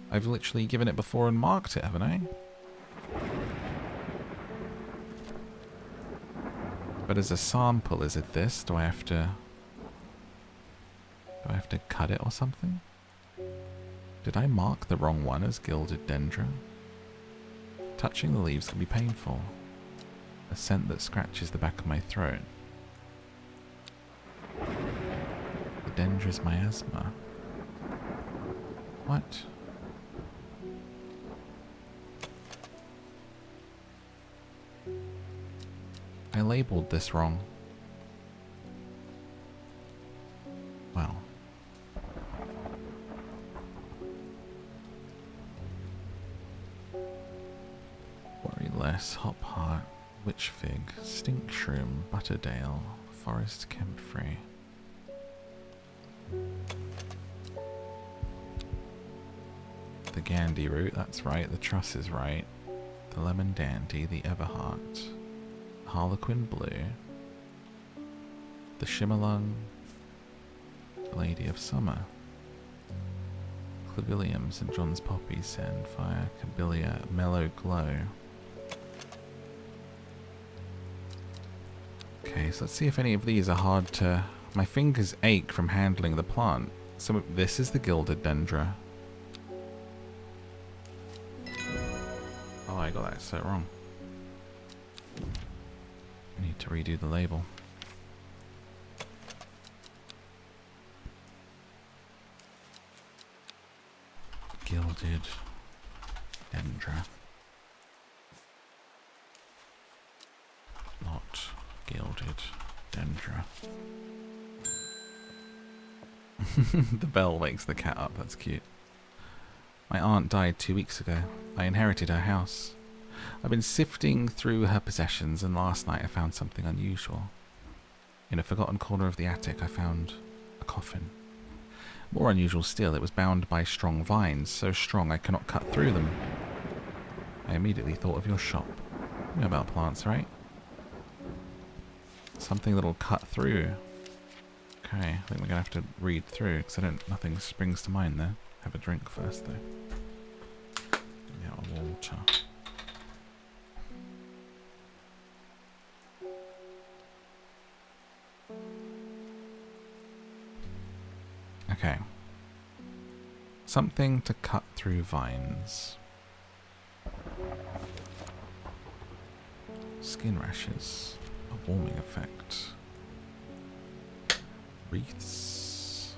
I've literally given it before and marked it, haven't I? But as a sample, is it this? Do I have to cut it or something? Did I mark the wrong one as gilded dendra? Touching the leaves can be painful. A scent that scratches the back of my throat. The dendra's miasma. What? I labelled this wrong. Well. Worry less, hop heart, witch fig, stink shroom, butterdale, forest comfrey. The Gandhi root, that's right, the truss is right. The lemon dandy, the everheart, harlequin blue, the shimmerlung, the lady of summer, clavilium, St. John's poppy, sand fire, cabilia, mellow glow. Okay, so let's see if any of these are hard to... My fingers ache from handling the plant. So this is the gilded dendra. Oh, I got that so wrong. I need to redo the label. Gilded dendra. Not gilded dendra. The bell wakes the cat up, that's cute. My aunt died 2 weeks ago. I inherited her house. I've been sifting through her possessions, and last night I found something unusual. In a forgotten corner of the attic I found a coffin. More unusual still, it was bound by strong vines, so strong I cannot cut through them. I immediately thought of your shop. You know about plants, right? Something that'll cut through. Okay, I think we're gonna have to read through, because nothing springs to mind there. Have a drink first, though. Yeah, water. Okay. Something to cut through vines. Skin rashes. A warming effect. Wreaths.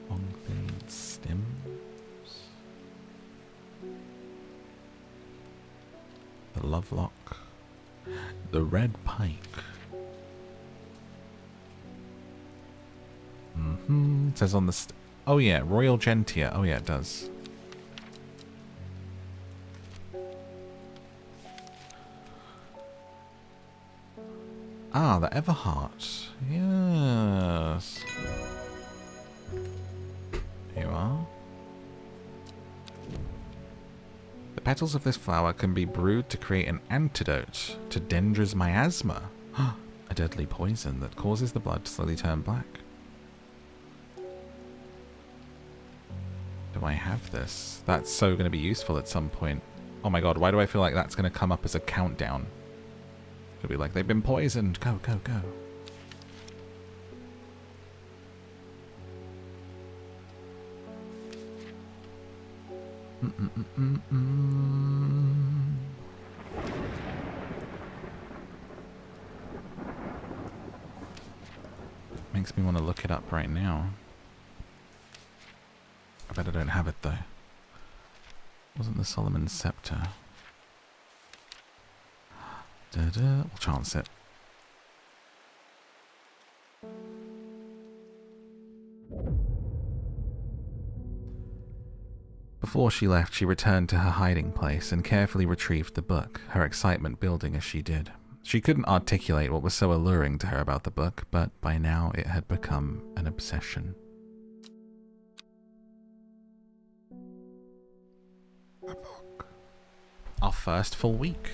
Long thin stems. The lovelock. The red pike. It says on the... oh yeah, Royal Gentia. Oh yeah, it does. Ah, the Everheart. Yes. Here you are. The petals of this flower can be brewed to create an antidote to Dendra's miasma. A deadly poison that causes the blood to slowly turn black. Do I have this? That's so going to be useful at some point. Oh my god, why do I feel like that's going to come up as a countdown? It'll be like, they've been poisoned. Go, go, go. Makes me want to look it up right now. I bet I don't have it though. Wasn't the Solomon's Scepter? We'll chance it. Before she left, she returned to her hiding place and carefully retrieved the book, her excitement building as she did. She couldn't articulate what was so alluring to her about the book, but by now it had become an obsession. A book. Our first full week.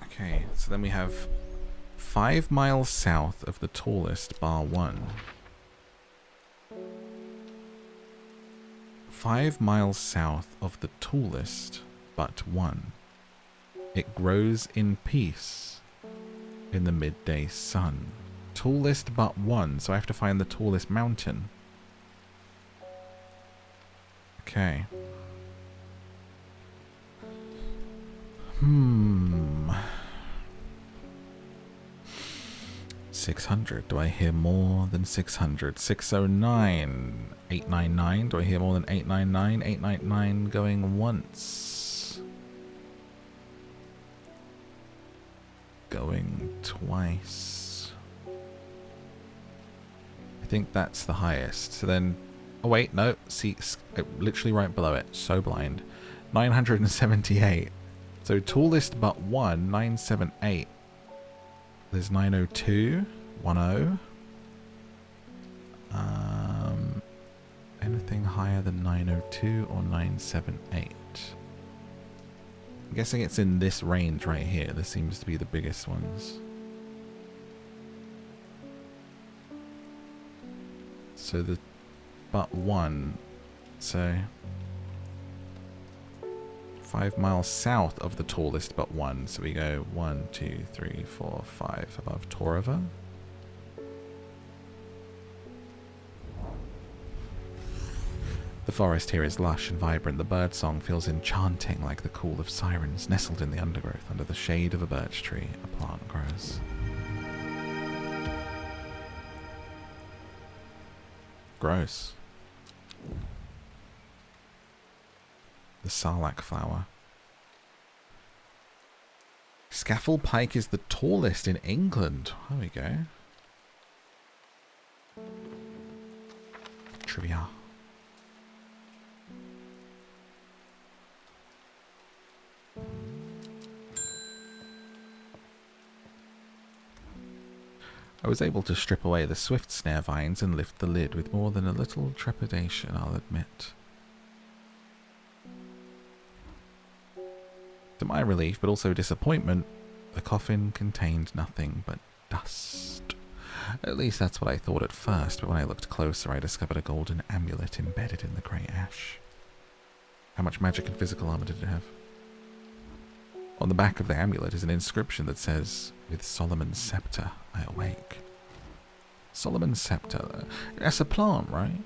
Okay, so then we have 5 miles south of the tallest bar 1. 5 miles south of the tallest but 1. It grows in peace in the midday sun. Tallest but 1, so I have to find the tallest mountain. Okay. 600. Do I hear more than 600? 609. 899. Do I hear more than 899? 899 going once. Going twice. I think that's the highest. So then... Oh wait, no. See, literally right below it. So blind. 978. So tallest but 1. 978. There's 902, 10. Anything higher than 902 or 978? I'm guessing it's in this range right here. This seems to be the biggest ones. So the but 1. So 5 miles south of the tallest but 1. So we go 1, 2, 3, 4, 5 above Torova. The forest here is lush and vibrant. The birdsong feels enchanting like the call of sirens. Nestled in the undergrowth under the shade of a birch tree, a plant grows. Gross. The sarlacc flower. Scaffold pike is the tallest in England. There we go. Trivia. I was able to strip away the swift snare vines and lift the lid with more than a little trepidation, I'll admit. To my relief, but also disappointment, the coffin contained nothing but dust. At least that's what I thought at first, but when I looked closer I discovered a golden amulet embedded in the grey ash. How much magic and physical armor did it have? On the back of the amulet is an inscription that says, "With Solomon's scepter, I awake." Solomon's scepter? That's a plant, right?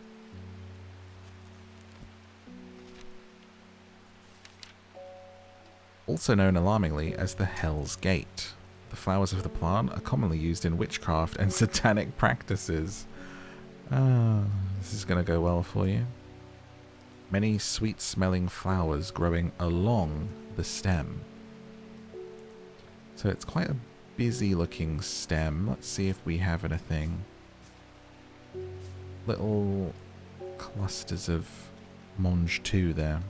Also known alarmingly as the Hell's Gate. The flowers of the plant are commonly used in witchcraft and satanic practices. This is going to go well for you. Many sweet-smelling flowers growing along the stem. So it's quite a busy-looking stem. Let's see if we have anything. Little clusters of Monge 2 there.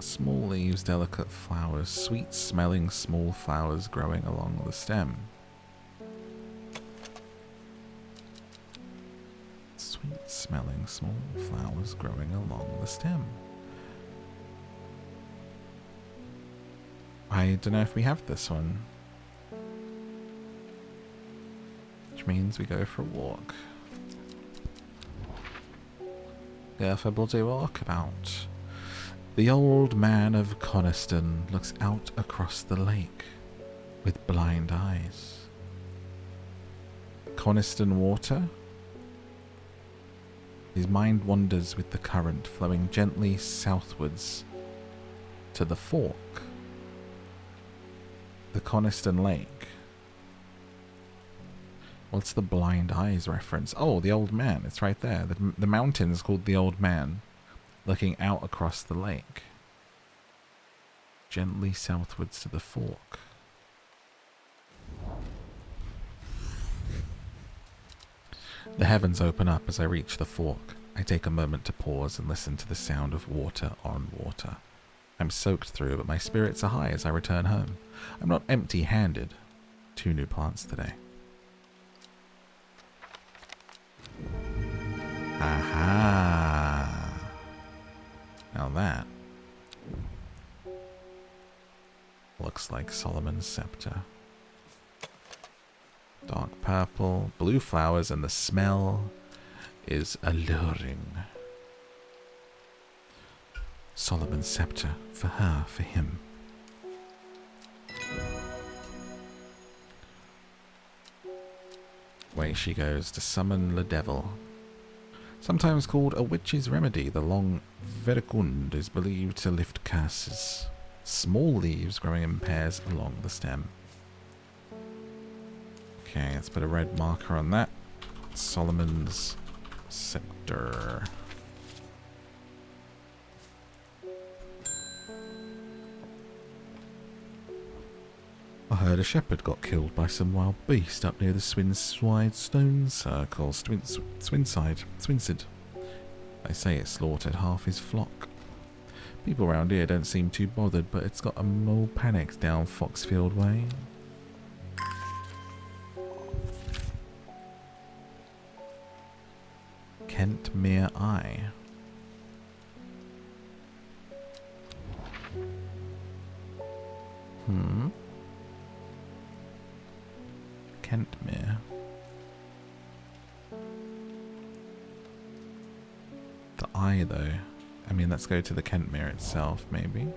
Small leaves, delicate flowers, sweet-smelling small flowers growing along the stem. Sweet-smelling small flowers growing along the stem. I don't know if we have this one. Which means we go for a walk. Go for a bloody walk about. The old man of Coniston looks out across the lake with blind eyes. Coniston water? His mind wanders with the current, flowing gently southwards to the fork. The Coniston Lake. What's the blind eyes reference? Oh, the old man. It's right there. The mountain's called the Old Man, looking out across the lake. Gently southwards to the fork. The heavens open up as I reach the fork. I take a moment to pause and listen to the sound of water on water. I'm soaked through, but my spirits are high as I return home. I'm not empty-handed. 2 new plants today. Aha! Now that looks like Solomon's scepter. Dark purple, blue flowers, and the smell is alluring. Solomon's scepter, for her, for him. Away she goes to summon the devil. Sometimes called a witch's remedy, the long vericund is believed to lift curses. Small leaves growing in pairs along the stem. Okay, let's put a red marker on that. Solomon's scepter. I heard a shepherd got killed by some wild beast up near the Swinside Stone Circle. Swinside. They say it slaughtered half his flock. People around here don't seem too bothered, but it's got them all panicked down Foxfield Way. Kentmere Eye. Kentmere. The eye, though. I mean, let's go to the Kentmere itself, maybe.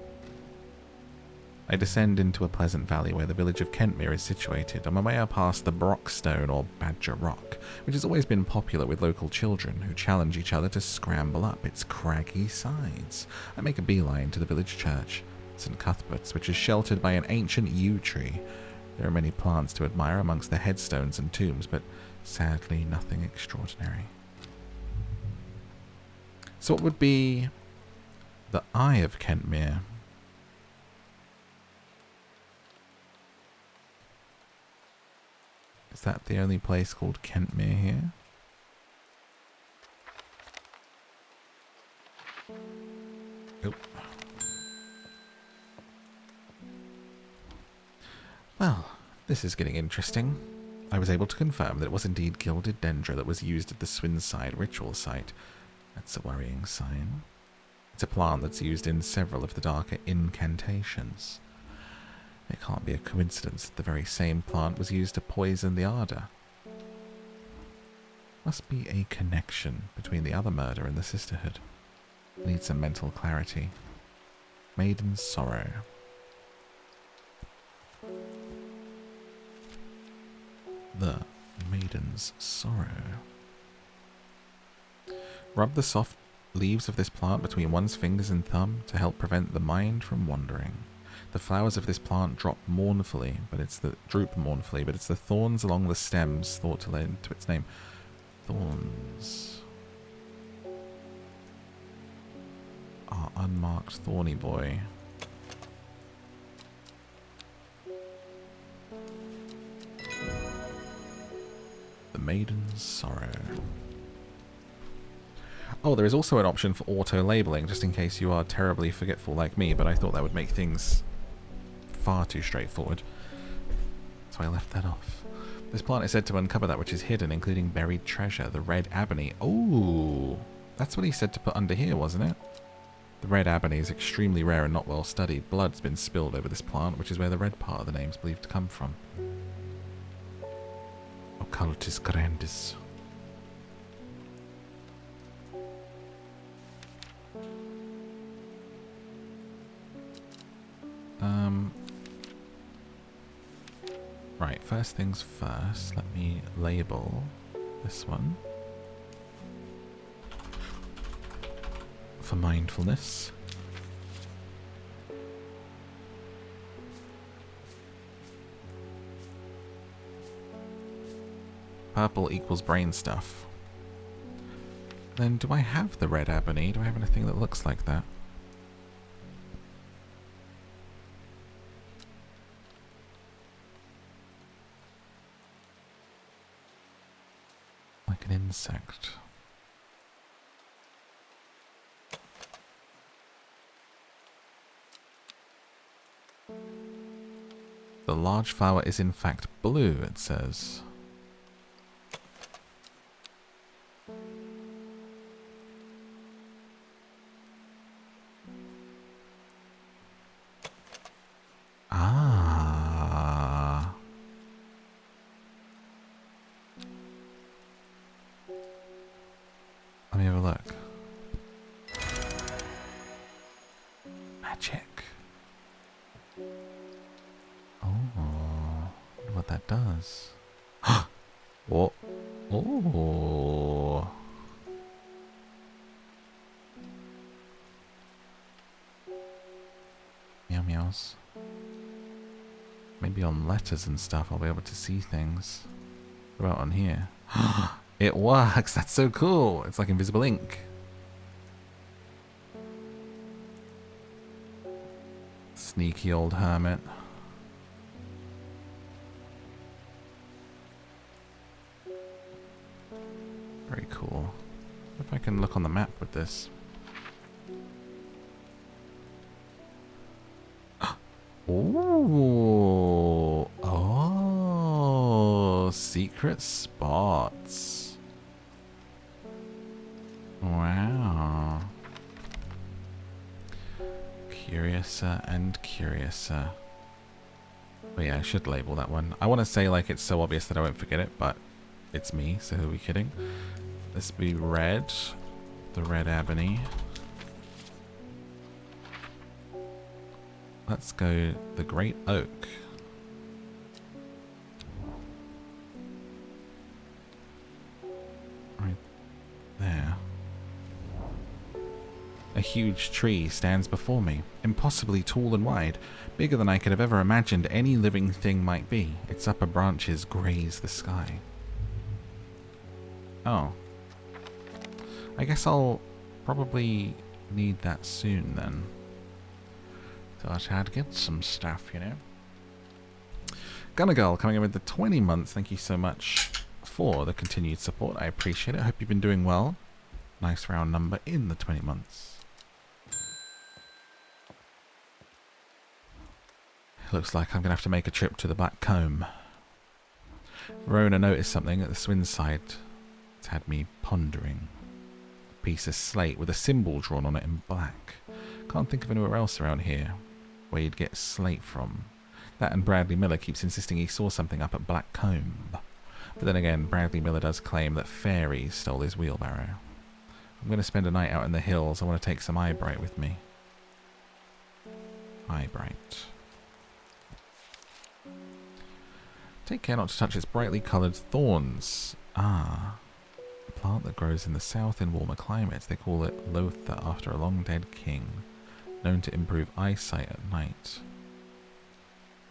I descend into a pleasant valley where the village of Kentmere is situated. On my way I pass the Brockstone, or Badger Rock, which has always been popular with local children who challenge each other to scramble up its craggy sides. I make a beeline to the village church, St. Cuthbert's, which is sheltered by an ancient yew tree. There are many plants to admire amongst the headstones and tombs, but sadly nothing extraordinary. So what would be the Eye of Kentmere? Is that the only place called Kentmere here? Oh. Well, this is getting interesting. I was able to confirm that it was indeed gilded dendra that was used at the Swinside ritual site. That's a worrying sign. It's a plant that's used in several of the darker incantations. It can't be a coincidence that the very same plant was used to poison the Arda. Must be a connection between the other murder and the sisterhood. Need some mental clarity. Maiden's sorrow. The Maiden's sorrow. Rub the soft leaves of this plant between one's fingers and thumb to help prevent the mind from wandering. The flowers of this plant droop mournfully, but it's the thorns along the stems thought to lend to its name. Thorns. Our unmarked thorny boy. The Maiden's sorrow. Oh, there is also an option for auto-labeling, just in case you are terribly forgetful like me, but I thought that would make things far too straightforward. So I left that off. This plant is said to uncover that which is hidden, including buried treasure, the red ebony. Oh, that's what he said to put under here, wasn't it? The red ebony is extremely rare and not well studied. Blood's been spilled over this plant, which is where the red part of the name is believed to come from. Occultis grandis. Right, first things first, let me label this one for mindfulness. Purple equals brain stuff. Then do I have the red ebony? Do I have anything that looks like that? Like an insect. The large flower is in fact blue, it says. Ah. Let me have a look. Magic. Oh, wonder what that does. Oh, oh. Meow meows. Maybe on letters and stuff I'll be able to see things. What about on here? It works! That's so cool! It's like invisible ink. Sneaky old hermit. Very cool. If I can look on the map with this. Ooh. Oh, secret spots. Wow. Curiouser and curiouser. Oh yeah, I should label that one. I want to say like it's so obvious that I won't forget it, but it's me, so who are we kidding? This be red. The red ebony. Let's go the great oak. Right there. A huge tree stands before me, impossibly tall and wide, bigger than I could have ever imagined any living thing might be. Its upper branches graze the sky. Oh. I guess I'll probably need that soon then. Thought I'd get some stuff, you know. Gunner Girl coming in with the 20 months. Thank you so much for the continued support. I appreciate it. I hope you've been doing well. Nice round number in the 20 months. Looks like I'm going to have to make a trip to the Black Comb. Rona noticed something at the swing side. It's had me pondering. A piece of slate with a symbol drawn on it in black. Can't think of anywhere else around here where you'd get slate from. That and Bradley Miller keeps insisting he saw something up at Black Comb. But then again, Bradley Miller does claim that fairies stole his wheelbarrow. I'm going to spend a night out in the hills. I want to take some eyebright with me. Eyebright. Take care not to touch its brightly coloured thorns. Ah. A plant that grows in the south in warmer climates. They call it Lothar after a long dead king. Known to improve eyesight at night.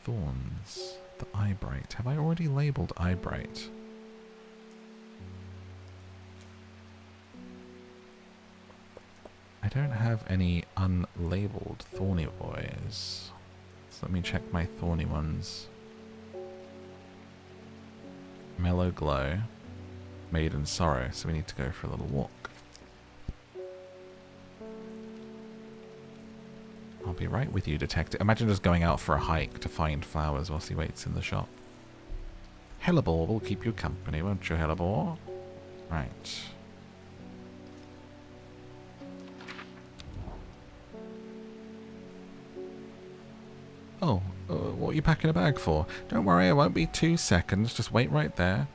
Thorns. The eyebright. Have I already labelled eyebright? I don't have any unlabelled thorny boys. So let me check my thorny ones. Mellow Glow. Maiden Sorrow. So we need to go for a little walk. I'll be right with you, detective. Imagine just going out for a hike to find flowers whilst he waits in the shop. Hellebore will keep you company, won't you, Hellebore? Right. Oh, what are you packing a bag for? Don't worry, it won't be 2 seconds. Just wait right there.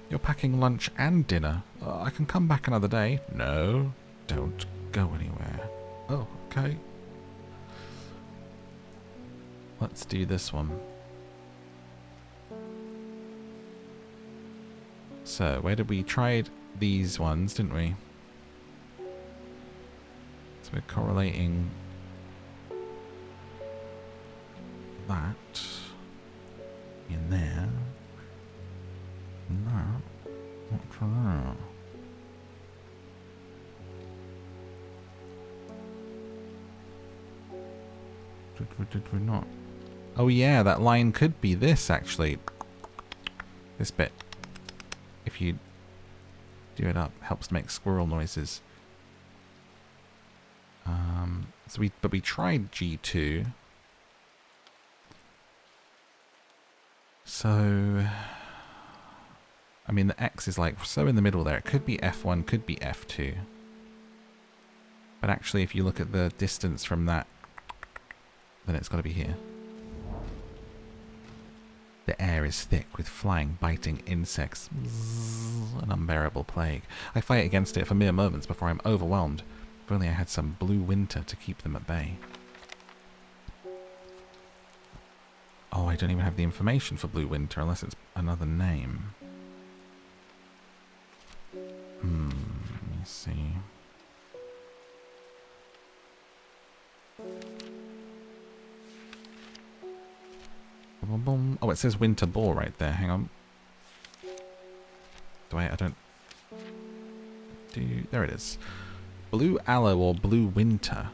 You're packing lunch and dinner. I can come back another day. No, don't go anywhere. Oh, okay. Let's do this one. So, where did we tried these ones, didn't we? So we're correlating that in there. And that. What for that? Did we not? Oh yeah, that line could be this actually. This bit. If if you do it up. Helps make squirrel noises. But we tried G2. So, I mean, the X is like so in the middle there. It could be F1, could be F2. But actually, if you look at the distance from that, then it's got to be here. The air is thick with flying, biting insects. An unbearable plague. I fight against it for mere moments before I'm overwhelmed. If only I had some blue winter to keep them at bay. Oh, I don't even have the information for blue winter unless it's another name. Let me see. Oh, it says winter boar right there. Hang on. I don't... There it is. Blue aloe or blue winter.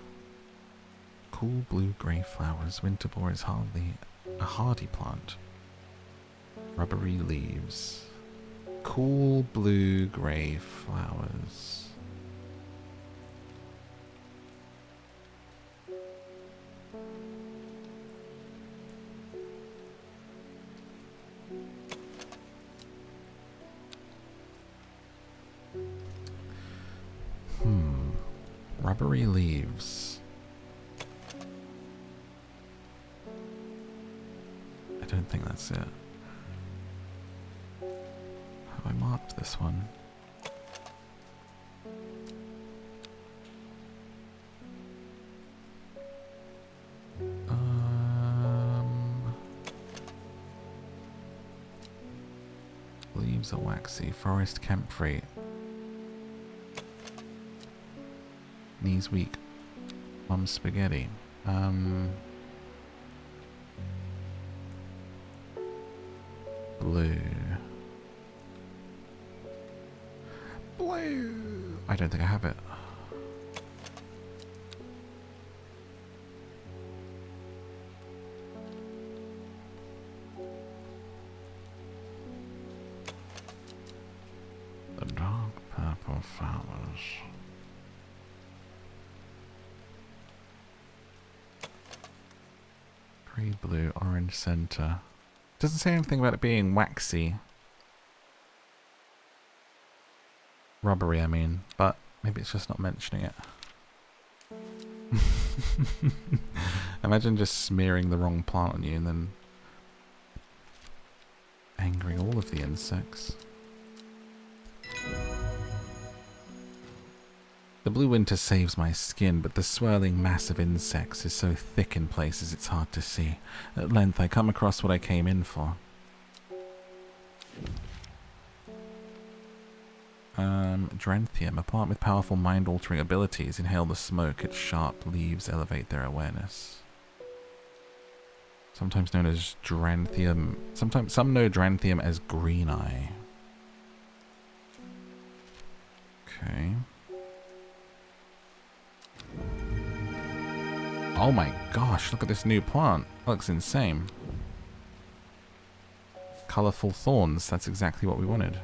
Cool blue-grey flowers. Winter boar is hardly a hardy plant. Rubbery leaves. Cool blue-grey flowers. Rubbery leaves. I don't think that's it. Have I marked this one? Leaves are waxy. Forest camphor. Knees weak. Mum spaghetti. Blue. Blue. I don't think I have it. The dark purple flowers. Blue, orange center. Doesn't say anything about it being waxy. Rubbery, I mean. But maybe it's just not mentioning it. Imagine just smearing the wrong plant on you and then angering all of the insects. The blue winter saves my skin, but the swirling mass of insects is so thick in places it's hard to see. At length I come across what I came in for. Drantium, a plant with powerful mind-altering abilities. Inhale the smoke, its sharp leaves elevate their awareness. Sometimes known as Drantium. Some know Drantium as green eye. Okay. Oh my gosh, look at this new plant. That looks insane. Colourful thorns, that's exactly what we wanted.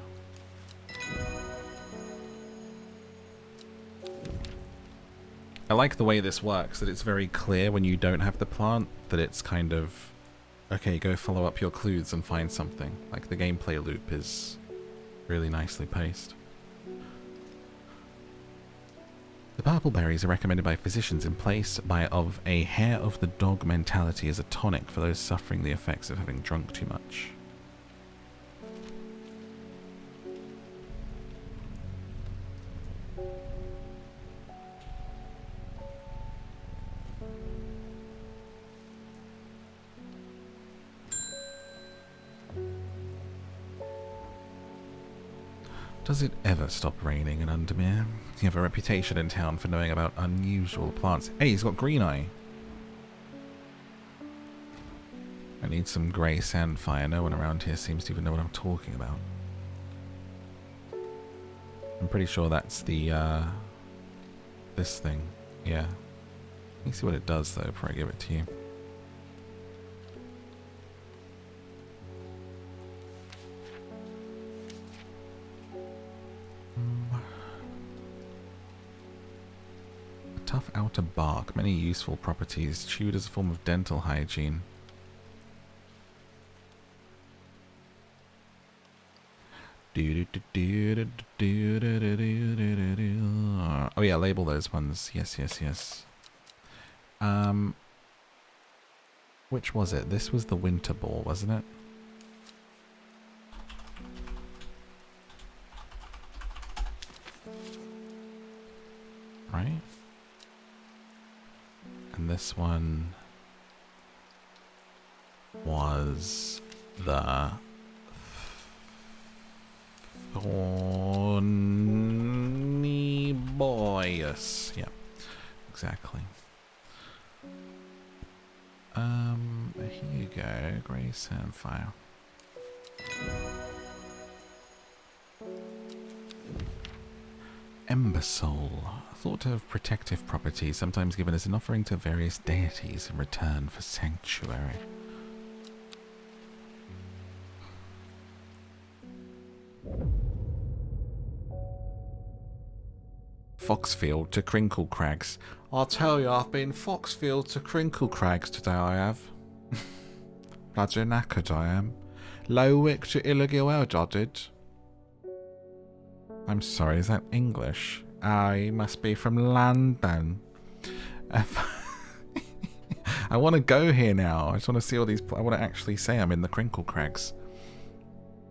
I like the way this works, that it's very clear when you don't have the plant, that it's kind of, okay, go follow up your clues and find something. Like the gameplay loop is really nicely paced. The purple berries are recommended by physicians in place of a hair of the dog mentality as a tonic for those suffering the effects of having drunk too much. Does it ever stop raining in Undermere? You have a reputation in town for knowing about unusual plants. Hey, he's got green eye. I need some grey sandfire. No one around here seems to even know what I'm talking about. I'm pretty sure that's the, this thing. Yeah. Let me see what it does, though, before I give it to you. Tough outer bark. Many useful properties. Chewed as a form of dental hygiene. Oh yeah, label those ones. Yes, yes, yes. Which was it? This was the winter ball, wasn't it? Right? And this one was the Thorny Boyus. Yeah, exactly. Here you go, grey sandfire. Ember Soul, thought to have protective properties, sometimes given as an offering to various deities in return for sanctuary. Foxfield to Crinkle Crags. I'll tell you, I've been Foxfield to Crinkle Crags today, I have. Bloody knackered I am. Lowick to Illigill I did. I'm sorry, is that English? Ah, you must be from London. I want to go here now. I just want to see all these... I want to actually say I'm in the Crinkle Crags.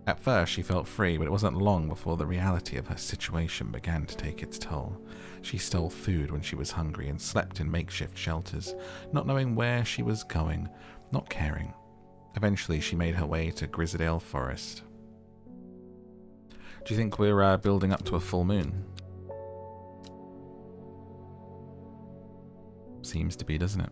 At first, she felt free, but it wasn't long before the reality of her situation began to take its toll. She stole food when she was hungry and slept in makeshift shelters, not knowing where she was going, not caring. Eventually, she made her way to Grizzledale Forest. Do you think we're building up to a full moon? Seems to be, doesn't it?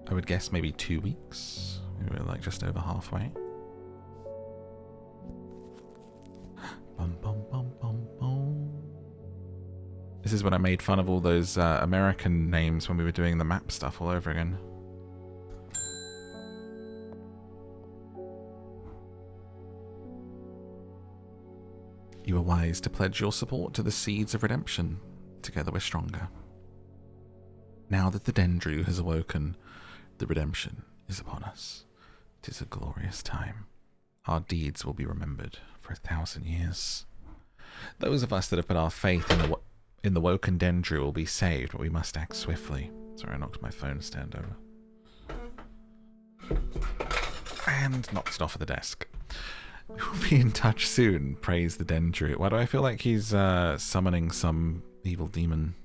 I would guess maybe 2 weeks. We were like just over halfway. Bum, bum, bum, bum, bum. This is when I made fun of all those American names when we were doing the map stuff all over again. You are wise to pledge your support to the Seeds of Redemption. Together we're stronger. Now that the Dendru has awoken, the redemption is upon us. It is a glorious time. Our deeds will be remembered for 1,000 years. Those of us that have put our faith in the woken Dendru will be saved, but we must act swiftly. Sorry, I knocked my phone stand over. And knocked it off of the desk. We will be in touch soon, praise the Dendru. Why do I feel like he's summoning some evil demon?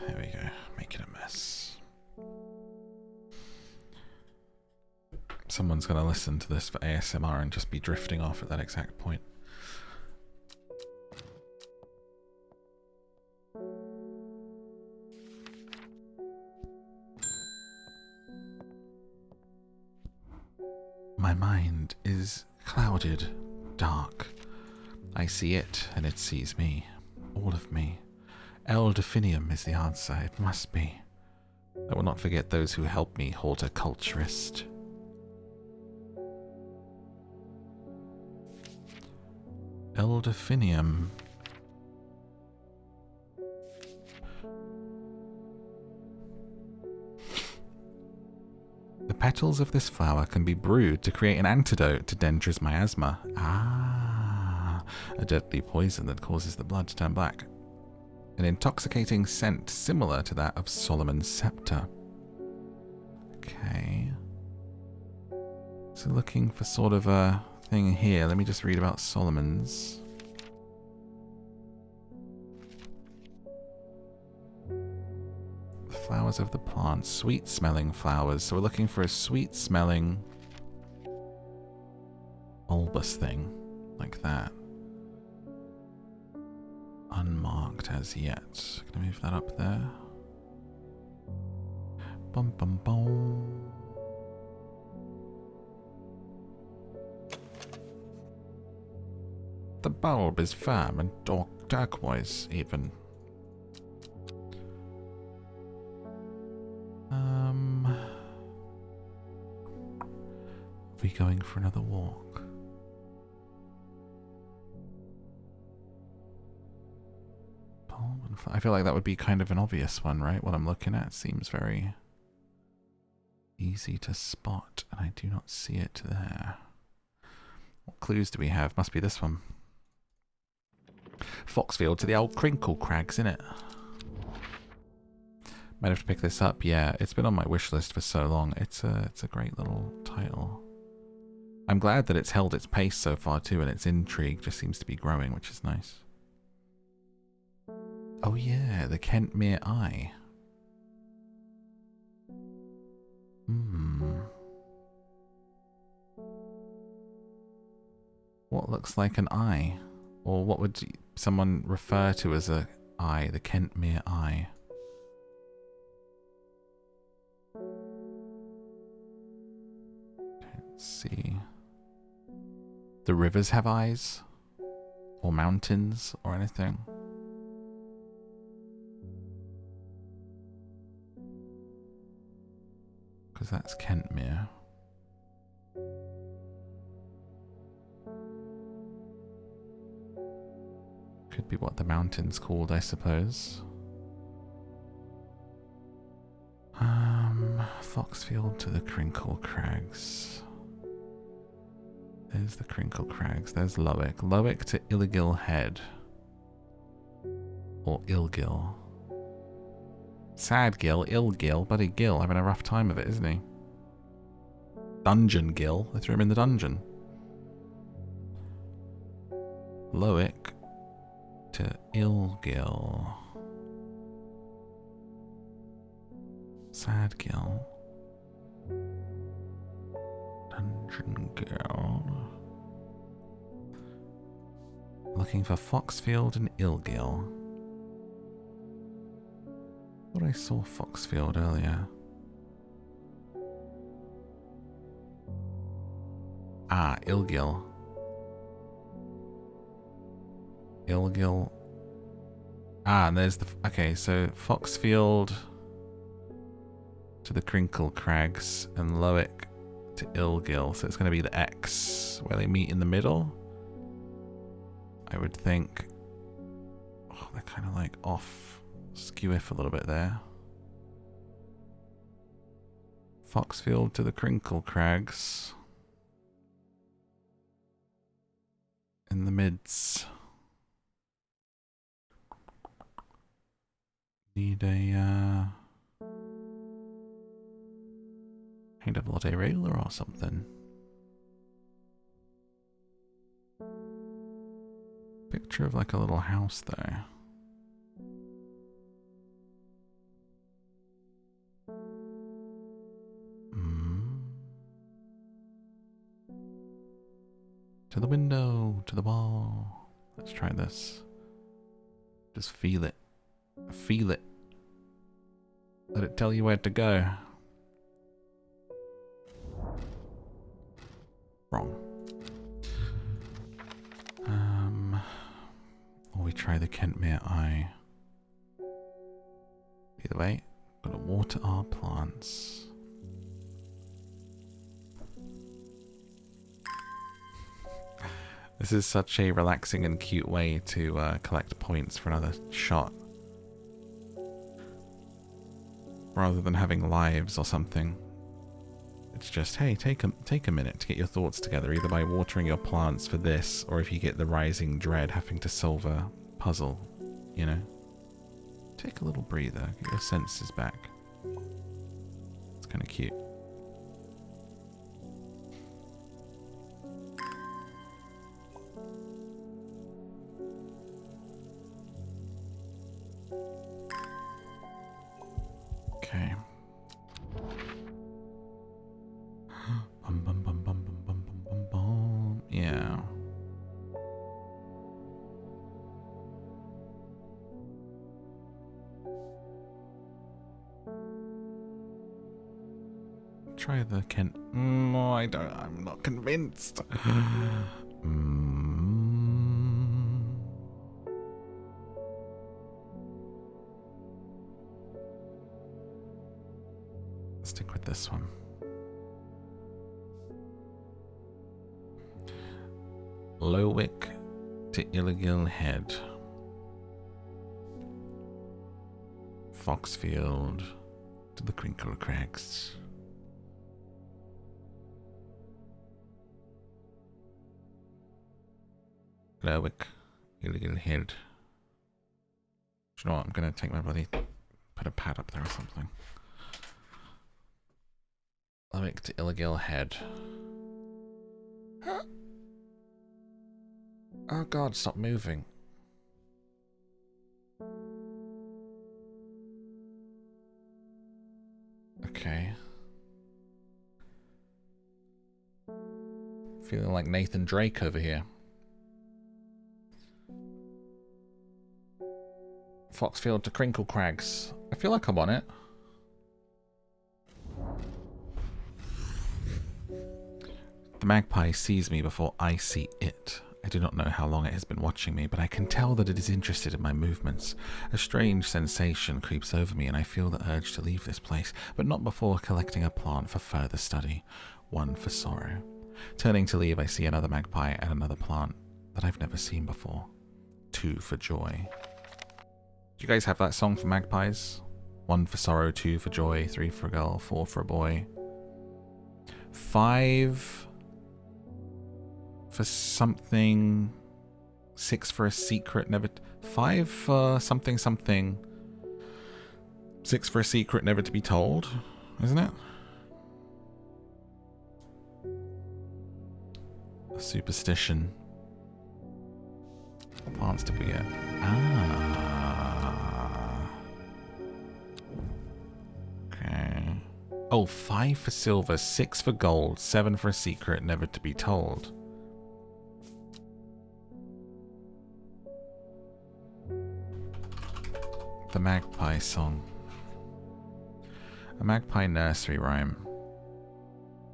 There we go, making a mess. Someone's going to listen to this for ASMR and just be drifting off at that exact point. My mind is clouded, dark. I see it, and it sees me. All of me. El Definium is the answer. It must be. I will not forget those who helped me, horticulturist. El Definium. The petals of this flower can be brewed to create an antidote to Dendra's miasma. Ah, a deadly poison that causes the blood to turn black. An intoxicating scent similar to that of Solomon's scepter. Okay. So looking for sort of a thing here. Let me just read about Solomon's. The flowers of the plant. Sweet-smelling flowers. So we're looking for a sweet-smelling bulbous thing. Like that. Unmarked as yet. Can I move that up there? Bum bum bum. The bulb is firm and turquoise even. we going for another walk? I feel like that would be kind of an obvious one, right? What I'm looking at seems very easy to spot, and I do not see it there. What clues do we have? Must be this one. Foxfield to the old Crinkle Crags, innit? Might have to pick this up. Yeah, it's been on my wish list for so long. It's a great little title. I'm glad that it's held its pace so far too, and its intrigue just seems to be growing, which is nice. Oh yeah, the Kentmere Eye. What looks like an eye? Or what would someone refer to as a eye? The Kentmere Eye. Let's see. The rivers have eyes? Or mountains? Or anything? Because that's Kentmere. Could be what the mountain's called, I suppose. Foxfield to the Crinkle Crags. There's the Crinkle Crags. There's Lowick. Lowick to Illigill Head. Or Ilgill. Sad Gill, Ilgill, Buddy Gill having a rough time of it, isn't he? Dungeon Gill. They threw him in the dungeon. Lowick to Ilgill. Sad Gill. Dungeon Gill. Looking for Foxfield and Ilgill. Thought I saw Foxfield earlier. Ah, Ilgill. Ilgill. Ah, and there's the... Okay, so Foxfield to the Crinkle Crags and Lowick to Ilgill. So it's going to be the X where they meet in the middle. I would think... Oh, they're kind of like off... Skew-iff a little bit there. Foxfield to the Crinkle Crags. In the mids. Need a kind of Lotte Railer or something. Picture of like a little house there. To the window, to the wall. Let's try this. Just feel it. Feel it. Let it tell you where to go. Wrong. Or we try the Kentmere Eye. Either way, gotta water our plants. This is such a relaxing and cute way to collect points for another shot. Rather than having lives or something. It's just, hey, take a minute to get your thoughts together, either by watering your plants for this, or if you get the rising dread, having to solve a puzzle, you know? Take a little breather, get your senses back. It's kind of cute. Okay. Bum bum bum bum bum bum bum bum bum. Yeah. Try the Kent. No, I'm not convinced. Stick with this one. Lowick to Illigill Head. Foxfield to the Crinkle Crags. Lowick, Illigill Head. Do you know what? I'm going to take my bloody... put a pad up there or something. Lowick to Illigill Head. Oh god, stop moving. Okay. Feeling like Nathan Drake over here. Foxfield to Crinkle Crags. I feel like I'm on it. The magpie sees me before I see it. I do not know how long it has been watching me, but I can tell that it is interested in my movements. A strange sensation creeps over me and I feel the urge to leave this place, but not before collecting a plant for further study. One for sorrow. Turning to leave, I see another magpie and another plant that I've never seen before. Two for joy. Do you guys have that song for magpies? One for sorrow, two for joy, three for a girl, four for a boy. 5 for something, 6 for a secret, never... 5 for something something, 6 for a secret never to be told, isn't it? A superstition. What plants did we get? Ah. Okay. Oh, 5 for silver, 6 for gold, 7 for a secret never to be told. The magpie song. A magpie nursery rhyme.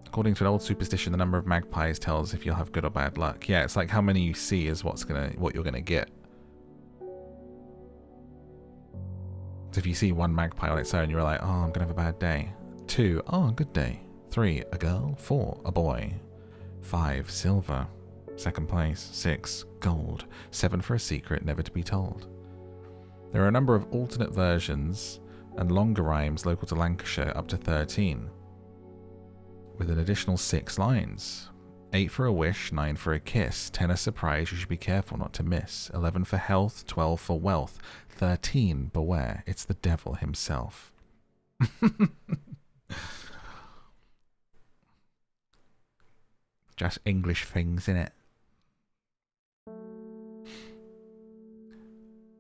According to an old superstition, the number of magpies tells if you'll have good or bad luck. Yeah, it's like how many you see is what you're gonna get. So if you see one magpie on its own, you're like, oh, I'm gonna have a bad day. 2, oh, a good day. 3, a girl. 4, a boy. 5, silver. Second place. 6, gold. 7 for a secret never to be told. There are a number of alternate versions and longer rhymes local to Lancashire, up to 13, with an additional 6 lines. 8 for a wish, 9 for a kiss, 10 a surprise you should be careful not to miss, 11 for health, 12 for wealth, 13 beware, it's the devil himself. Just English things, innit?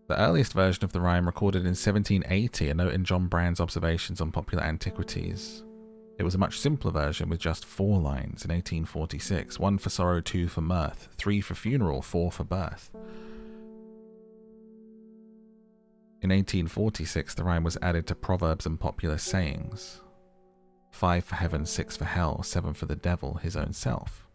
The earliest version of the rhyme, recorded in 1780, a note in John Brand's Observations on Popular Antiquities. It was a much simpler version with just 4 lines in 1846. 1 for sorrow, 2 for mirth, 3 for funeral, 4 for birth. In 1846, the rhyme was added to Proverbs and Popular Sayings. 5 for heaven, 6 for hell, 7 for the devil, his own self.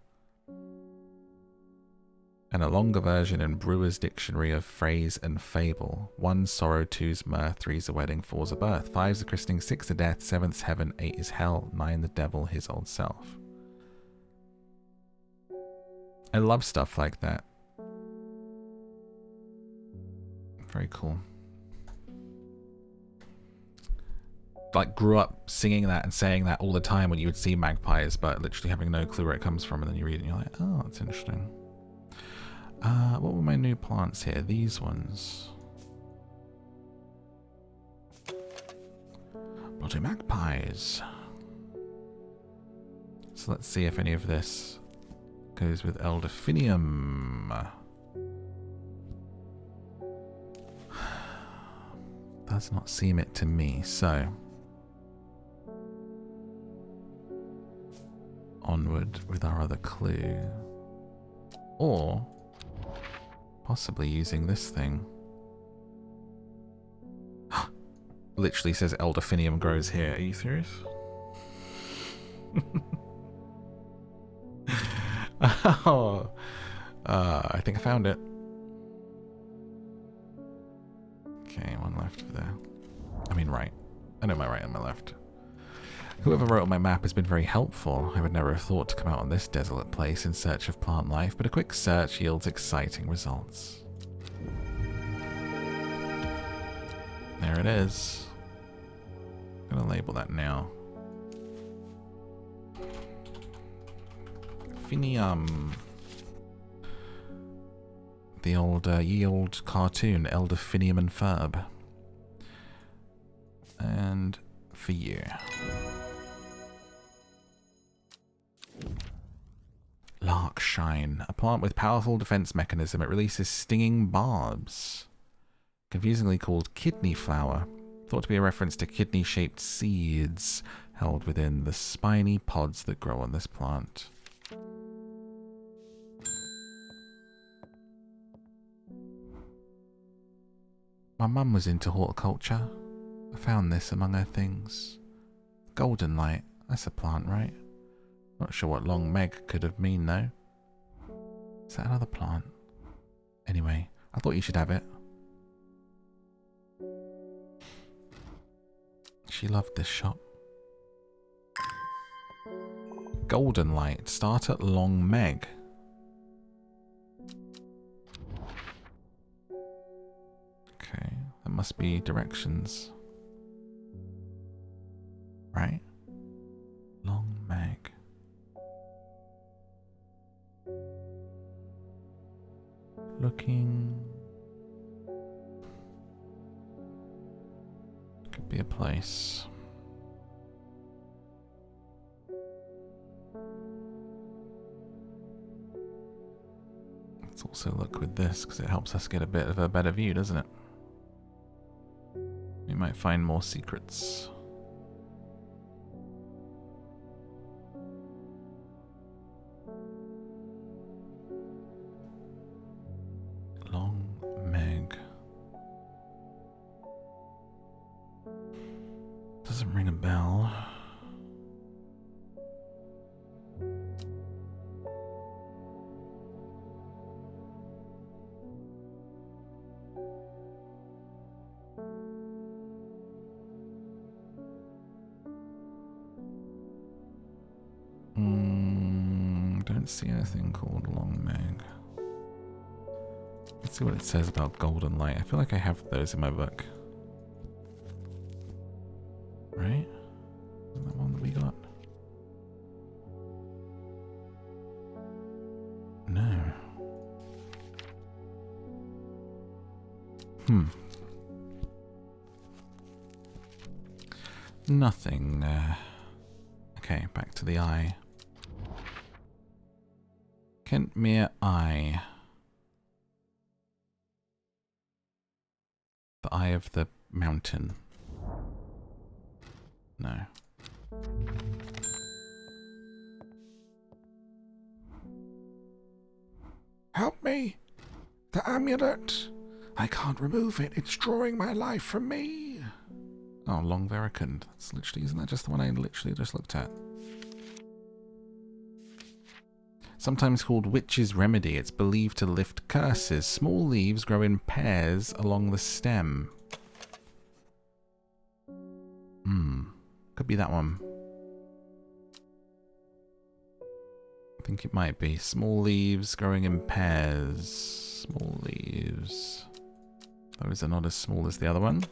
And a longer version in Brewer's Dictionary of Phrase and Fable. 1's sorrow, 2's mirth, 3's a wedding, 4's a birth, 5's a christening, 6's a death, 7th's heaven, 8 is hell, 9 the devil, his old self. I love stuff like that. Very cool. Like, grew up singing that and saying that all the time when you would see magpies, but literally having no clue where it comes from, and then you read it and you're like, oh, that's interesting. What were my new plants here? These ones. Bloody magpies. So let's see if any of this goes with elderfinium. Does not seem it to me, so onward with our other clue. Or possibly using this thing. Literally says elderfinium grows here. Are you serious? Oh, I think I found it. Okay, one left there. I mean right. I know my right and my left. Whoever wrote on my map has been very helpful. I would never have thought to come out on this desolate place in search of plant life, but a quick search yields exciting results. There it is. I'm gonna label that now. Finium. The old, ye old cartoon, Elder Finium and Ferb. And for you. Larkshine. A plant with powerful defense mechanism. It releases stinging barbs. Confusingly called kidney flower. Thought to be a reference to kidney-shaped seeds held within the spiny pods that grow on this plant. My mum was into horticulture. I found this among her things. Golden light. That's a plant, right? Not sure what long Meg could have mean, though. Is that another plant? Anyway, I thought you should have it. She loved this shop. Golden light. Start at Long Meg. Okay, that must be directions. Right? Long Meg. Looking. Could be a place. Let's also look with this because it helps us get a bit of a better view, doesn't it? We might find more secrets. Long Meg. Doesn't ring a bell. Don't see anything called Long Meg. Let's see what it says about golden light. I feel like I have those in my book. Right? Isn't that one that we got? No. Nothing. Okay, back to the eye. Kentmere Eye. The eye of the mountain. No. Help me! The amulet! I can't remove it. It's drawing my life from me. Oh, Long Veracund. That's literally, isn't that just the one I literally just looked at? Sometimes called Witch's Remedy, it's believed to lift curses. Small leaves grow in pairs along the stem. Could be that one. I think it might be. Small leaves growing in pairs. Small leaves. Those are not as small as the other one.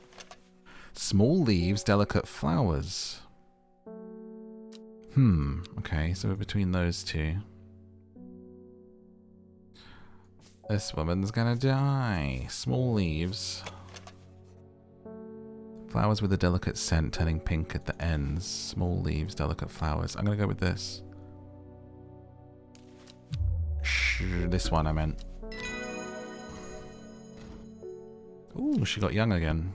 Small leaves, delicate flowers. Okay, so we're between those two. This woman's gonna die. Small leaves. Flowers with a delicate scent turning pink at the ends. Small leaves, delicate flowers. I'm gonna go with this. This one I meant. Ooh, she got young again.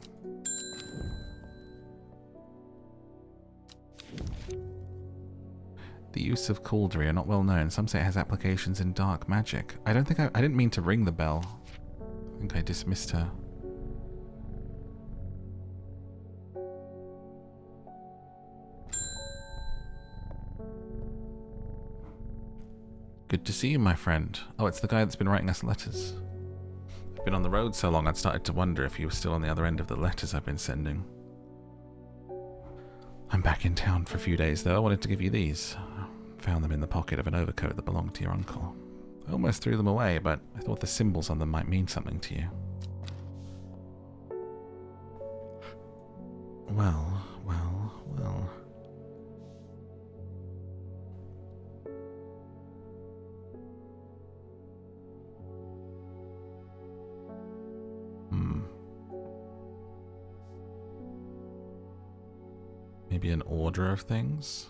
The use of Cauldry are not well known. Some say it has applications in dark magic. I didn't mean to ring the bell. I think I dismissed her. Good to see you, my friend. Oh, it's the guy that's been writing us letters. I've been on the road so long I'd started to wonder if he was still on the other end of the letters I've been sending. I'm back in town for a few days, though. I wanted to give you these. Found them in the pocket of an overcoat that belonged to your uncle. I almost threw them away, but I thought the symbols on them might mean something to you. Well, well, well. Maybe an order of things?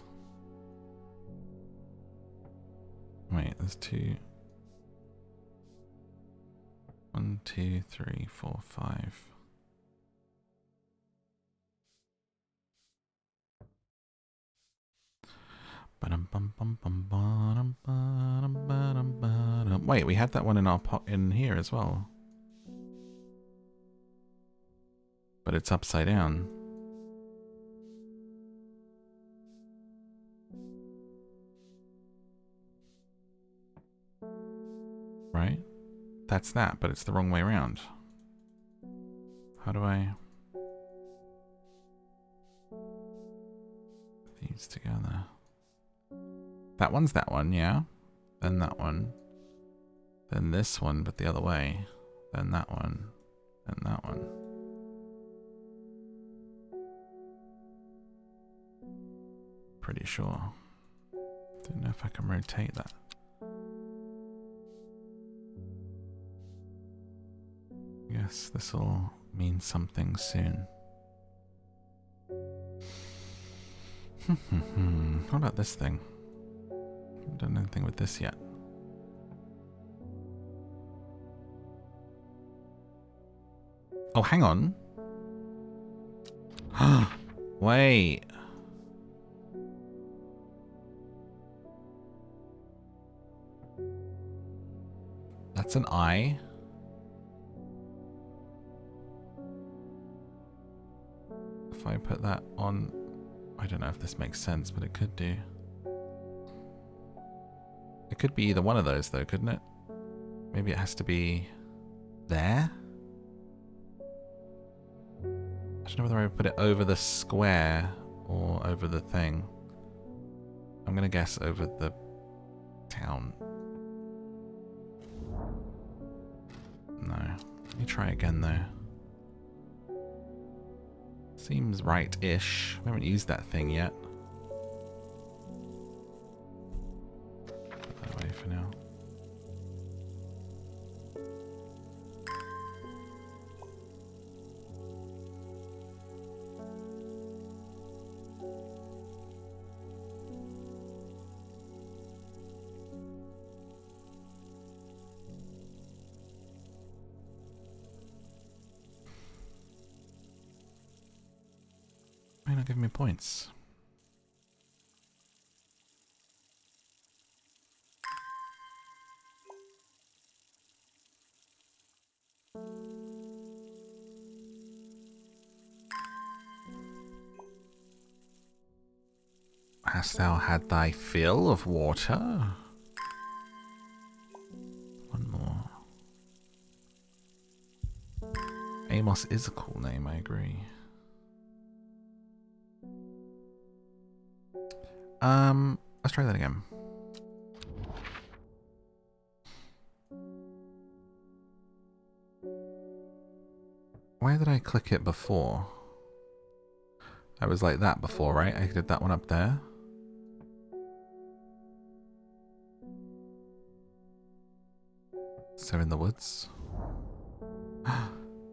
Wait, there's 2. 1, 2, 3, 4, 5. Wait, we had that one in our in here as well. But it's upside down. Right? That's that, but it's the wrong way around. How do I put these together? That one's that one, yeah. Then that one. Then this one, but the other way. Then that one. And that one. Pretty sure. Don't know if I can rotate that. Yes, this will mean something soon. What about this thing? Haven't done anything with this yet. Oh, hang on. Wait. That's an eye. If I put that on... I don't know if this makes sense, but it could do. It could be either one of those, though, couldn't it? Maybe it has to be... there? I don't know whether I would put it over the square or over the thing. I'm going to guess over the town. No. Let me try again, though. Seems right-ish. We haven't used that thing yet. Put that away for now. Why not give me points? Hast thou had thy fill of water? One more. Amos is a cool name, I agree. Let's try that again. Why did I click it before? I was like that before, right? I did that one up there. So in the woods.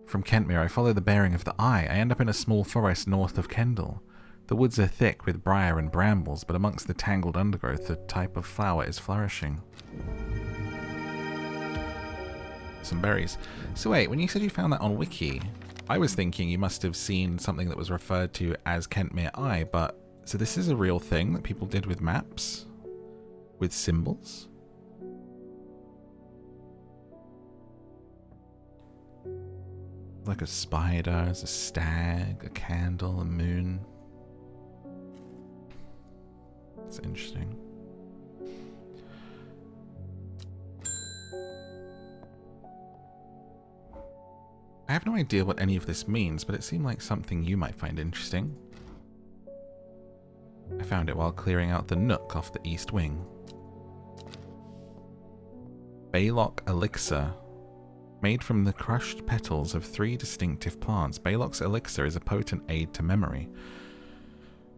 From Kentmere, I follow the bearing of the eye. I end up in a small forest north of Kendal. The woods are thick with briar and brambles, but amongst the tangled undergrowth, a type of flower is flourishing. Some berries. So wait, when you said you found that on Wiki, I was thinking you must have seen something that was referred to as Kentmere Eye, but... So this is a real thing that people did with maps? With symbols? Like a spider, a stag, a candle, a moon. It's interesting. I have no idea what any of this means, but it seemed like something you might find interesting. I found it while clearing out the nook off the east wing. Baylock Elixir. Made from the crushed petals of 3 distinctive plants, Baylock's elixir is a potent aid to memory,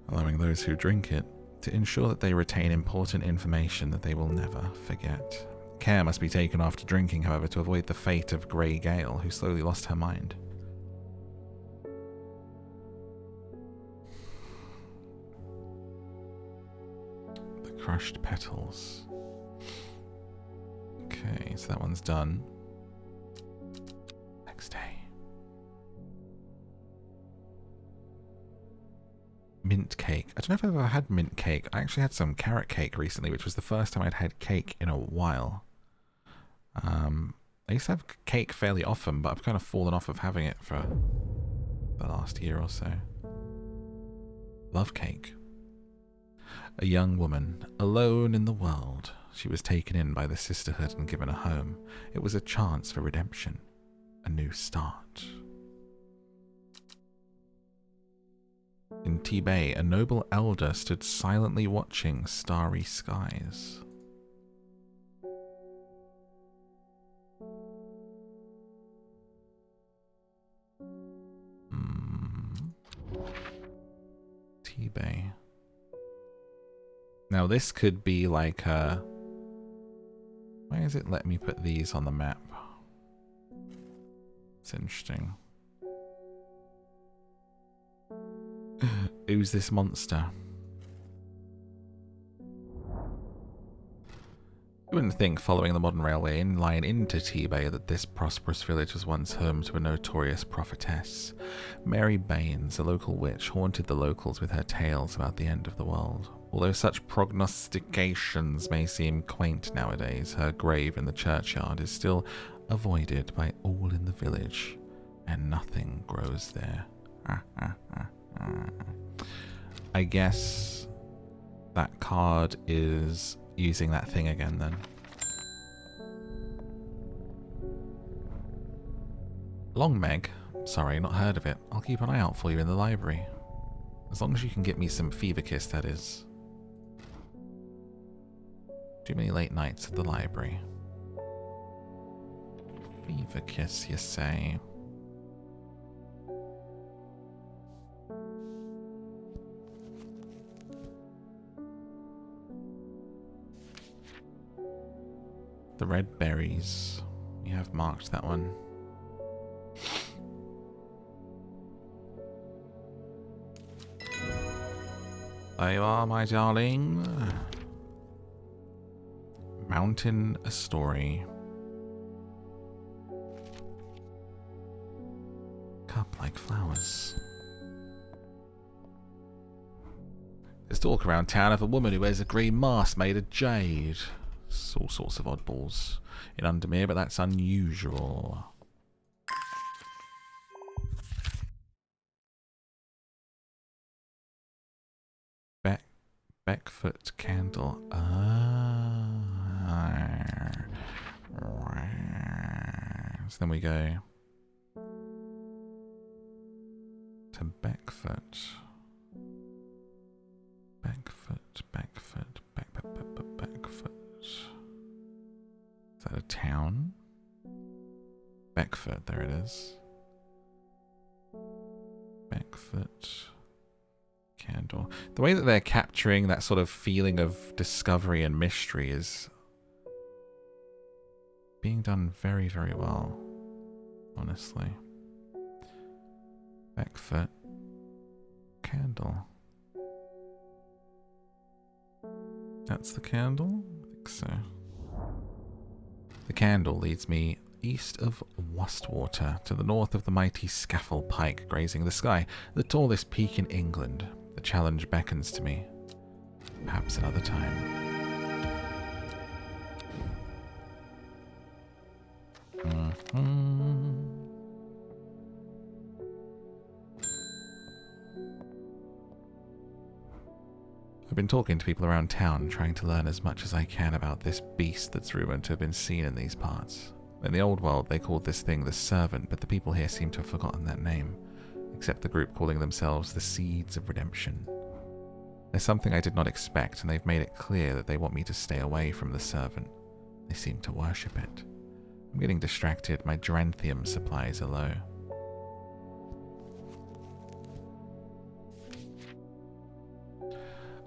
allowing those who drink it to ensure that they retain important information that they will never forget. Care must be taken after drinking, however, to avoid the fate of Grey Gale, who slowly lost her mind. The crushed petals. Okay, so that one's done. Next day. Mint cake. I don't know if I've ever had mint cake. I actually had some carrot cake recently, which was the first time I'd had cake in a while. I used to have cake fairly often, but I've kind of fallen off of having it for the last year or so. Love cake. A young woman, alone in the world. She was taken in by the sisterhood and given a home. It was a chance for redemption. A new start. In Tibet, a noble elder stood silently watching starry skies. Tibet. Now this could be like a... Why does it let me put these on the map? It's interesting. Who's this monster? You wouldn't think, following the modern railway line into Tibet, that this prosperous village was once home to a notorious prophetess. Mary Baines, a local witch, haunted the locals with her tales about the end of the world. Although such prognostications may seem quaint nowadays, her grave in the churchyard is still avoided by all in the village, and nothing grows there. I guess that card is using that thing again then. Long Meg. Sorry, not heard of it. I'll keep an eye out for you in the library. As long as you can get me some Fever Kiss, that is. Too many late nights at the library. Fever Kiss, you say? The red berries. We have marked that one. There you are, my darling. Mountain a story. Cup like flowers. There's talk around town of a woman who wears a green mask made of jade. All sorts of oddballs in Undermere, but that's unusual. Beckfoot candle. So then we go to Beckfoot. Beckfoot. Is that a town? Beckfoot, there it is. Beckfoot candle. The way that they're capturing that sort of feeling of discovery and mystery is being done very, very well, honestly. Beckfoot candle. That's the candle? I think so. The candle leads me east of Wastwater, to the north of the mighty Scafell Pike grazing the sky, the tallest peak in England. The challenge beckons to me. Perhaps another time. I've been talking to people around town, trying to learn as much as I can about this beast that's rumored to have been seen in these parts. In the old world, they called this thing the Servant, but the people here seem to have forgotten that name, except the group calling themselves the Seeds of Redemption. There's something I did not expect, and they've made it clear that they want me to stay away from the servant. They seem to worship it. I'm getting distracted. My Dranthium supplies are low.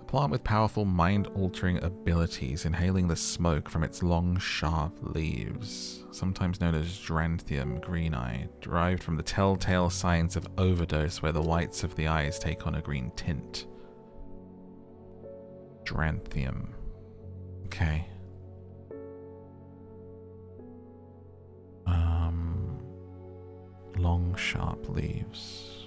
A plant with powerful mind-altering abilities, inhaling the smoke from its long, sharp leaves, sometimes known as Dranthium green eye, derived from the telltale signs of overdose where the whites of the eyes take on a green tint. Dranthium. Okay. Long, sharp leaves.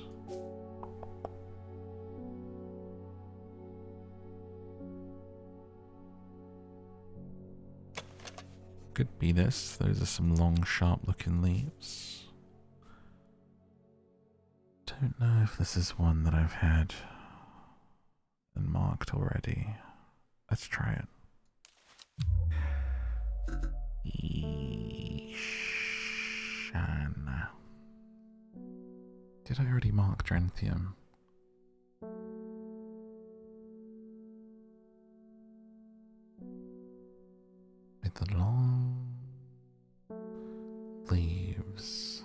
Could be this. Those are some long, sharp-looking leaves. Don't know if this is one that I've had and marked already. Let's try it. Ishana. Did I already mark Dranthium? With the long leaves.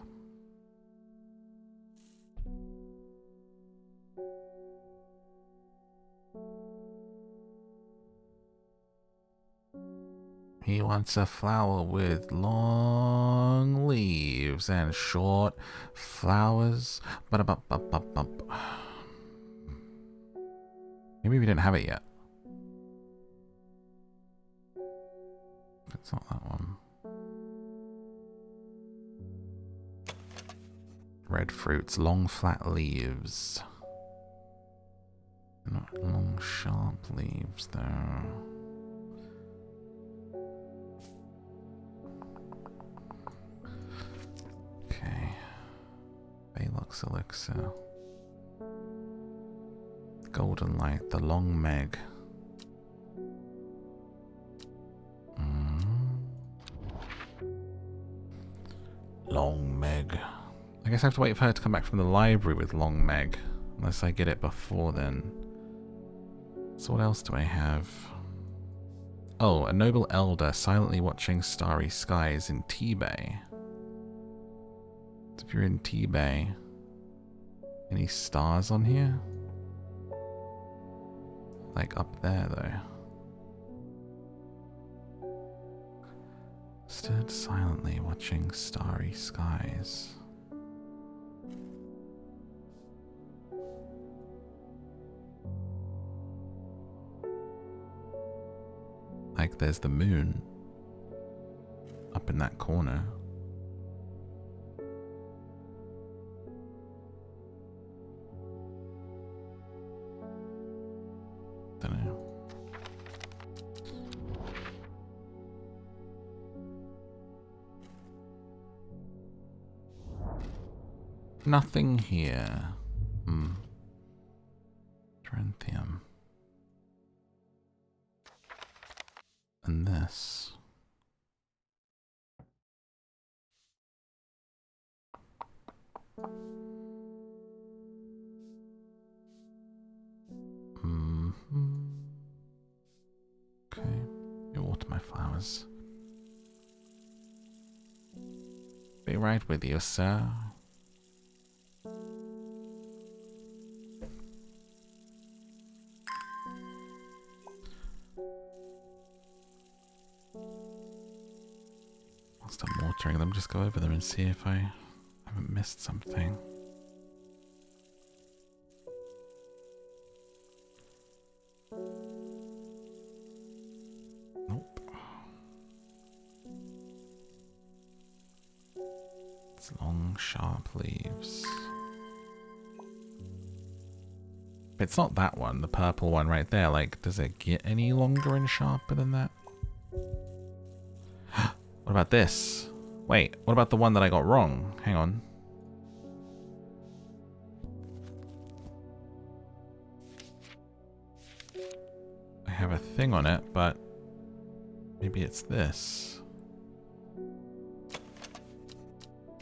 He wants a flower with long leaves and short flowers. Maybe we didn't have it yet. It's not that one. Red fruits, long flat leaves. Not long sharp leaves though. Okay. Balux elixir. Golden light, the long meg. Long meg. I guess I have to wait for her to come back from the library with Long Meg. Unless I get it before then. So what else do I have? Oh, a noble elder silently watching starry skies in T-Bay. If you're in T-Bay, any stars on here? Like up there though. Stood silently watching starry skies. Like there's the moon up in that corner. Don't know. Nothing here. Dranthium. And this. Okay. You water my flowers. Be right with you, sir. Whilst I'm watering them, just go over them and see if I haven't missed something. Nope. It's long, sharp leaves. But it's not that one, the purple one right there. Like, does it get any longer and sharper than that? What about this? Wait, what about the one that I got wrong? Hang on. I have a thing on it, but maybe it's this.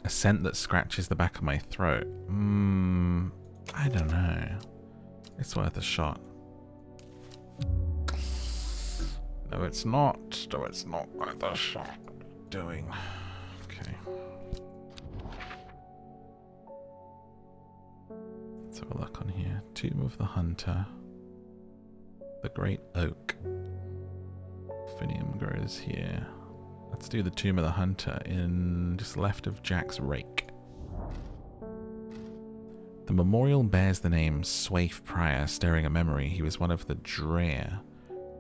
A scent that scratches the back of my throat. I don't know. It's worth a shot. No, it's not. No, it's not what the shop doing. Okay. Let's have a look on here. Tomb of the Hunter. The Great Oak. Phinium grows here. Let's do the Tomb of the Hunter in just left of Jack's rake. The memorial bears the name Swaif Prior, stirring a memory. He was one of the Drear.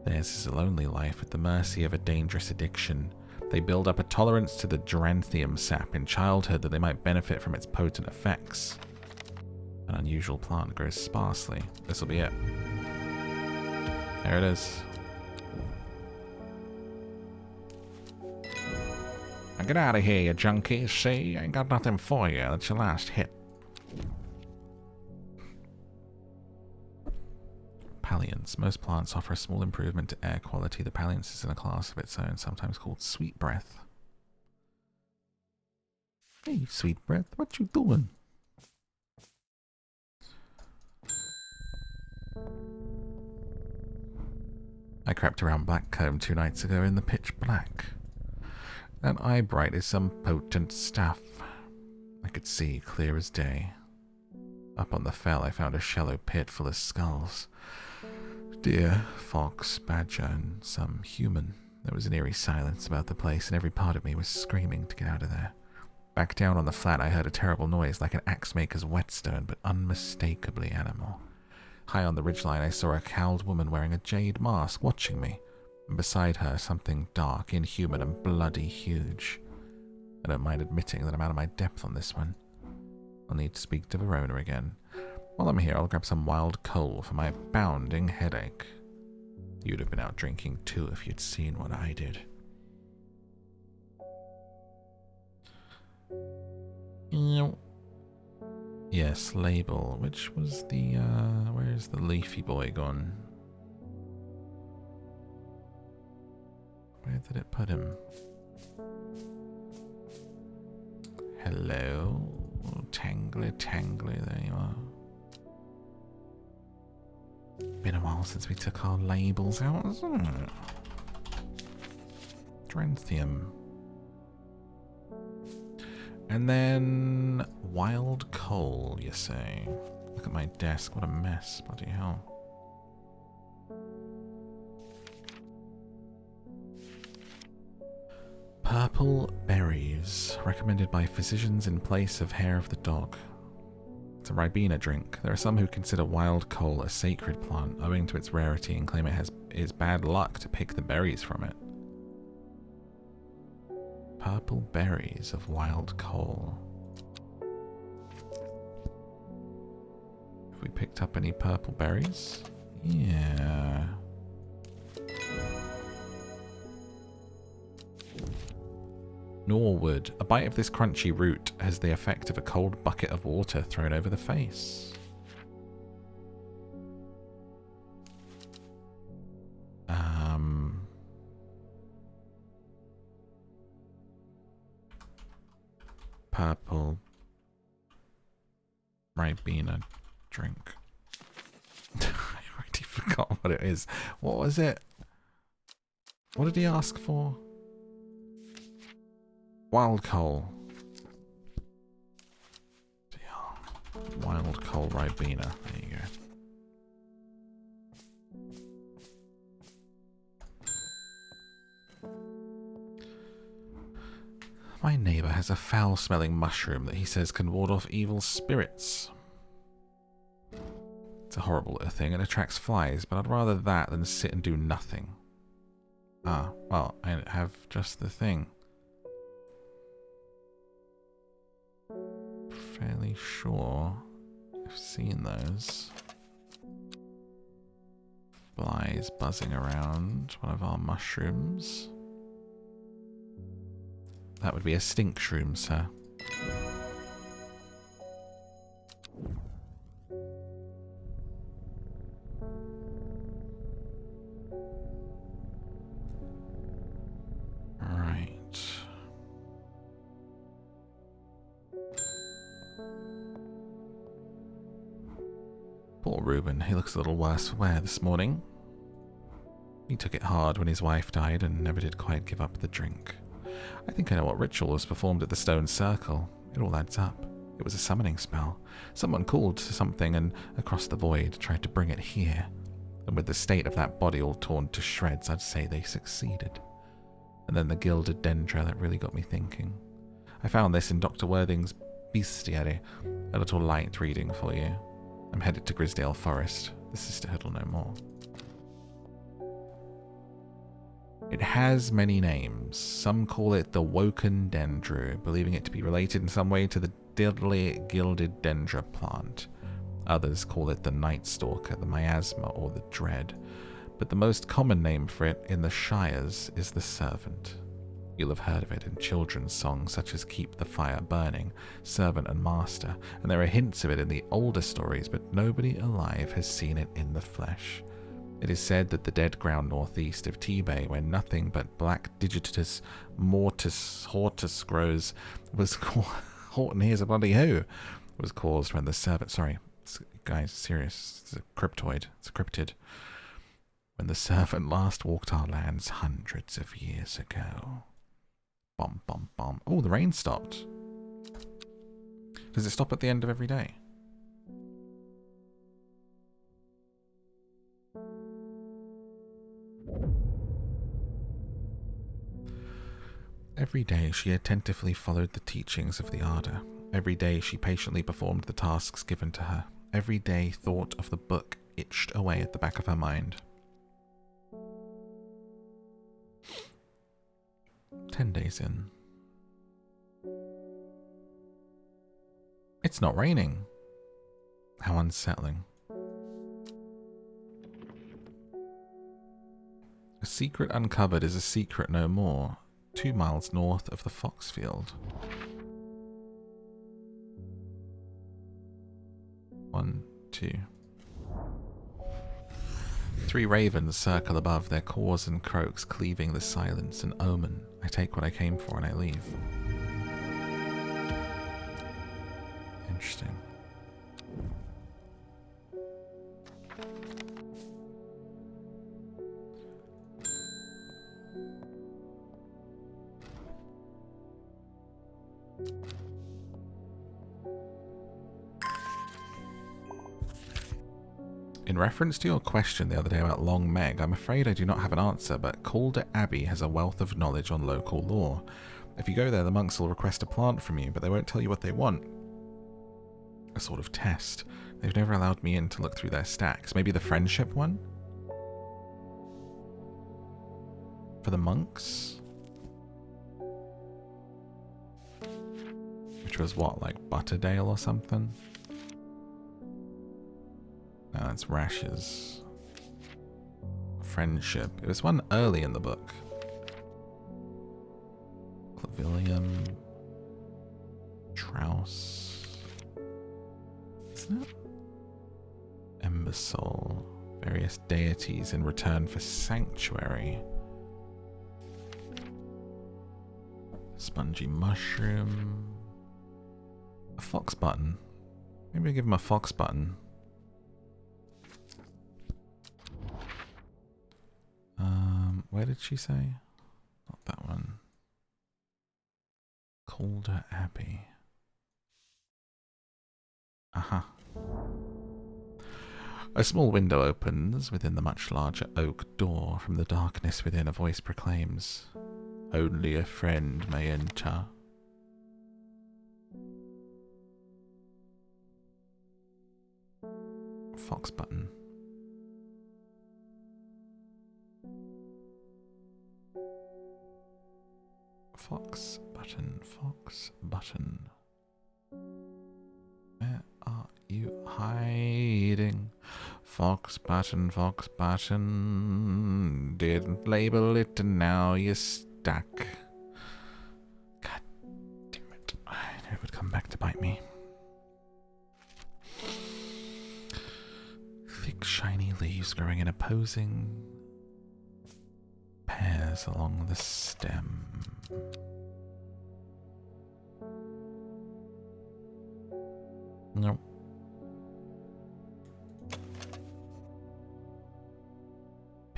Theirs is a lonely life at the mercy of a dangerous addiction. They build up a tolerance to the Duranthium sap in childhood that they might benefit from its potent effects. An unusual plant grows sparsely. This'll be it. There it is. Now get out of here, you junkie. See, I ain't got nothing for you. That's your last hit. Palliance. Most plants offer a small improvement to air quality. The palliance is in a class of its own, sometimes called sweet breath. Hey, sweet breath, what you doing? I crept around Blackcomb 2 nights ago in the pitch black. That eye bright is some potent stuff. I could see clear as day. Up on the fell I found a shallow pit full of skulls. Deer, fox, badger, and some human. There was an eerie silence about the place, and every part of me was screaming to get out of there. Back down on the flat I heard a terrible noise, like an axe-maker's whetstone, but unmistakably animal. High on the ridgeline I saw a cowled woman wearing a jade mask, watching me, and beside her something dark, inhuman, and bloody huge. I don't mind admitting that I'm out of my depth on this one. I'll need to speak to Verona again. While I'm here, I'll grab some wild coal for my bounding headache. You'd have been out drinking too if you'd seen what I did. Yes, label. Which was the, where's the leafy boy gone? Where did it put him? Hello? Tangly, tangly, there you are. Been a while since we took our labels out, hasn't it? Duranthium. And then wild coal, you say? Look at my desk, what a mess, bloody hell. Purple berries, recommended by physicians in place of hair of the dog. It's a Ribena drink. There are some who consider wild coal a sacred plant, owing to its rarity, and claim it is bad luck to pick the berries from it. Purple berries of wild coal. Have we picked up any purple berries? Yeah. Norwood. A bite of this crunchy root has the effect of a cold bucket of water thrown over the face. Purple Ribena drink. I already forgot what it is. What was it? What did he ask for? Wild coal. Wild coal Ribena. There you go. My neighbour has a foul-smelling mushroom that he says can ward off evil spirits. It's a horrible little thing. It attracts flies, but I'd rather that than sit and do nothing. Ah, well, I have just the thing. Fairly sure I've seen those. Flies buzzing around one of our mushrooms. That would be a stink shroom, sir. Right. Poor Reuben, he looks a little worse for wear this morning. He took it hard when his wife died and never did quite give up the drink. I think I know what ritual was performed at the stone circle. It all adds up. It was a summoning spell. Someone called to something and across the void tried to bring it here. And with the state of that body all torn to shreds, I'd say they succeeded. And then the gilded dendra that really got me thinking. I found this in Dr. Worthing's Bestiary. A little light reading for you. I'm headed to Grisdale Forest. The sisterhood will know more. It has many names. Some call it the Woken Dendru, believing it to be related in some way to the deadly gilded dendra plant. Others call it the Night Stalker, the Miasma, or the Dread. But the most common name for it in the Shires is the Servant. You'll have heard of it in children's songs such as Keep the Fire Burning, Servant and Master, and there are hints of it in the older stories, but nobody alive has seen it in the flesh. It is said that the dead ground northeast of Tebay, where nothing but black digitus mortis hortus grows, was Horton here's a bloody who, was caused when the servant, guys, serious, it's a cryptoid, it's a cryptid, when the servant last walked our lands hundreds of years ago. Bom, bom, bom. Oh, the rain stopped. Does it stop at the end of every day? Every day she attentively followed the teachings of the Arda. Every day she patiently performed the tasks given to her. Every day thought of the book itched away at the back of her mind. 10 days in. It's not raining. How unsettling. A secret uncovered is a secret no more. 2 miles north of the Foxfield. 1, 2. 3 ravens circle above, their caws and croaks cleaving the silence, an omen. I take what I came for and I leave. Interesting. In reference to your question the other day about Long Meg, I'm afraid I do not have an answer, but Calder Abbey has a wealth of knowledge on local lore. If you go there, the monks will request a plant from you, but they won't tell you what they want. A sort of test. They've never allowed me in to look through their stacks. Maybe the friendship one? For the monks? Which was what, like Butterdale or something? No, that's Rash's. Friendship. It was one early in the book. Clavilium. Trouse. Isn't it? Embersoul. Various deities in return for sanctuary. Spongy mushroom. A fox button. Maybe I give him a fox button. Where did she say? Not that one. Calder Abbey. Aha. A small window opens within the much larger oak door. From the darkness within, a voice proclaims, "Only a friend may enter." Fox button. Fox button, fox button. Where are you hiding? Fox button, didn't label it and now you're stuck. God damn it. I knew it would come back to bite me. Thick shiny leaves growing in opposing pairs along the stem. Nope.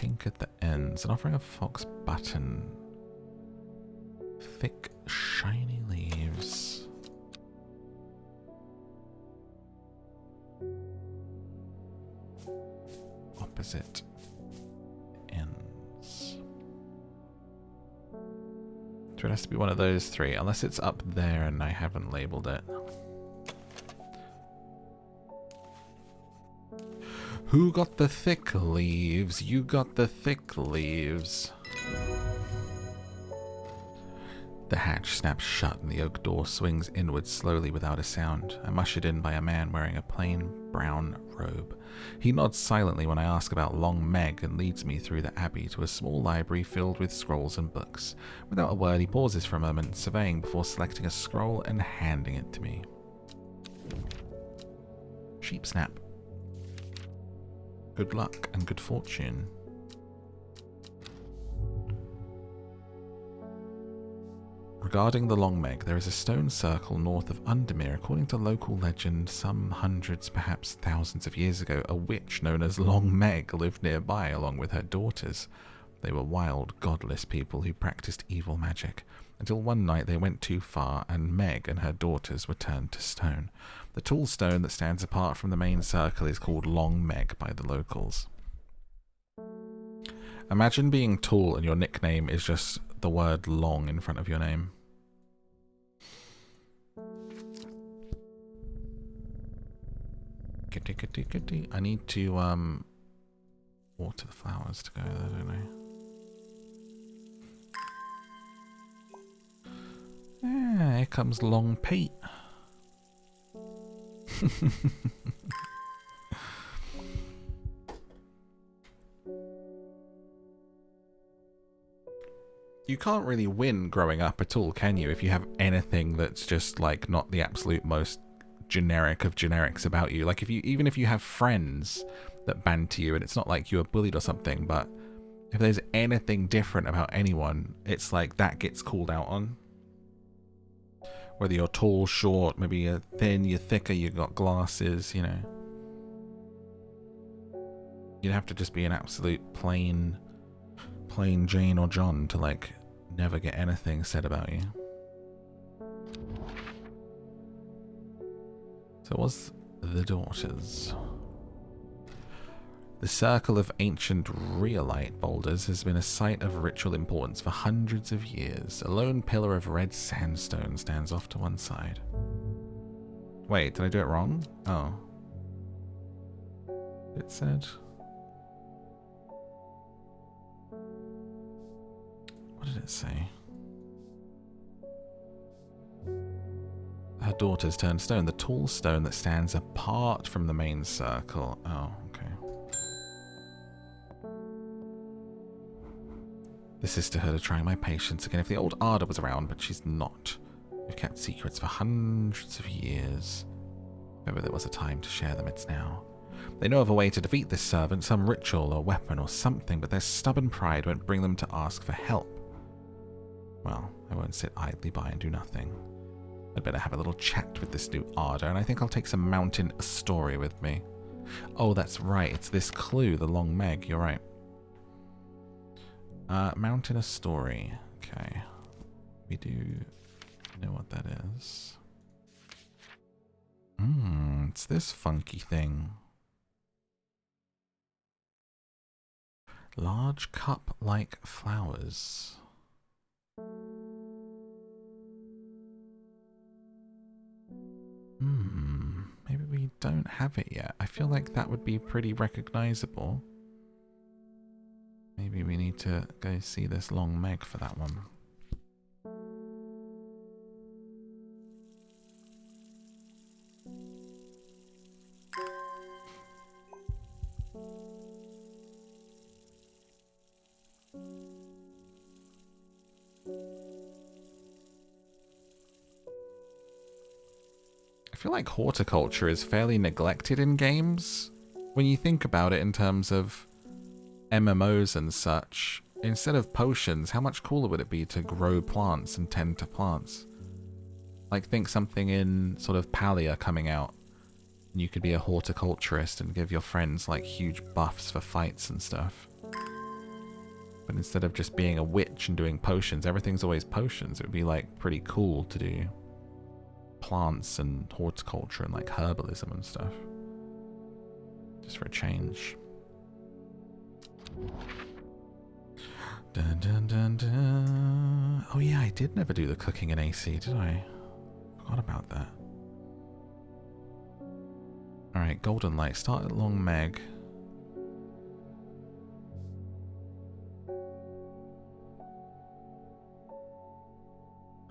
Pink at the ends. And offering a fox button. Thick, shiny leaves. Opposite ends. So it has to be one of those three, unless it's up there and I haven't labeled it. Who got the thick leaves? You got the thick leaves. The hatch snaps shut and the oak door swings inward slowly without a sound. I'm ushered in by a man wearing a plain brown robe. He nods silently when I ask about Long Meg and leads me through the abbey to a small library filled with scrolls and books. Without a word, he pauses for a moment, surveying before selecting a scroll and handing it to me. Sheep snap. Good luck and good fortune. Regarding the Long Meg, there is a stone circle north of Undermere. According to local legend, some hundreds, perhaps thousands of years ago, a witch known as Long Meg lived nearby along with her daughters. They were wild, godless people who practiced evil magic, until one night they went too far and Meg and her daughters were turned to stone. The tall stone that stands apart from the main circle is called Long Meg by the locals. Imagine being tall and your nickname is just the word long in front of your name. Kitty, kitty, kitty. I need to water the flowers to go there, don't I? Yeah, here comes Long Pete. You can't really win growing up at all, can you? If you have anything that's just like not the absolute most generic of generics about you. Like even if you have friends that banter you and it's not like you were bullied or something, but if there's anything different about anyone, it's like that gets called out on. Whether you're tall, short, maybe you're thin, you're thicker, you've got glasses, you know. You'd have to just be an absolute plain Jane or John to like never get anything said about you. So it was the daughters. The circle of ancient rhyolite boulders has been a site of ritual importance for hundreds of years. A lone pillar of red sandstone stands off to one side. Wait, did I do it wrong? Oh. It said... What did it say? Her daughters turned stone. The tall stone that stands apart from the main circle. Oh, okay. The sisterhood are trying my patience again. If the old Arda was around, but she's not. We've kept secrets for hundreds of years. If ever there was a time to share them, it's now. They know of a way to defeat this servant, some ritual or weapon or something, but their stubborn pride won't bring them to ask for help. Well, I won't sit idly by and do nothing. I'd better have a little chat with this new Arda, and I think I'll take some mountain story with me. Oh, that's right. It's this clue, the Long Meg. You're right. Mountain a story. Okay. We do know what that is. It's this funky thing. Large cup-like flowers. Maybe we don't have it yet. I feel like that would be pretty recognizable. Maybe we need to go see this Long Meg for that one. I feel like horticulture is fairly neglected in games. When you think about it in terms of MMOs and such, instead of potions, how much cooler would it be to grow plants and tend to plants? Like, think something in sort of Palia coming out, and you could be a horticulturist and give your friends like huge buffs for fights and stuff. But instead of just being a witch and doing potions, everything's always potions. It would be like pretty cool to do plants and horticulture and like herbalism and stuff. Just for a change. Dun, dun, dun, dun. Oh yeah, I did never do the cooking in AC, did I? Forgot about that. Alright, Golden Light. Start at Long Meg.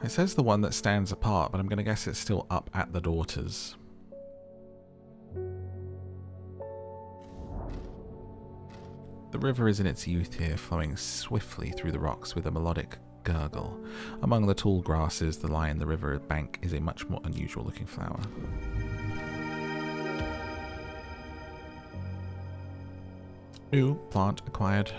It says the one that stands apart, but I'm going to guess it's still up at the Daughters. The river is in its youth here, flowing swiftly through the rocks with a melodic gurgle. Among the tall grasses that lie in the river bank is a much more unusual looking flower. New plant acquired.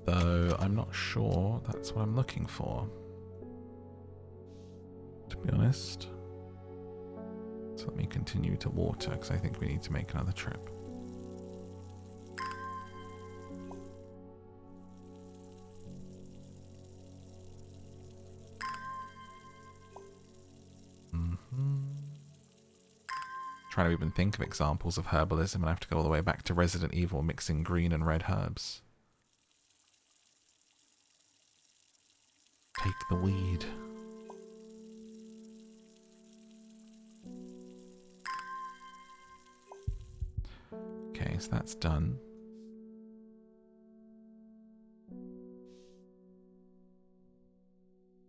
Though I'm not sure that's what I'm looking for, to be honest. So let me continue to water, because I think we need to make another trip. Trying to even think of examples of herbalism, and I have to go all the way back to Resident Evil mixing green and red herbs. Take the weed. Okay, so that's done.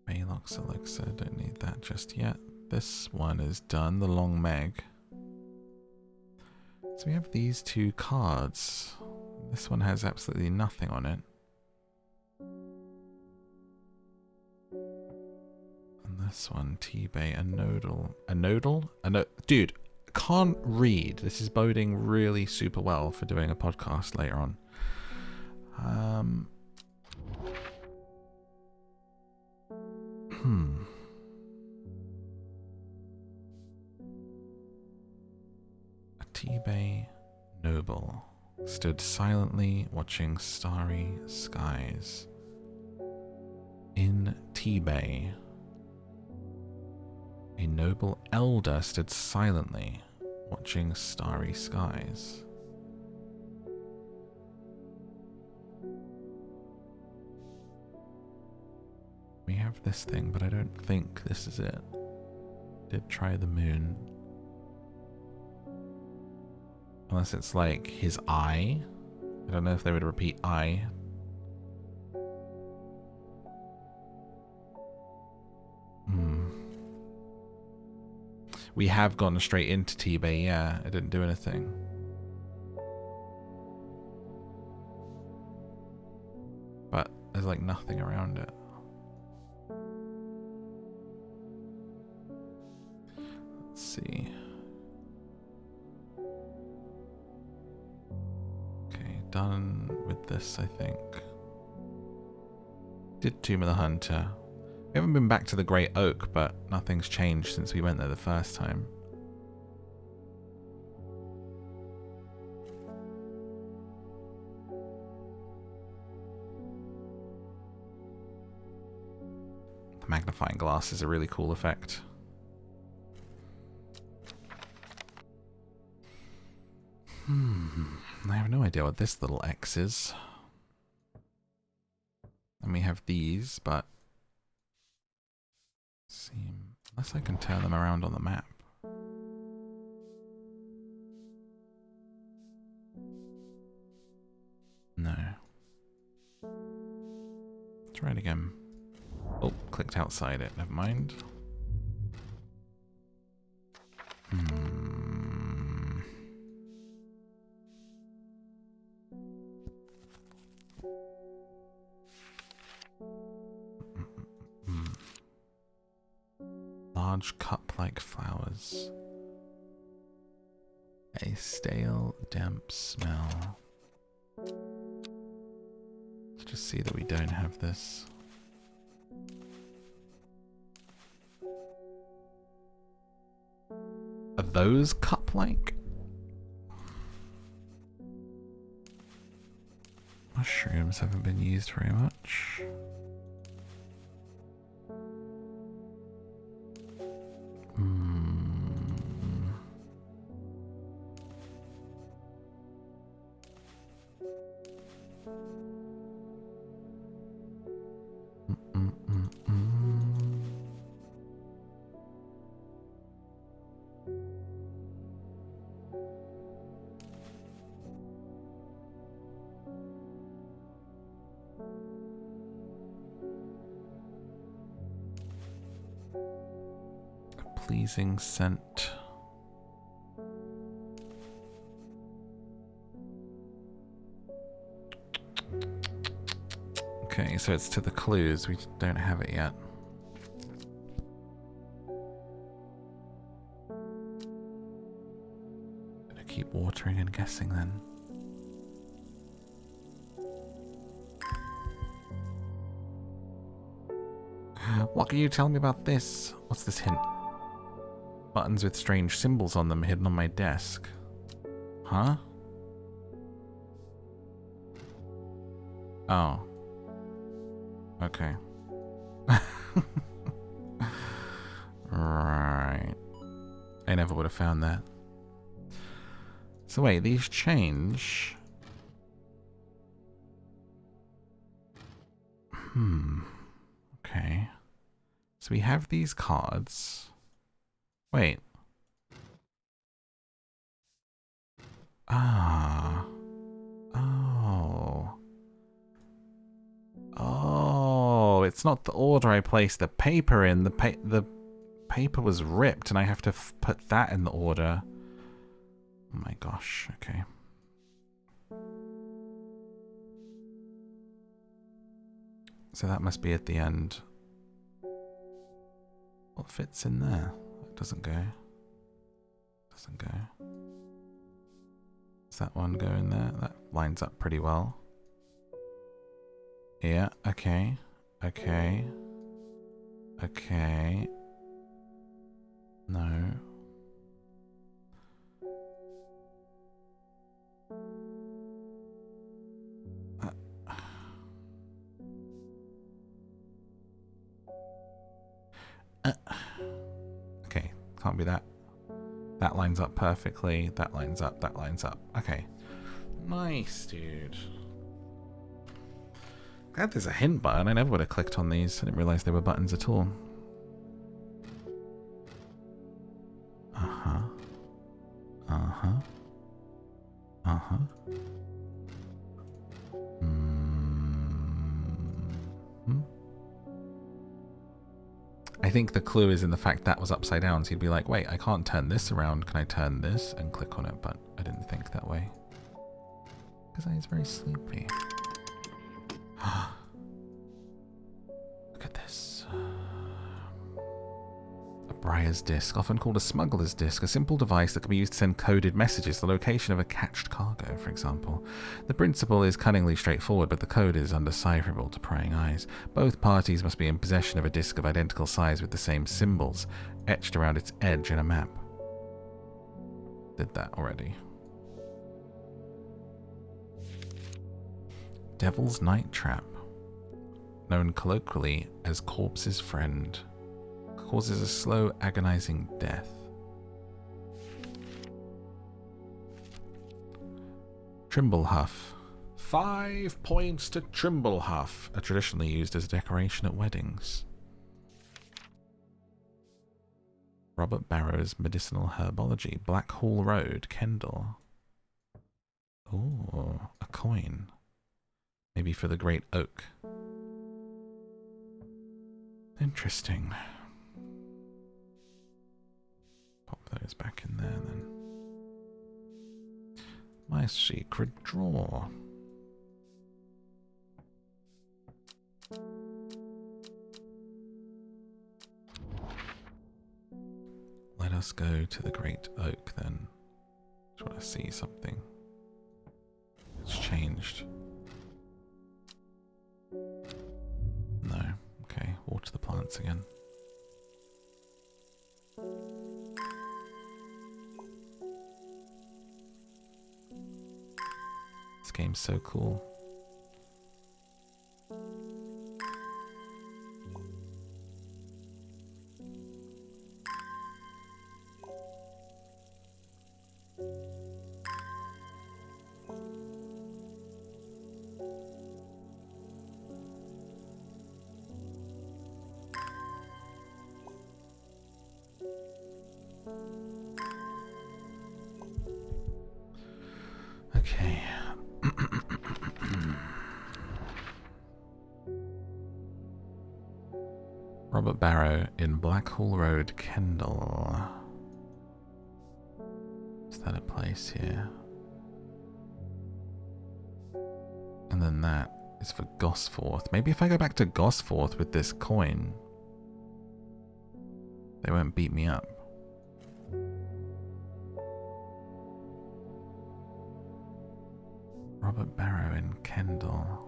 Maylox elixir, don't need that just yet. This one is done, the Long Meg. So we have these two cards. This one has absolutely nothing on it. And this one, T-Bay, a nodal. A nodal? Dude, can't read. This is boding really super well for doing a podcast later on. A T-Bay noble stood silently watching starry skies. In T-Bay, a noble elder stood silently watching starry skies. We have this thing, but I don't think this is it. Did try the moon. Unless it's like his eye. I don't know if they would repeat eye. We have gone straight into T-Bay, yeah. It didn't do anything. But there's like nothing around it. Let's see. Okay, done with this, I think. Did Tomb of the Hunter. We haven't been back to the Great Oak, but nothing's changed since we went there the first time. The magnifying glass is a really cool effect. I have no idea what this little X is. And we have these, but unless I can turn them around on the map. No. Try it again. Oh, clicked outside it. Never mind. Large cup-like flowers. A stale, damp smell. Let's just see that we don't have this. Are those cup-like? mushrooms haven't been used very much. Pleasing scent. Okay, so it's to the clues. We don't have it yet. Gonna keep watering and guessing then. What can you tell me about this? What's this hint? Buttons with strange symbols on them hidden on my desk. Huh? Oh. Okay. Right. I never would have found that. So wait, these change. Okay. So we have these cards. Wait. Ah. Oh. Oh, it's not the order I placed the paper in. The paper was ripped and I have to put that in the order. Oh my gosh, okay. So that must be at the end. What fits in there? It doesn't go. Doesn't go. Does that one go in there? That lines up pretty well. Yeah, okay. Okay. Okay. No. Okay, can't be that. That lines up perfectly. That lines up. That lines up. Okay. Nice, dude. Glad there's a hint button. I never would have clicked on these. I didn't realize they were buttons at all. Uh-huh. Uh-huh. Uh-huh. I think the clue is in the fact that was upside down, so you'd be like, wait, I can't turn this around. Can I turn this? And click on it, but I didn't think that way. Because I was very sleepy. Look at this. A Briar's disc, often called a smuggler's disc, a simple device that can be used to send coded messages to the location of a cached cargo, for example. The principle is cunningly straightforward, but the code is undecipherable to prying eyes. Both parties must be in possession of a disc of identical size with the same symbols, etched around its edge in a map. Did that already. Devil's Night Trap, known colloquially as Corpse's Friend, causes a slow, agonizing death. Trimblehuff. 5 points to Trimblehuff, are traditionally used as a decoration at weddings. Robert Barrow's Medicinal Herbology, Blackhall Road, Kendal. Oh, a coin. Maybe for the Great Oak. Interesting. Pop those back in there then. My secret drawer. Let us go to the Great Oak then. Just want to see something. It's changed. No. Okay, water the plants again. This game's so cool. Robert Barrow in Blackhall Road, Kendal. Is that a place here? And then that is for Gosforth. Maybe if I go back to Gosforth with this coin, they won't beat me up. Robert Barrow in Kendal.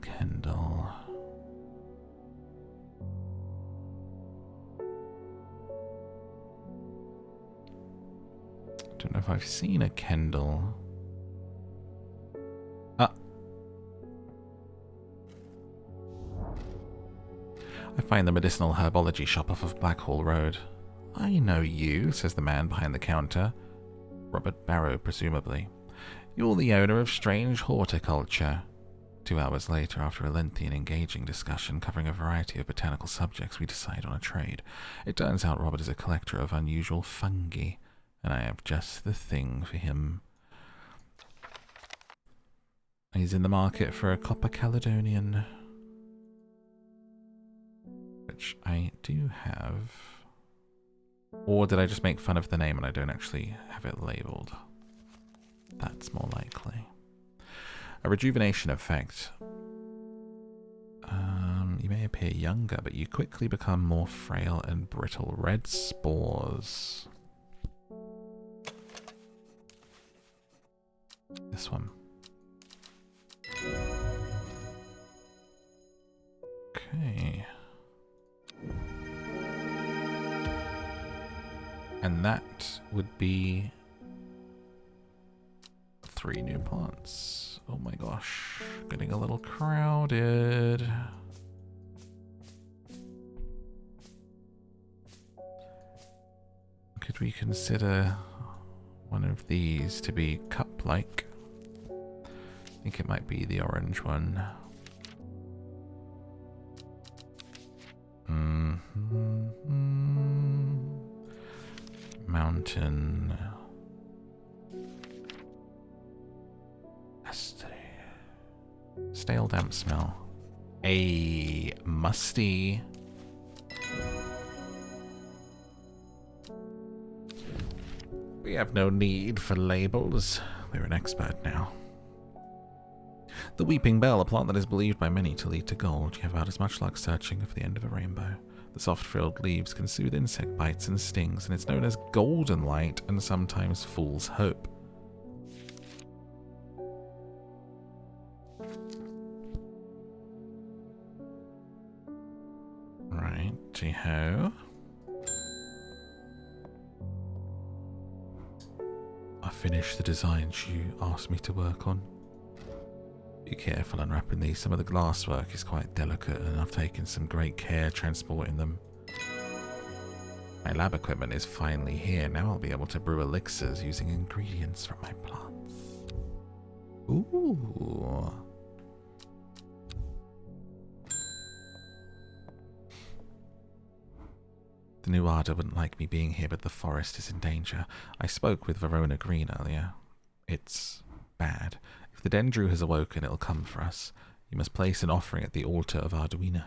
Kendal. Don't know if I've seen a Kendal. Ah. I find the medicinal herbology shop off of Blackhall Road. I know you, says the man behind the counter. Robert Barrow, presumably. You're the owner of Strange Horticulture. 2 hours later, after a lengthy and engaging discussion covering a variety of botanical subjects, we decide on a trade. It turns out Robert is a collector of unusual fungi, and I have just the thing for him. He's in the market for a copper Caledonian, which I do have. Or did I just make fun of the name and I don't actually have it labelled? That's more likely. A rejuvenation effect. You may appear younger, but you quickly become more frail and brittle. Red spores. This one. Okay. And that would be 3 new plants. Oh my gosh, getting a little crowded. Could we consider one of these to be cup-like? I think it might be the orange one. Mountain. Stale damp smell. A musty. We have no need for labels. We're an expert now. The Weeping Bell, a plant that is believed by many to lead to gold. You have about as much luck searching for the end of a rainbow. The soft-frilled leaves can soothe insect bites and stings, and it's known as golden light and sometimes fool's hope. Righty-ho. I finished the designs you asked me to work on. Be careful unwrapping these. Some of the glasswork is quite delicate, and I've taken some great care transporting them. My lab equipment is finally here. Now I'll be able to brew elixirs using ingredients from my plants. Ooh. The new Arda wouldn't like me being here, but the forest is in danger. I spoke with Verona Green earlier. It's bad. If the Dendru has awoken, it'll come for us. You must place an offering at the altar of Arduina.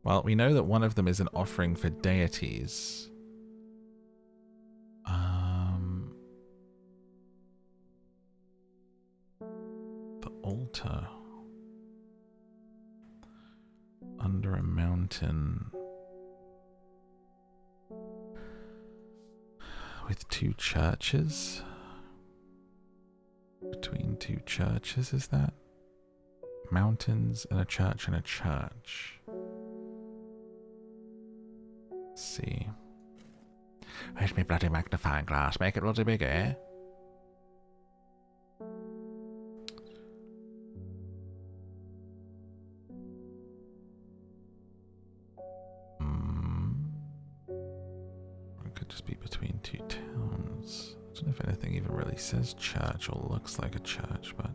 Well, we know that one of them is an offering for deities. The altar. Under a mountain. With 2 churches? Between 2 churches, is that? Mountains and a church and a church. Let's see. Where's my bloody magnifying glass? Make it bloody bigger, eh? It could just be between 2 towns. I don't know if anything even really says church or looks like a church, but...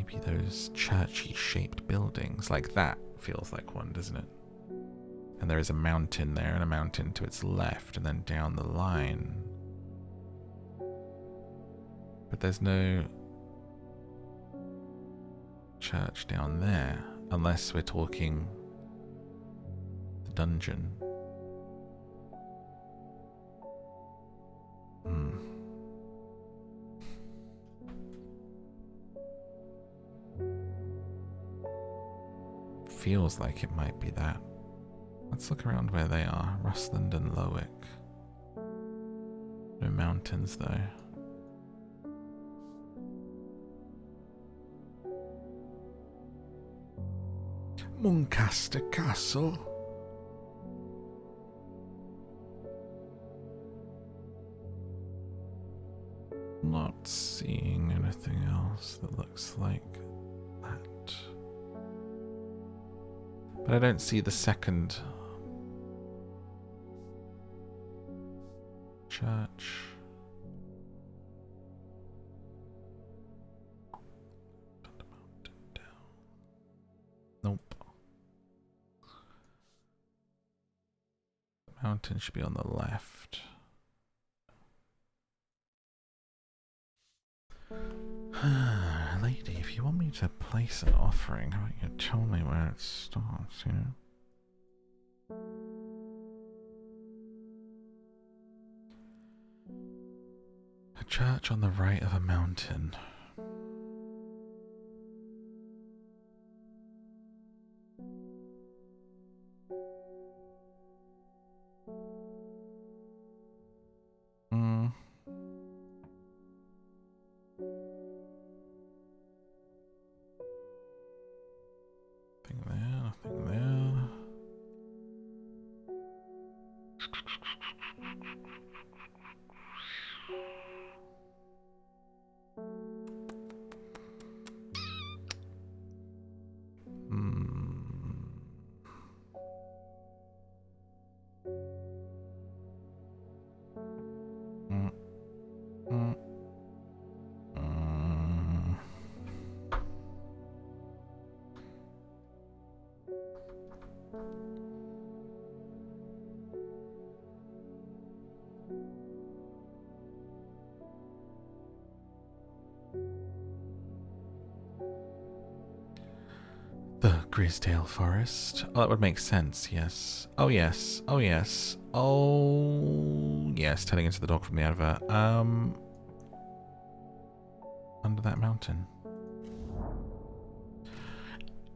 Maybe those churchy-shaped buildings. Like that feels like one, doesn't it? And there is a mountain there and a mountain to its left and then down the line. But there's no church down there, unless we're talking the dungeon. Feels like it might be that. Let's look around where they are. Rustland and Lowick. No mountains though. Muncaster Castle. Not seeing anything else that looks like that. But I don't see the second church. Nope. The mountain should be on the left. Lady, if you want me to place an offering, how about you tell me where it starts, you know? A church on the right of a mountain. Nothing there. The Grisdale Forest. Oh, that would make sense, yes. Oh, yes. Oh, yes. Oh, yes. Turning into the dog from the advert. Under that mountain.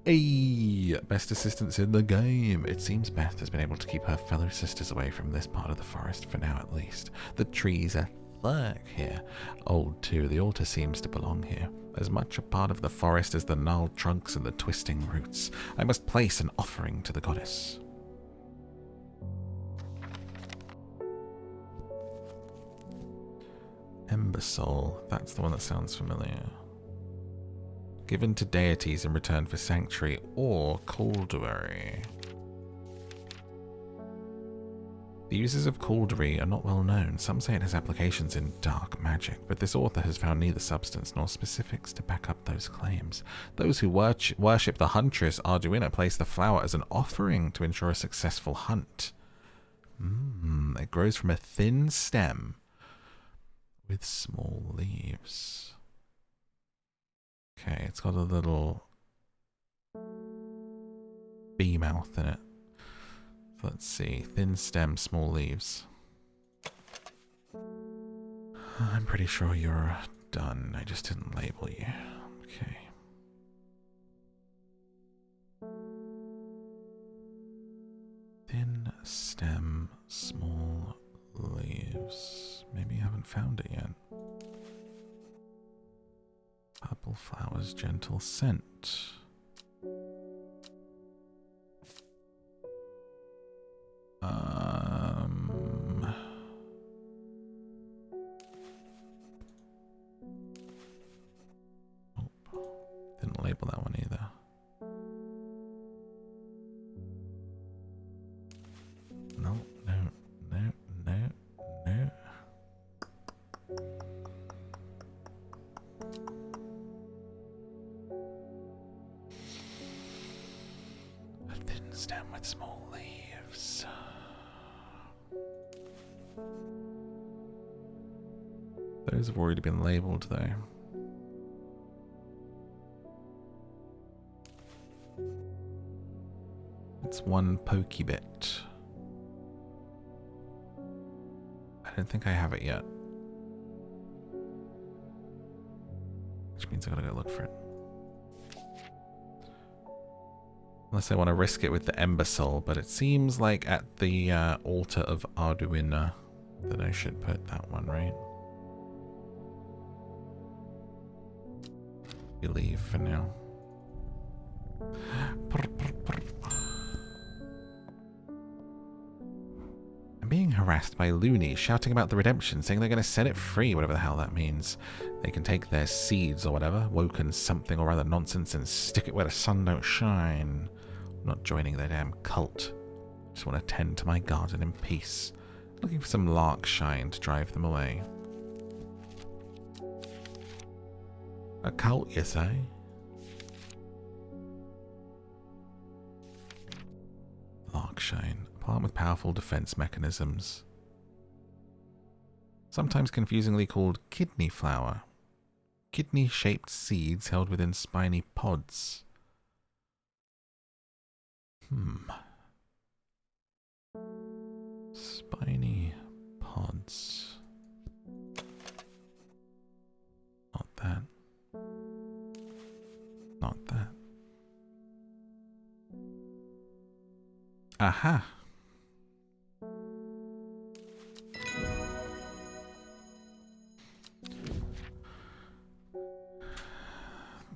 Hey, best assistants in the game. It seems Beth has been able to keep her fellow sisters away from this part of the forest, for now at least. The trees are thick here. Old too, the altar seems to belong here. As much a part of the forest as the gnarled trunks and the twisting roots. I must place an offering to the goddess. Ember Soul, that's the one that sounds familiar. Given to deities in return for sanctuary or cauldron. The uses of cauldron are not well known. Some say it has applications in dark magic, but this author has found neither substance nor specifics to back up those claims. Those who worship the huntress Arduina place the flower as an offering to ensure a successful hunt. It grows from a thin stem with small leaves. Okay, it's got a little bee mouth in it. Let's see. Thin stem, small leaves. I'm pretty sure you're done. I just didn't label you. Okay. Thin stem, small leaves. Maybe you haven't found it yet. Purple flowers, gentle scent. Didn't label that one either. No. Stem with small leaves. Those have already been labelled though. It's one pokey bit. I don't think I have it yet. Which means I gotta go look for it. Unless I want to risk it with the Ember Soul, but it seems like at the altar of Arduino that I should put that one, right? Believe for now. I'm being harassed by loonies shouting about the redemption, saying they're going to set it free, whatever the hell that means. They can take their seeds or whatever, woken something or other nonsense, and stick it where the sun don't shine. I'm not joining their damn cult. Just want to tend to my garden in peace. Looking for some lark shine to drive them away. A cult, you say? Larkshine, a plant with powerful defense mechanisms. Sometimes confusingly called kidney flower. Kidney-shaped seeds held within spiny pods. Spiny pods. Not that. Not that. Aha!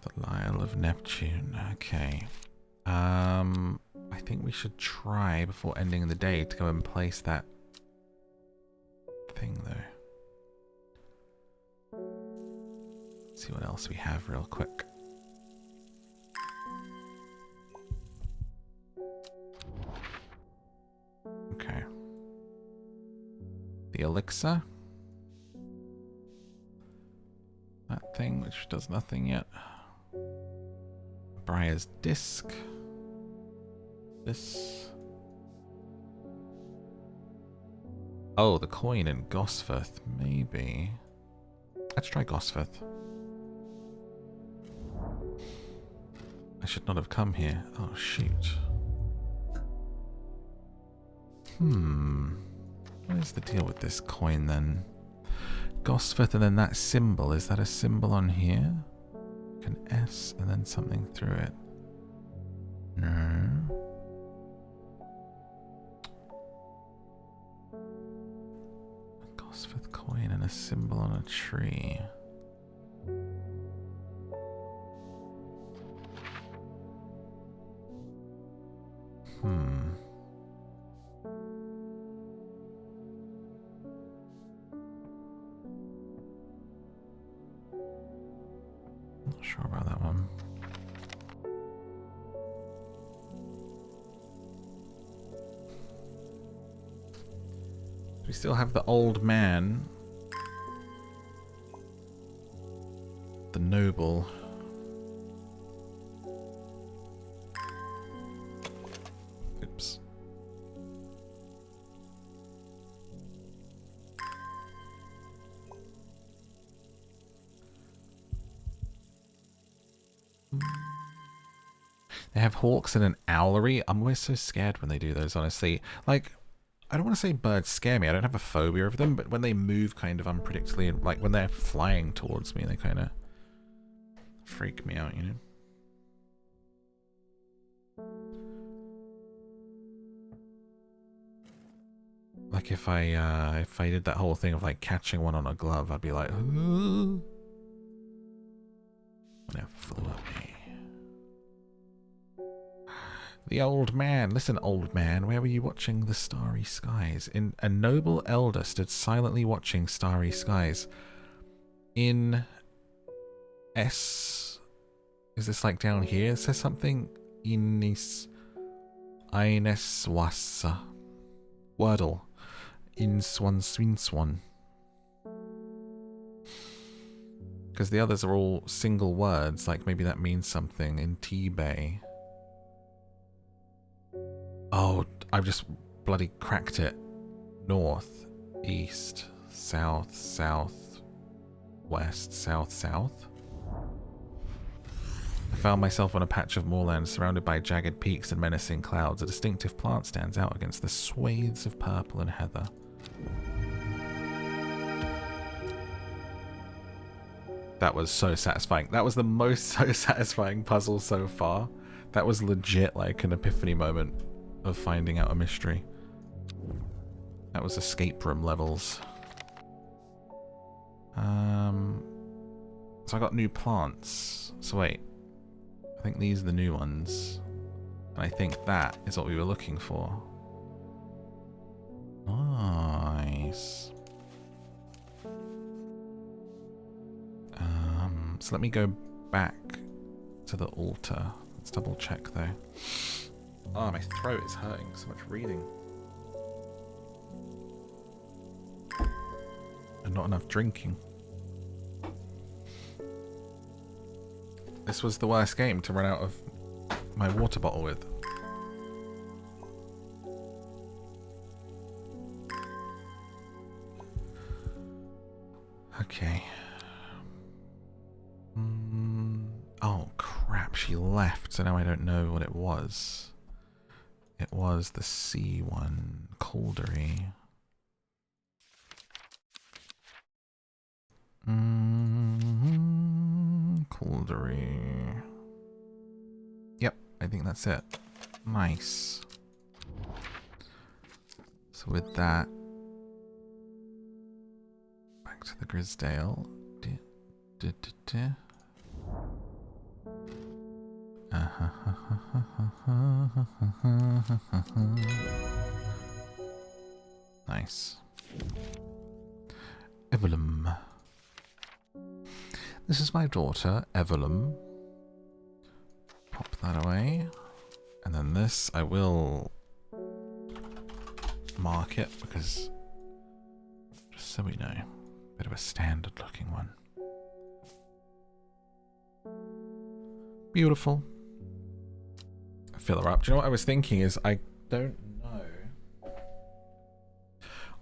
The Lyle of Neptune. Okay. I think we should try before ending the day to go and place that thing though. Let's see what else we have real quick. Okay. The elixir. That thing which does nothing yet. Briar's disc. This. Oh, the coin in Gosforth, maybe. Let's try Gosforth. I should not have come here. Oh, shoot. What is the deal with this coin then? Gosforth and then that symbol. Is that a symbol on here? Like an S and then something through it. No. A Gosforth coin and a symbol on a tree. Not sure about that one. We still have the old man. The noble. Oops. They have hawks and an owlery. I'm always so scared when they do those, honestly. Like, I don't want to say birds scare me. I don't have a phobia of them, but when they move kind of unpredictably, like when they're flying towards me, they kind of freak me out, you know? Like if I did that whole thing of like catching one on a glove, I'd be like, ooh. When it flew at me. The old man. Listen, old man, where were you watching the starry skies? A noble elder stood silently watching starry skies. In S... Is this like down here? It says something. Inis... Aineswassa. Wordle. In Swan. Because the others are all single words, like maybe that means something in T-Bay. Oh, I've just bloody cracked it. North, east, south, south, west, south, south. I found myself on a patch of moorland surrounded by jagged peaks and menacing clouds. A distinctive plant stands out against the swathes of purple and heather. That was so satisfying. That was the most so satisfying puzzle so far. That was legit like an epiphany moment of finding out a mystery. That was escape room levels. So I got new plants. So wait. I think these are the new ones. And I think that is what we were looking for. Nice. So let me go back to the altar. Let's double check though. Oh, my throat is hurting. So much reading. And not enough drinking. This was the worst game to run out of my water bottle with. Okay. Oh crap, she left, so now I don't know what it was. It was the C1, Caldery. Caldery. Yep, I think that's it. Nice. So with that, back to the Grisdale. Nice. Evelyn. This is my daughter, Evelyn. Pop that away. And then this, I will mark it because, just so we know, bit of a standard looking one. Beautiful. Fill her up. Do you know what I was thinking is, I don't know.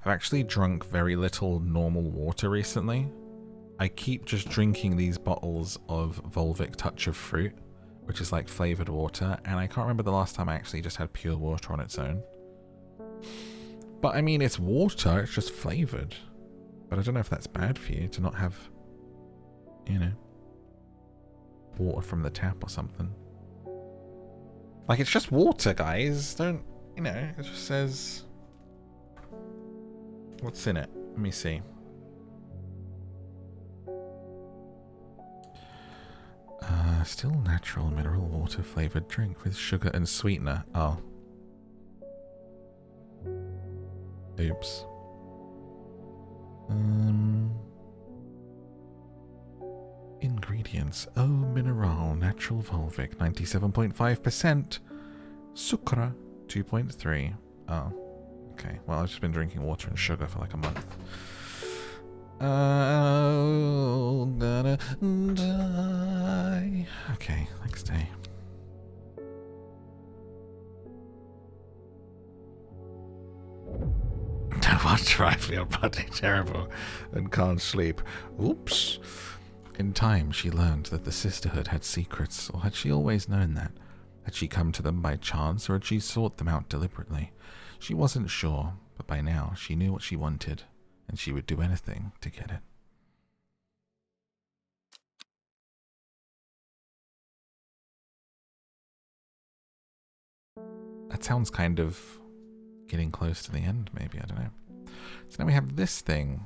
I've actually drunk very little normal water recently. I keep just drinking these bottles of Volvic Touch of Fruit, which is like flavored water, and I can't remember the last time I actually just had pure water on its own. But I mean, it's water, it's just flavored. But I don't know if that's bad for you to not have, you know, water from the tap or something. Like, it's just water, guys. Don't, you know, it just says... What's in it? Let me see. Still natural mineral water flavored drink with sugar and sweetener. Oh. Oops. Ingredients. Oh, mineral, natural Volvic, 97.5%. Sucra, 2.3. Oh. Okay, well, I've just been drinking water and sugar for like a month. Oh, gonna die. Okay, next day. No wonder I feel bloody terrible and can't sleep. Oops. In time, she learned that the sisterhood had secrets, or had she always known that? Had she come to them by chance, or had she sought them out deliberately? She wasn't sure, but by now she knew what she wanted, and she would do anything to get it. That sounds kind of getting close to the end, maybe, I don't know. So now we have this thing.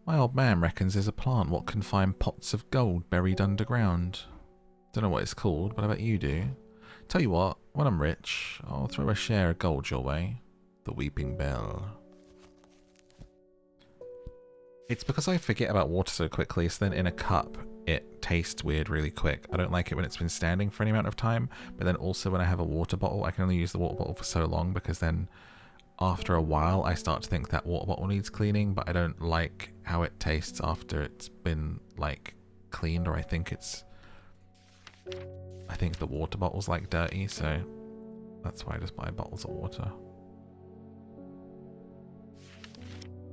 My old man reckons there's a plant what can find pots of gold buried underground. Don't know what it's called, but I bet you do. Tell you what, when I'm rich, I'll throw a share of gold your way. The Weeping Bell. It's because I forget about water so quickly, so then in a cup, it tastes weird really quick. I don't like it when it's been standing for any amount of time, but then also when I have a water bottle, I can only use the water bottle for so long because then after a while, I start to think that water bottle needs cleaning, but I don't like how it tastes after it's been, like, cleaned, or I think the water bottle's, like, dirty, so that's why I just buy bottles of water.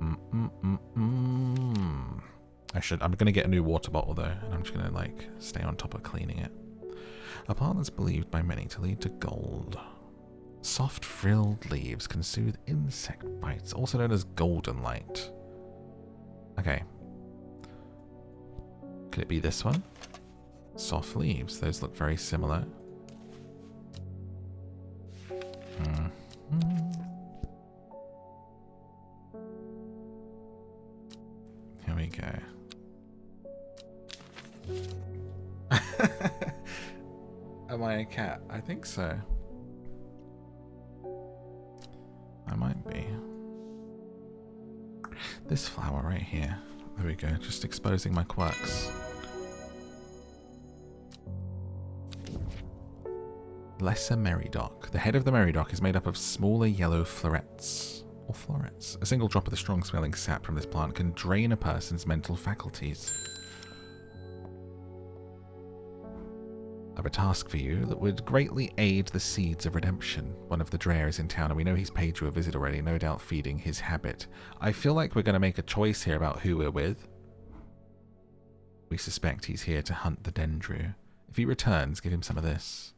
I'm gonna get a new water bottle, though, and I'm just gonna, like, stay on top of cleaning it. A plant that's believed by many to lead to gold. Soft frilled leaves can soothe insect bites, also known as golden light. Okay. Could it be this one? Soft leaves. Those look very similar. Here we go. Am I a cat? I think so. I might be. This flower right here. There we go, just exposing my quirks. Lesser Meridoc. The head of the Meridoc is made up of smaller yellow florets. Or florets. A single drop of the strong smelling sap from this plant can drain a person's mental faculties. I have a task for you that would greatly aid the seeds of redemption. One of the Dreyer is in town, and we know he's paid you a visit already, no doubt feeding his habit. I feel like we're going to make a choice here about who we're with. We suspect he's here to hunt the Dendru. If he returns, give him some of this.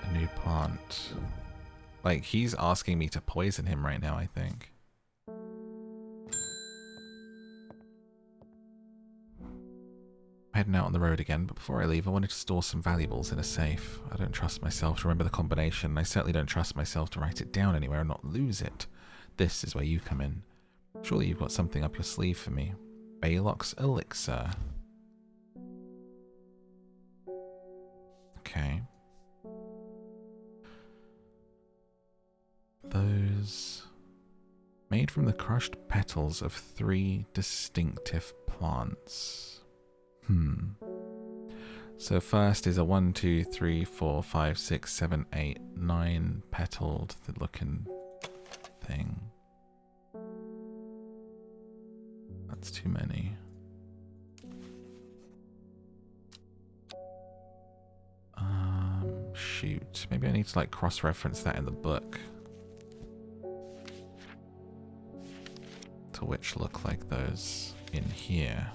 A new plant. Like, he's asking me to poison him right now, I think. Heading out on the road again, but before I leave, I wanted to store some valuables in a safe. I don't trust myself to remember the combination, and I certainly don't trust myself to write it down anywhere and not lose it. This is where you come in. Surely you've got something up your sleeve for me. Baylock's Elixir. Okay. Those... made from the crushed petals of 3 distinctive plants. So first is a 1, 2, 3, 4, 5, 6, 7, 8, 9 petaled looking thing. That's too many. Shoot. Maybe I need to like cross-reference that in the book. To which look like those in here.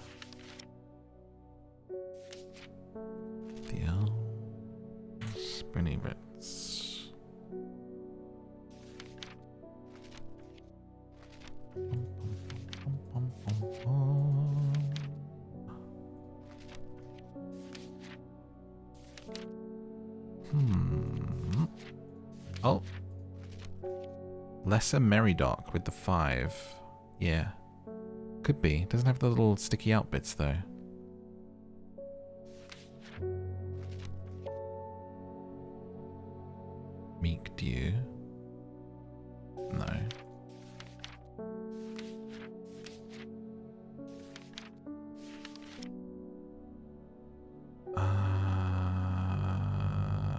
Springy bits. Oh. Lesser Meridoc with the 5. Yeah. Could be. Doesn't have the little sticky out bits though. Meek Dew. No.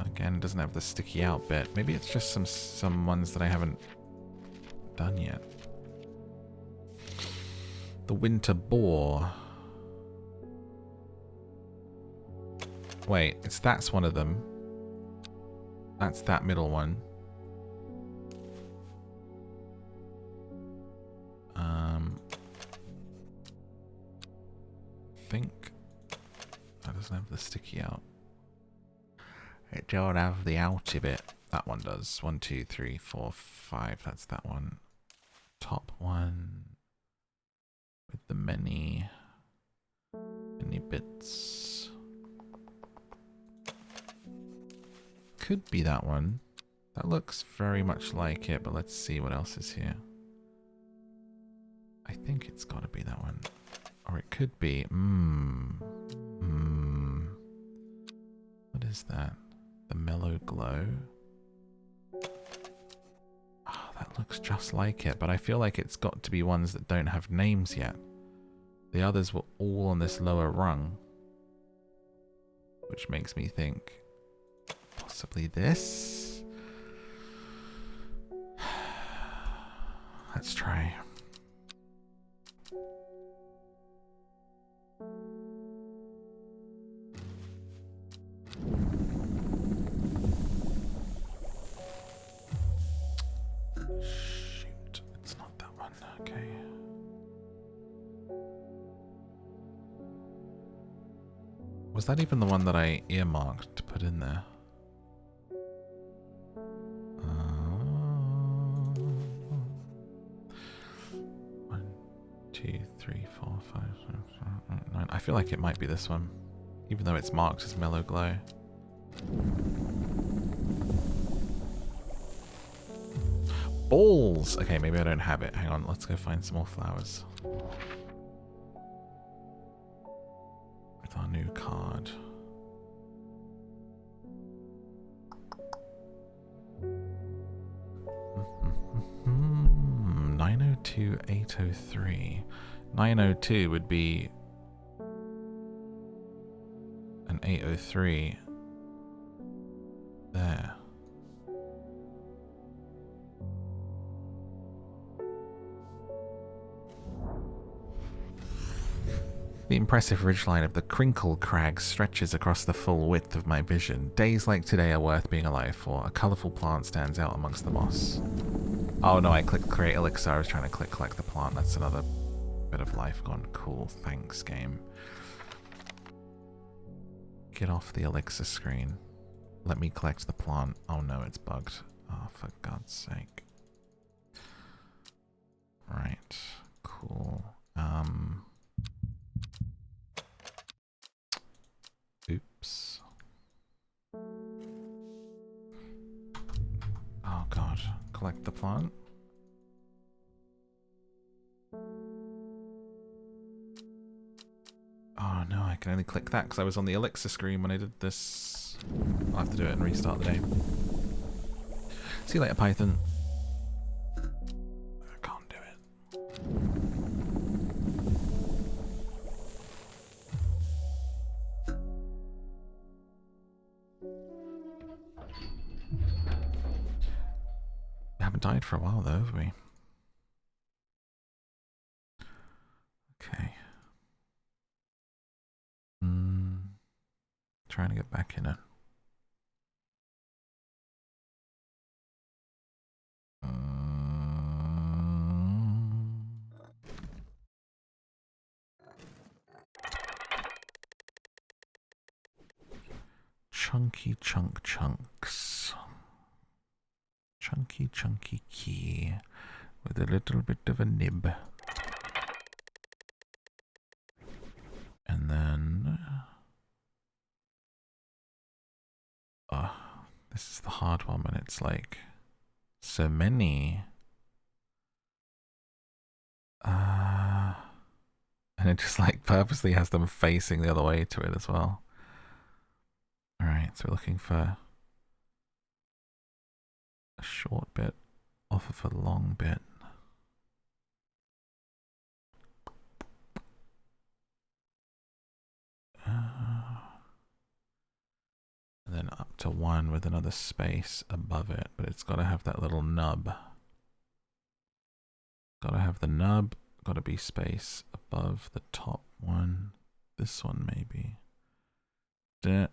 Again, doesn't have the sticky out bit. Maybe it's just some ones that I haven't done yet. The Winter Boar. Wait, that's one of them. That's that middle one. Think that doesn't have the sticky out. It don't have the outy bit. That one does. 1, 2, 3, 4, 5. That's that one. Top one with the many bits. Could be that one. That looks very much like it, but let's see what else is here. I think it's got to be that one. Or it could be... What is that? The Mellow Glow? Oh, that looks just like it, but I feel like it's got to be ones that don't have names yet. The others were all on this lower rung. Which makes me think... possibly this? Let's try. Shoot, it's not that one. Okay. Was that even the one that I earmarked to put in there? 1, 2, 3, 4, 5, 6, 7, 8, 9. I feel like it might be this one, even though it's marked as mellow glow. Balls! Okay, maybe I don't have it. Hang on, let's go find some more flowers. With our new card. Mm-hmm. 902, 803. 902 would be an 803 there. The impressive ridgeline of the Crinkle Crag stretches across the full width of my vision. Days like today are worth being alive for. A colourful plant stands out amongst the moss. Oh no, I clicked create elixir. I was trying to click collect the plant. That's another bit of life gone. Cool, thanks game. Get off the elixir screen. Let me collect the plant. Oh no, it's bugged. Oh, for God's sake. Right, cool. Oops. Oh God, collect the plant. Oh no, I can only click that because I was on the elixir screen when I did this. I'll have to do it and restart the day. See you later, Python. I can't do it. We haven't died for a while though, have we? Okay. Trying to get back in it. Chunky chunks. Chunky key with a little bit of a nib. And then this is the hard one when it's like so many. And it just like purposely has them facing the other way to it as well. Alright, so we're looking for a short bit off of a long bit. And then up to one with another space above it, but it's got to have that little nub. Got to have the nub, got to be space above the top one. This one maybe. Bah.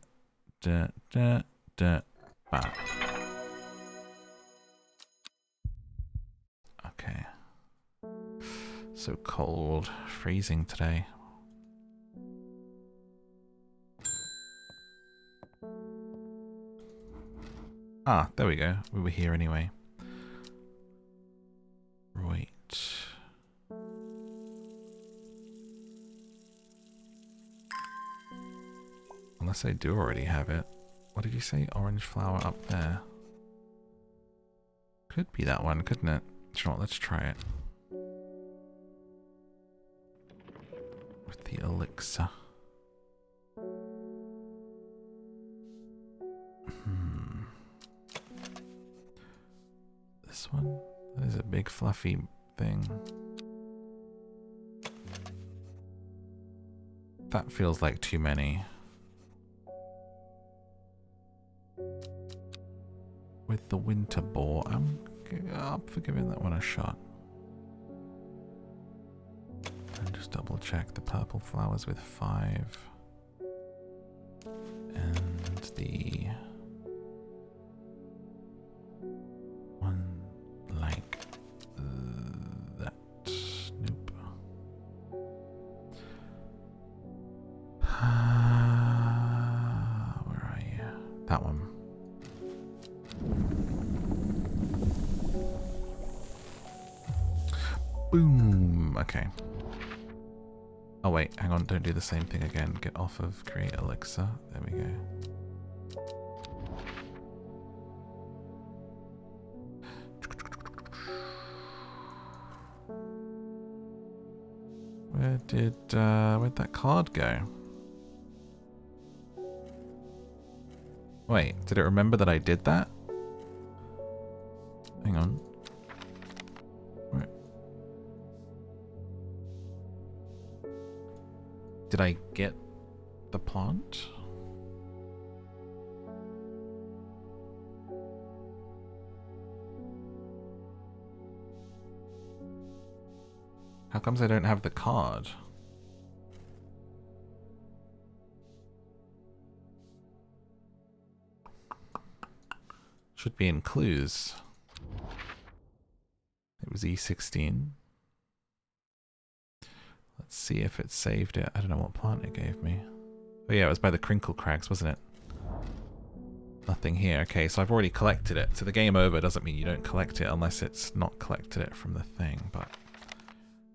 Okay. So cold, freezing today. Ah, there we go. We were here anyway. Right. Unless I do already have it. What did you say? Orange flower up there. Could be that one, couldn't it? Sure, let's try it. With the elixir. This one? That is a big fluffy thing. That feels like too many. With the winter boar, I'm up for giving that one a shot. double check the purple flowers with 5. And the one like that. Nope. Where are you? That one. Boom. Okay. Oh wait, hang on, don't do the same thing again. Get off of create elixir. There we go. Where'd that card go? Wait, did it remember that I did that? Hang on. Where? Did I get the plant? How comes I don't have the card? Should be in clues. It was E16. Let's see if it saved it. I don't know what plant it gave me. Oh yeah, it was by the Crinkle Crags, wasn't it? Nothing here. Okay, so I've already collected it. So the game over doesn't mean you don't collect it unless it's not collected it from the thing. But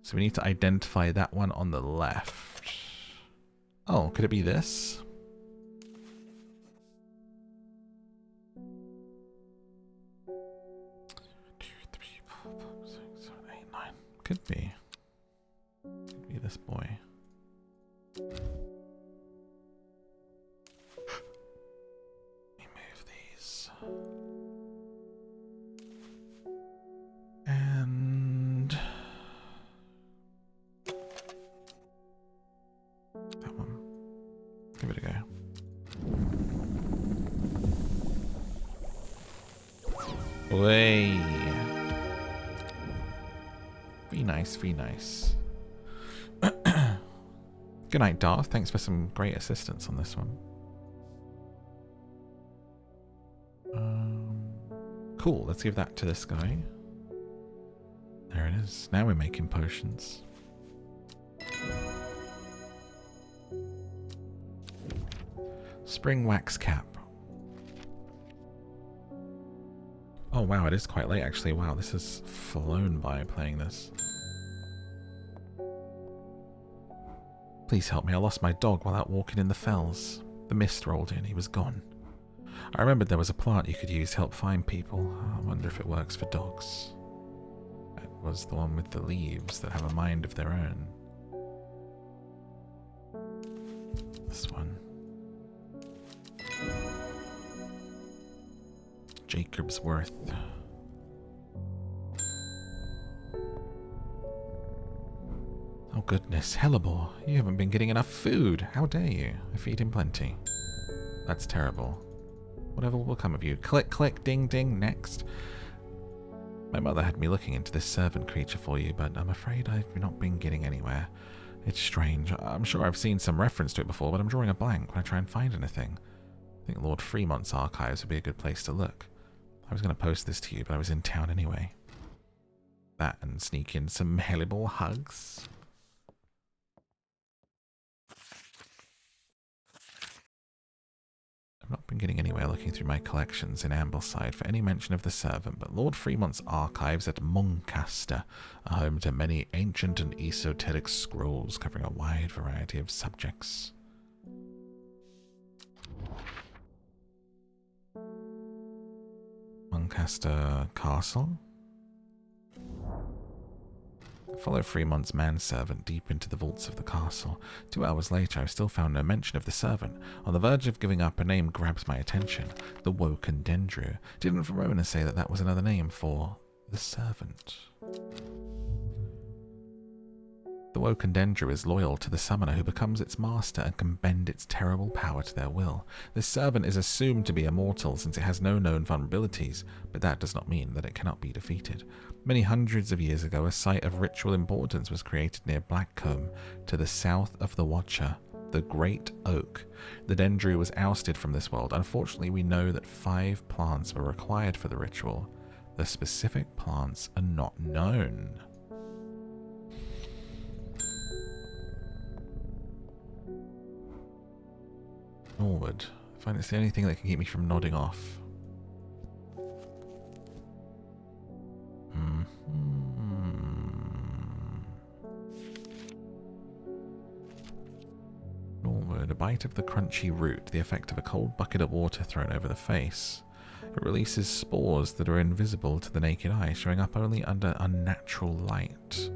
so we need to identify that one on the left. Oh, could it be this? Could be. Could be this boy. Let me move these. And that one. Give it a go. Way. Be nice, be nice. Good night, Darth. Thanks for some great assistance on this one. Cool, let's give that to this guy. There it is. Now we're making potions. Spring wax cap. Oh wow, it is quite late actually. Wow, this has flown by playing this. Please help me, I lost my dog while out walking in the fells. The mist rolled in, he was gone. I remembered there was a plant you could use to help find people. I wonder if it works for dogs. It was the one with the leaves that have a mind of their own. This one. Jacob's Worth. Oh goodness, Hellebore, you haven't been getting enough food. How dare you? I feed him plenty. That's terrible. Whatever will come of you. Click, click, ding, ding, next. My mother had me looking into this servant creature for you, but I'm afraid I've not been getting anywhere. It's strange. I'm sure I've seen some reference to it before, but I'm drawing a blank when I try and find anything. I think Lord Fremont's archives would be a good place to look. I was going to post this to you, but I was in town anyway. That and sneak in some Hellebore hugs. I've not been getting anywhere looking through my collections in Ambleside for any mention of the servant, but Lord Fremont's archives at Muncaster are home to many ancient and esoteric scrolls covering a wide variety of subjects. Muncaster Castle? Follow Fremont's manservant deep into the vaults of the castle. 2 hours later, I've still found no mention of the servant. On the verge of giving up, a name grabs my attention. The Woken Dendru. Didn't Verona say that that was another name for the servant? The The woken dendro is loyal to the summoner who becomes its master and can bend its terrible power to their will. This servant is assumed to be immortal since it has no known vulnerabilities, but that does not mean that it cannot be defeated. Many hundreds of years ago, a site of ritual importance was created near Blackcomb, to the south of the Watcher, the Great Oak. The dendro was ousted from this world. Unfortunately, we know that 5 plants were required for the ritual. The specific plants are not known. Norwood. I find it's the only thing that can keep me from nodding off. Norwood. A bite of the crunchy root, the effect of a cold bucket of water thrown over the face. It releases spores that are invisible to the naked eye, showing up only under unnatural light.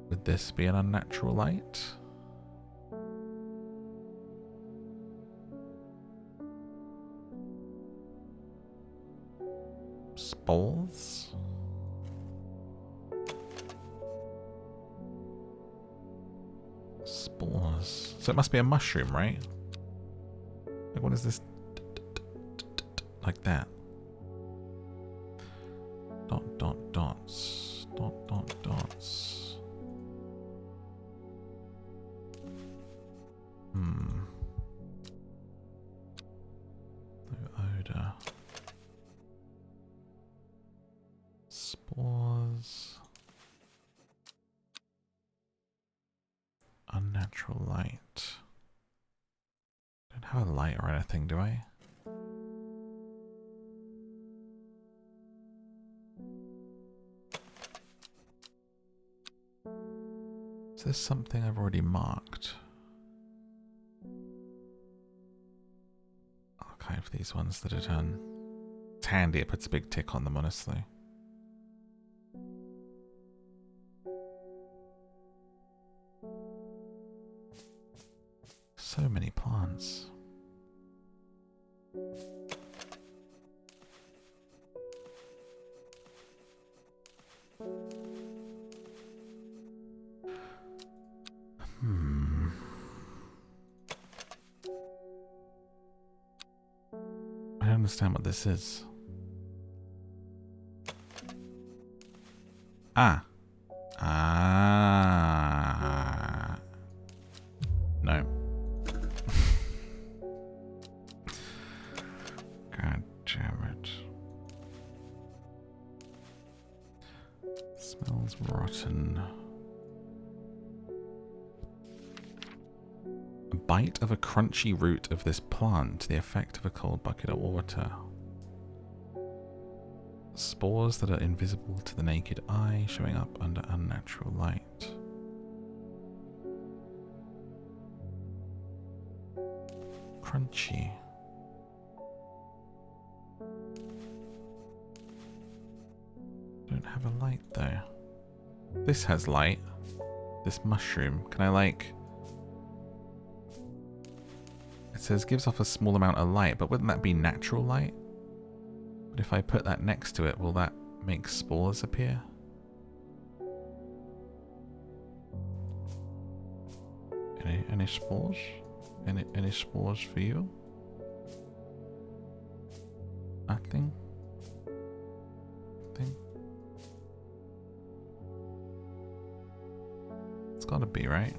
Would this be an unnatural light? Spores? Spores. So it must be a mushroom, right? Like, what is this? Like that. Dot, dot, dots. Dot, dot, dots. No odor. Spores. Unnatural light. Don't have a light or anything, do I? Is this something I've already marked? Archive these ones that are done. It's handy, it puts a big tick on them, honestly. So many plants. I don't understand what this is. Ah. Ah. No. God damn it. Smells rotten. A bite of a crunchy root of this plant, the effect of a cold bucket of water. Spores that are invisible to the naked eye, showing up under unnatural light. Crunchy. Don't have a light though. This has light. This mushroom. Can I like... It says gives off a small amount of light, but wouldn't that be natural light? But if I put that next to it, will that make spores appear? Any spores? Any spores for you? Nothing? Nothing? It's gotta be, right?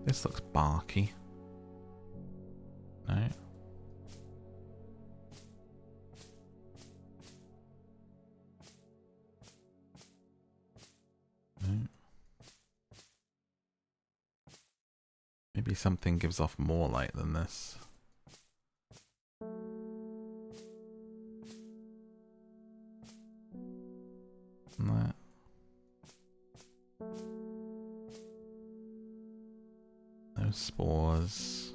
This looks barky. No. No. Maybe something gives off more light than this. No. No spores.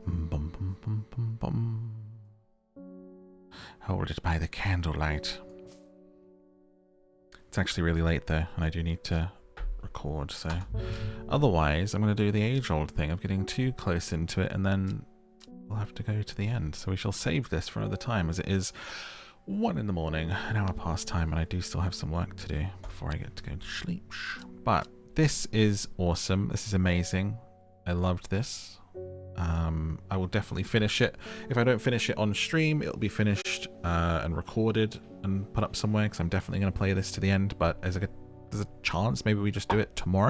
Bum, bum, bum, bum, bum. Hold it by the candlelight. It's actually really late though, and I do need to record, so otherwise I'm going to do the age-old thing of getting too close into it, and then we'll have to go to the end. So we shall save this for another time, as it is 1 in the morning, an hour past time, and I do still have some work to do before I get to go to sleep. But this is awesome. This is amazing. I loved this. I will definitely finish it. If I don't finish it on stream, it'll be finished and recorded and put up somewhere, because I'm definitely going to play this to the end. But there's a chance maybe we just do it tomorrow.